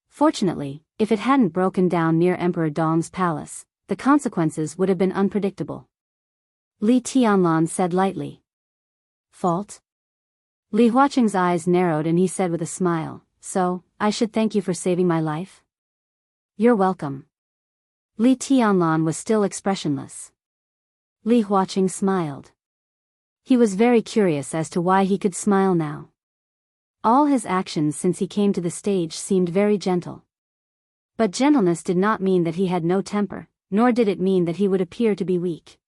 Fortunately, if it hadn't broken down near Emperor Dong's palace, the consequences would have been unpredictable. Li Tianlan said lightly. "Fault?" Li Huaqing's eyes narrowed and he said with a smile, "So, I should thank you for saving my life?" "You're welcome." Li Tianlan was still expressionless. Li Huaqing smiled. He was very curious as to why he could smile now. All his actions since he came to the stage seemed very gentle. But gentleness did not mean that he had no temper, nor did it mean that he would appear to be weak.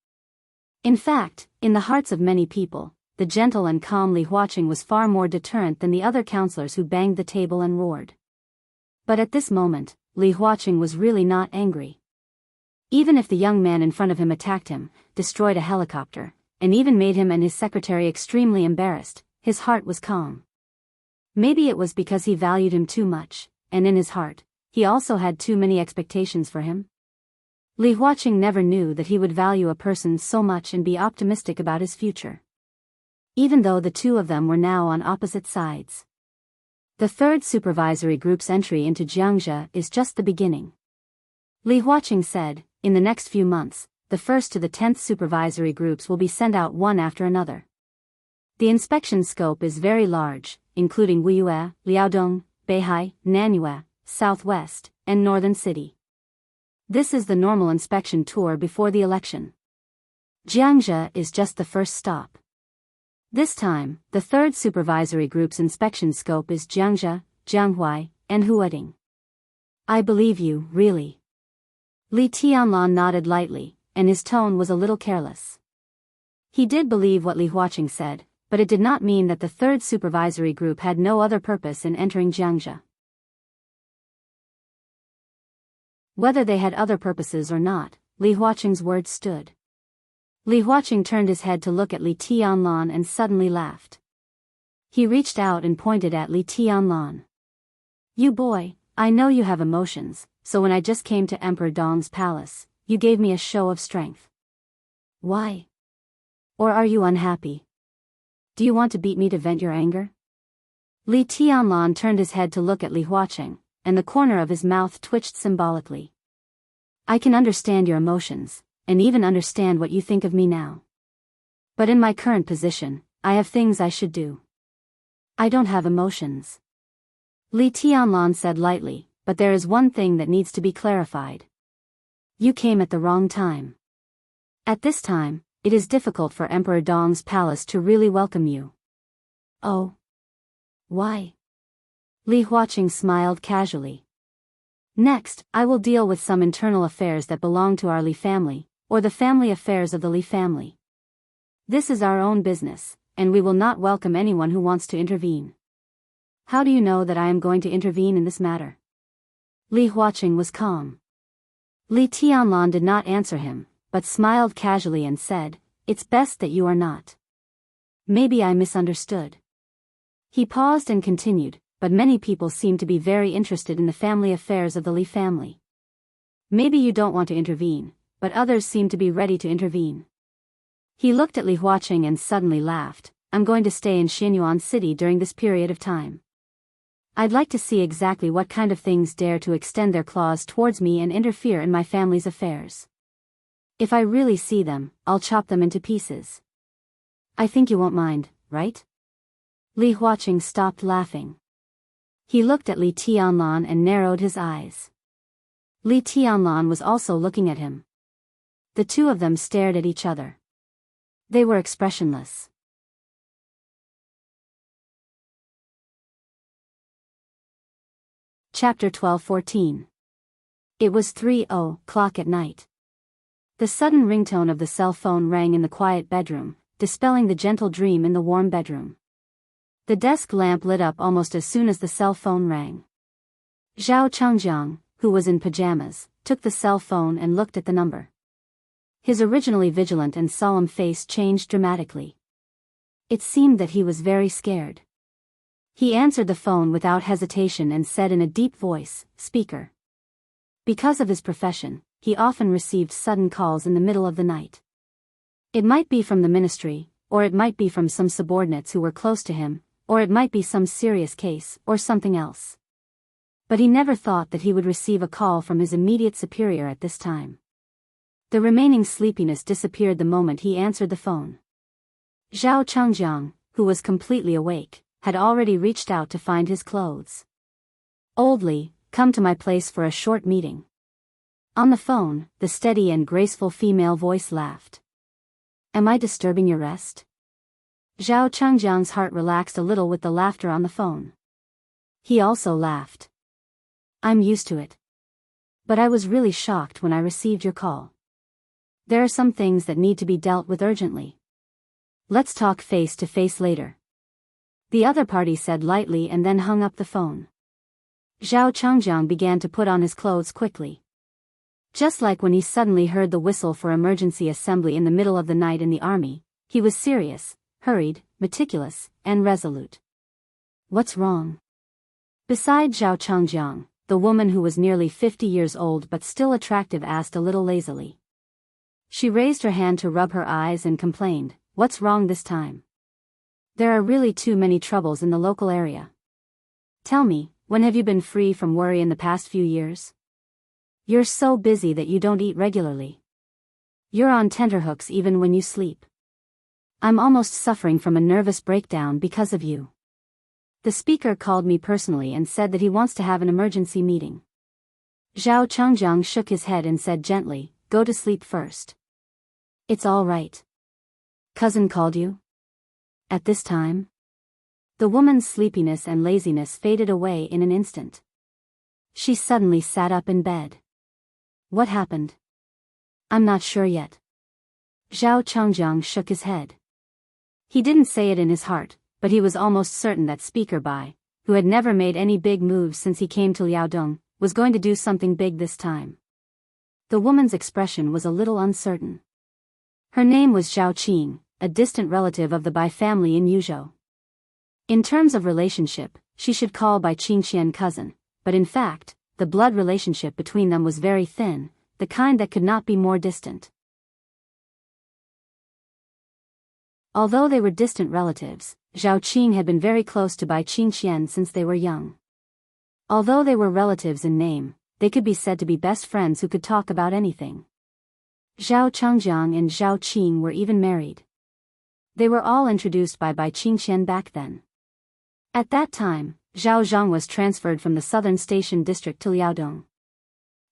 In fact, in the hearts of many people, the gentle and calm Li Huaqing was far more deterrent than the other counselors who banged the table and roared. But at this moment, Li Huaqing was really not angry. Even if the young man in front of him attacked him, destroyed a helicopter, and even made him and his secretary extremely embarrassed, his heart was calm. Maybe it was because he valued him too much, and in his heart, he also had too many expectations for him. Li Huaqing never knew that he would value a person so much and be optimistic about his future. Even though the two of them were now on opposite sides. The third supervisory group's entry into Jianghu is just the beginning. Li Huaqing said, in the next few months, the 1st to the 10th supervisory groups will be sent out one after another. The inspection scope is very large, including Wuyue, Liaodong, Beihai, Nanyue, Southwest, and Northern City. This is the normal inspection tour before the election. Jianghu is just the first stop. This time, the third supervisory group's inspection scope is Jianghu, Jianghuai, and Huading. "I believe you, really." Li Tianlan nodded lightly, and his tone was a little careless. He did believe what Li Huaqing said, but it did not mean that the third supervisory group had no other purpose in entering Jianghu. Whether they had other purposes or not, Li Huaqing's words stood. Li Huaqing turned his head to look at Li Tianlan and suddenly laughed. He reached out and pointed at Li Tianlan. "You boy, I know you have emotions, so when I just came to Emperor Dong's palace, you gave me a show of strength. Why? Or are you unhappy? Do you want to beat me to vent your anger?" Li Tianlan turned his head to look at Li Huaqing, and the corner of his mouth twitched symbolically. "I can understand your emotions, and even understand what you think of me now. But in my current position, I have things I should do. I don't have emotions." Li Tianlan said lightly, "But there is one thing that needs to be clarified. You came at the wrong time. At this time, it is difficult for Emperor Dong's palace to really welcome you." "Oh. Why?" Li Huaqing smiled casually. "Next, I will deal with some internal affairs that belong to our Li family, or the family affairs of the Li family. This is our own business, and we will not welcome anyone who wants to intervene." "How do you know that I am going to intervene in this matter?" Li Huaqing was calm. Li Tianlan did not answer him, but smiled casually and said, "It's best that you are not. Maybe I misunderstood." He paused and continued, "But many people seem to be very interested in the family affairs of the Li family. Maybe you don't want to intervene, but others seem to be ready to intervene." He looked at Li Huaqing and suddenly laughed. "I'm going to stay in Xinyuan City during this period of time. I'd like to see exactly what kind of things dare to extend their claws towards me and interfere in my family's affairs. If I really see them, I'll chop them into pieces. I think you won't mind, right?" Li Huaqing stopped laughing. He looked at Li Tianlan and narrowed his eyes. Li Tianlan was also looking at him. The two of them stared at each other. They were expressionless. Chapter 12-14. It was 3:00 at night. The sudden ringtone of the cell phone rang in the quiet bedroom, dispelling the gentle dream in the warm bedroom. The desk lamp lit up almost as soon as the cell phone rang. Zhao Changjiang, who was in pajamas, took the cell phone and looked at the number. His originally vigilant and solemn face changed dramatically. It seemed that he was very scared. He answered the phone without hesitation and said in a deep voice, "Speaker." Because of his profession, he often received sudden calls in the middle of the night. It might be from the ministry, or it might be from some subordinates who were close to him, or it might be some serious case, or something else. But he never thought that he would receive a call from his immediate superior at this time. The remaining sleepiness disappeared the moment he answered the phone. Zhao Changjiang, who was completely awake, had already reached out to find his clothes. "Old Li, come to my place for a short meeting." On the phone, the steady and graceful female voice laughed. "Am I disturbing your rest?" Zhao Changjiang's heart relaxed a little with the laughter on the phone. He also laughed. "I'm used to it. But I was really shocked when I received your call. There are some things that need to be dealt with urgently. Let's talk face to face later." The other party said lightly and then hung up the phone. Zhao Changjiang began to put on his clothes quickly. Just like when he suddenly heard the whistle for emergency assembly in the middle of the night in the army, he was serious, hurried, meticulous, and resolute. "What's wrong?" Beside Zhao Changjiang, the woman who was nearly 50 years old but still attractive asked a little lazily. She raised her hand to rub her eyes and complained, "What's wrong this time? There are really too many troubles in the local area. Tell me, when have you been free from worry in the past few years? You're so busy that you don't eat regularly. You're on tenterhooks even when you sleep. I'm almost suffering from a nervous breakdown because of you. The speaker called me personally and said that he wants to have an emergency meeting." Zhao Changjiang shook his head and said gently, "Go to sleep first. It's all right. Cousin called you? At this time?" The woman's sleepiness and laziness faded away in an instant. She suddenly sat up in bed. "What happened?" "I'm not sure yet." Zhao Changjiang shook his head. He didn't say it in his heart, but he was almost certain that Speaker Bai, who had never made any big moves since he came to Liaodong, was going to do something big this time. The woman's expression was a little uncertain. Her name was Zhao Qing, a distant relative of the Bai family in Yuzhou. In terms of relationship, she should call Bai Qingxian cousin, but in fact, the blood relationship between them was very thin, the kind that could not be more distant. Although they were distant relatives, Zhao Qing had been very close to Bai Qingxian since they were young. Although they were relatives in name, they could be said to be best friends who could talk about anything. Zhao Changjiang and Zhao Qing were even married. They were all introduced by Bai Qingxian back then. At that time, Zhao Zhang was transferred from the southern station district to Liaodong.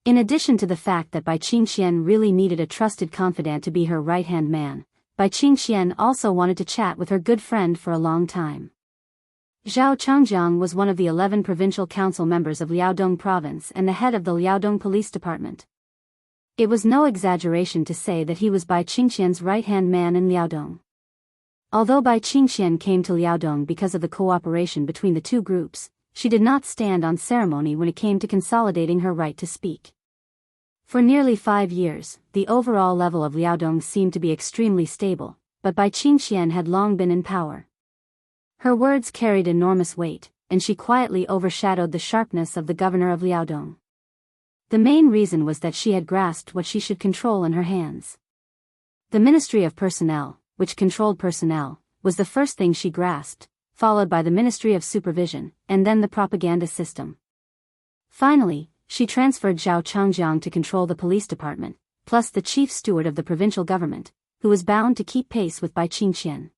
In addition to the fact that Bai Qingxian really needed a trusted confidant to be her right-hand man, Bai Qingxian also wanted to chat with her good friend for a long time. Zhao Changjiang was one of the 11 provincial council members of Liaodong province and the head of the Liaodong police department. It was no exaggeration to say that he was Bai Qingxian's right-hand man in Liaodong. Although Bai Qingxian came to Liaodong because of the cooperation between the two groups, she did not stand on ceremony when it came to consolidating her right to speak. For nearly 5 years, the overall level of Liaodong seemed to be extremely stable, but Bai Qingxian had long been in power. Her words carried enormous weight, and she quietly overshadowed the sharpness of the governor of Liaodong. The main reason was that she had grasped what she should control in her hands. The Ministry of Personnel, which controlled personnel, was the first thing she grasped, followed by the Ministry of Supervision, and then the propaganda system. Finally, she transferred Zhao Changjiang to control the police department, plus the chief steward of the provincial government, who was bound to keep pace with Bai Qingxian.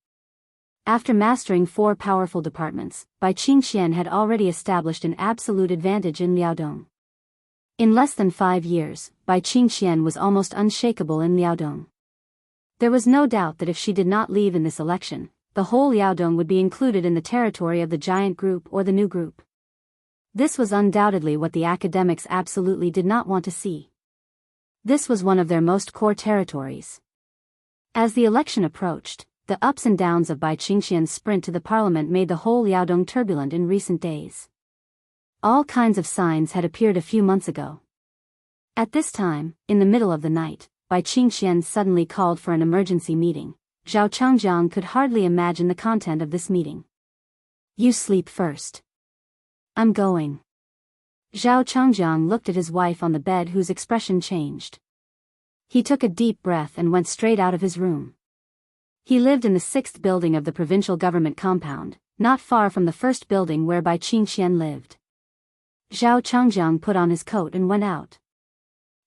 After mastering 4 powerful departments, Bai Qingxian had already established an absolute advantage in Liaodong. In less than 5 years, Bai Qingxian was almost unshakable in Liaodong. There was no doubt that if she did not leave in this election, the whole Liaodong would be included in the territory of the giant group or the new group. This was undoubtedly what the academics absolutely did not want to see. This was one of their most core territories. As the election approached, the ups and downs of Bai Qingxian's sprint to the parliament made the whole Liaodong turbulent in recent days. All kinds of signs had appeared a few months ago. At this time, in the middle of the night, Bai Qingxian suddenly called for an emergency meeting. Zhao Changjiang could hardly imagine the content of this meeting. "You sleep first. I'm going." Zhao Changjiang looked at his wife on the bed, whose expression changed. He took a deep breath and went straight out of his room. He lived in the 6th building of the provincial government compound, not far from the 1st building where Bai Qingxian lived. Zhao Changjiang put on his coat and went out.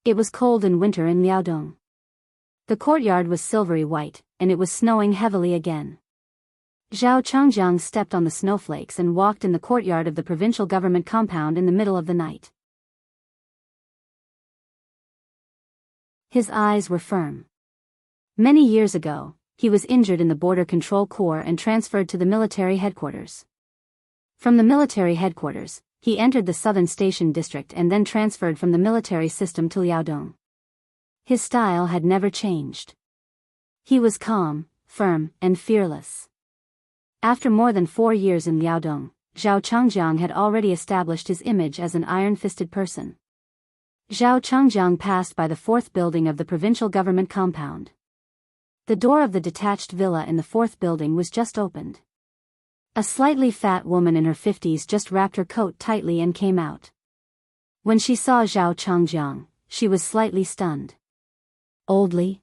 It was cold in winter in Liaodong. The courtyard was silvery white, and it was snowing heavily again. Zhao Changjiang stepped on the snowflakes and walked in the courtyard of the provincial government compound in the middle of the night. His eyes were firm. Many years ago, he was injured in the Border Control Corps and transferred to the military headquarters. From the military headquarters, he entered the Southern Station District and then transferred from the military system to Liaodong. His style had never changed. He was calm, firm, and fearless. After more than 4 years in Liaodong, Zhao Changjiang had already established his image as an iron-fisted person. Zhao Changjiang passed by the 4th building of the provincial government compound. The door of the detached villa in the 4th building was just opened. A slightly fat woman in her 50s just wrapped her coat tightly and came out. When she saw Zhao Changjiang, she was slightly stunned. "Oldly?"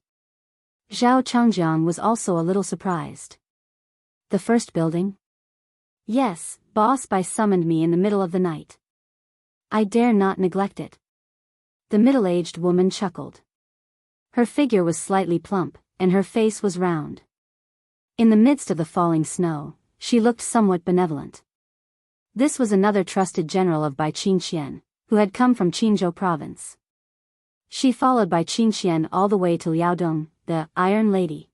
Zhao Changjiang was also a little surprised. "The 1st building?" "Yes, Boss Bai summoned me in the middle of the night. I dare not neglect it." The middle-aged woman chuckled. Her figure was slightly plump, and her face was round. In the midst of the falling snow, she looked somewhat benevolent. This was another trusted general of Bai Qingxian, who had come from Qinzhou province. She followed Bai Qingxian all the way to Liaodong, the Iron Lady.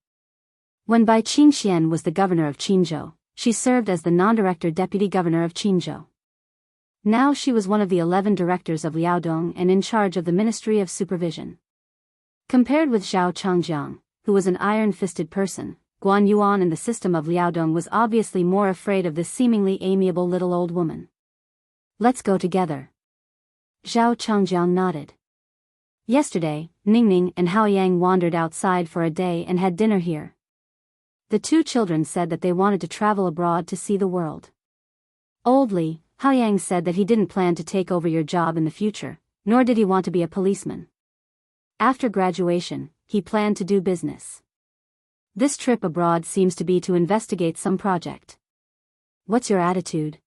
When Bai Qingxian was the governor of Qinzhou, she served as the non-director deputy governor of Qinzhou. Now she was one of the 11 directors of Liaodong and in charge of the Ministry of Supervision. Compared with Zhao Changjiang, who was an iron-fisted person, Guan Yuan in the system of Liaodong was obviously more afraid of this seemingly amiable little old woman. "Let's go together." Zhao Changjiang nodded. "Yesterday, Ningning and Haoyang wandered outside for a day and had dinner here. The 2 children said that they wanted to travel abroad to see the world. Oldly, Haoyang said that he didn't plan to take over your job in the future, nor did he want to be a policeman. After graduation, he planned to do business. This trip abroad seems to be to investigate some project. What's your attitude?"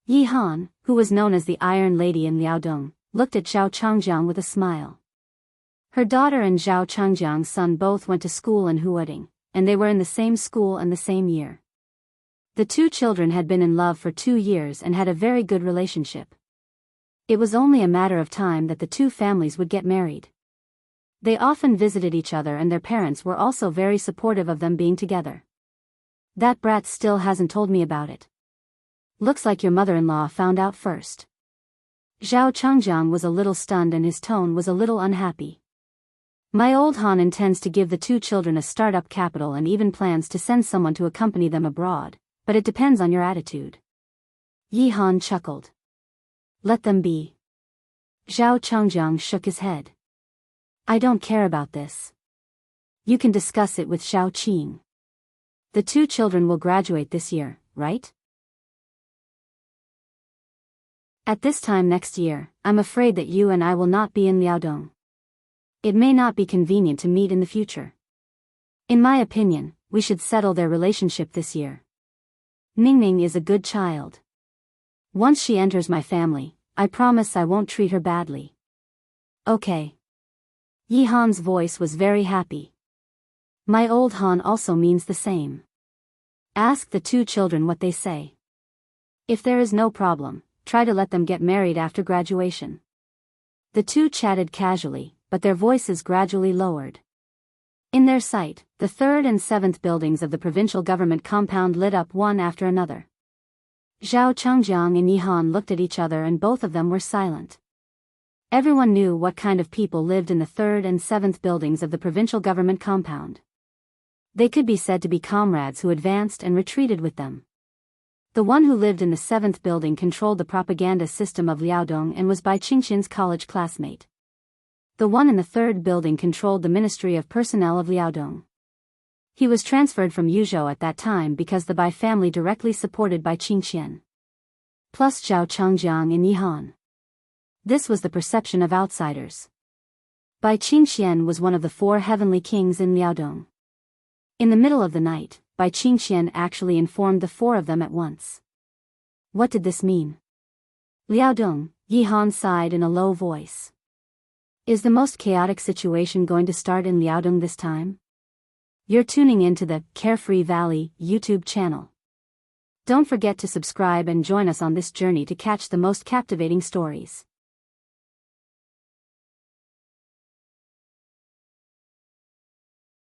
Yi Han, who was known as the Iron Lady in Liaodong, looked at Zhao Changjiang with a smile. Her daughter and Zhao Changjiang's son both went to school in Huading, and they were in the same school and the same year. The 2 children had been in love for 2 years and had a very good relationship. It was only a matter of time that the 2 families would get married. They often visited each other and their parents were also very supportive of them being together. "That brat still hasn't told me about it. Looks like your mother-in-law found out first." Zhao Changjiang was a little stunned and his tone was a little unhappy. "My old Han intends to give the 2 children a start-up capital and even plans to send someone to accompany them abroad, but it depends on your attitude." Yi Han chuckled. "Let them be." Zhao Changjiang shook his head. I don't care about this. You can discuss it with Xiao Qing. The two children will graduate this year, right? At this time next year, I'm afraid that you and I will not be in Liaodong. It may not be convenient to meet in the future. In my opinion, we should settle their relationship this year. Ningning is a good child. Once she enters my family, I promise I won't treat her badly. Okay. Yi Han's voice was very happy. My old Han also means the same. Ask the two children what they say. If there is no problem, try to let them get married after graduation. The two chatted casually, but their voices gradually lowered. In their sight, the third and seventh buildings of the provincial government compound lit up one after another. Zhao Chengjiang and Yi Han looked at each other and both of them were silent. Everyone knew what kind of people lived in the third and seventh buildings of the provincial government compound. They could be said to be comrades who advanced and retreated with them. The one who lived in the seventh building controlled the propaganda system of Liaodong and was Bai Qingxian's college classmate. The one in the third building controlled the Ministry of Personnel of Liaodong. He was transferred from Yuzhou at that time because the Bai family directly supported Bai Qingxian. Plus Zhao Chengjiang and Yi Han. This was the perception of outsiders. Bai Qingxian was one of the four heavenly kings in Liaodong. In the middle of the night, Bai Qingxian actually informed the four of them at once. What did this mean? Liaodong, Yi Han sighed in a low voice. Is the most chaotic situation going to start in Liaodong this time? You're tuning into the Carefree Valley YouTube channel. Don't forget to subscribe and join us on this journey to catch the most captivating stories.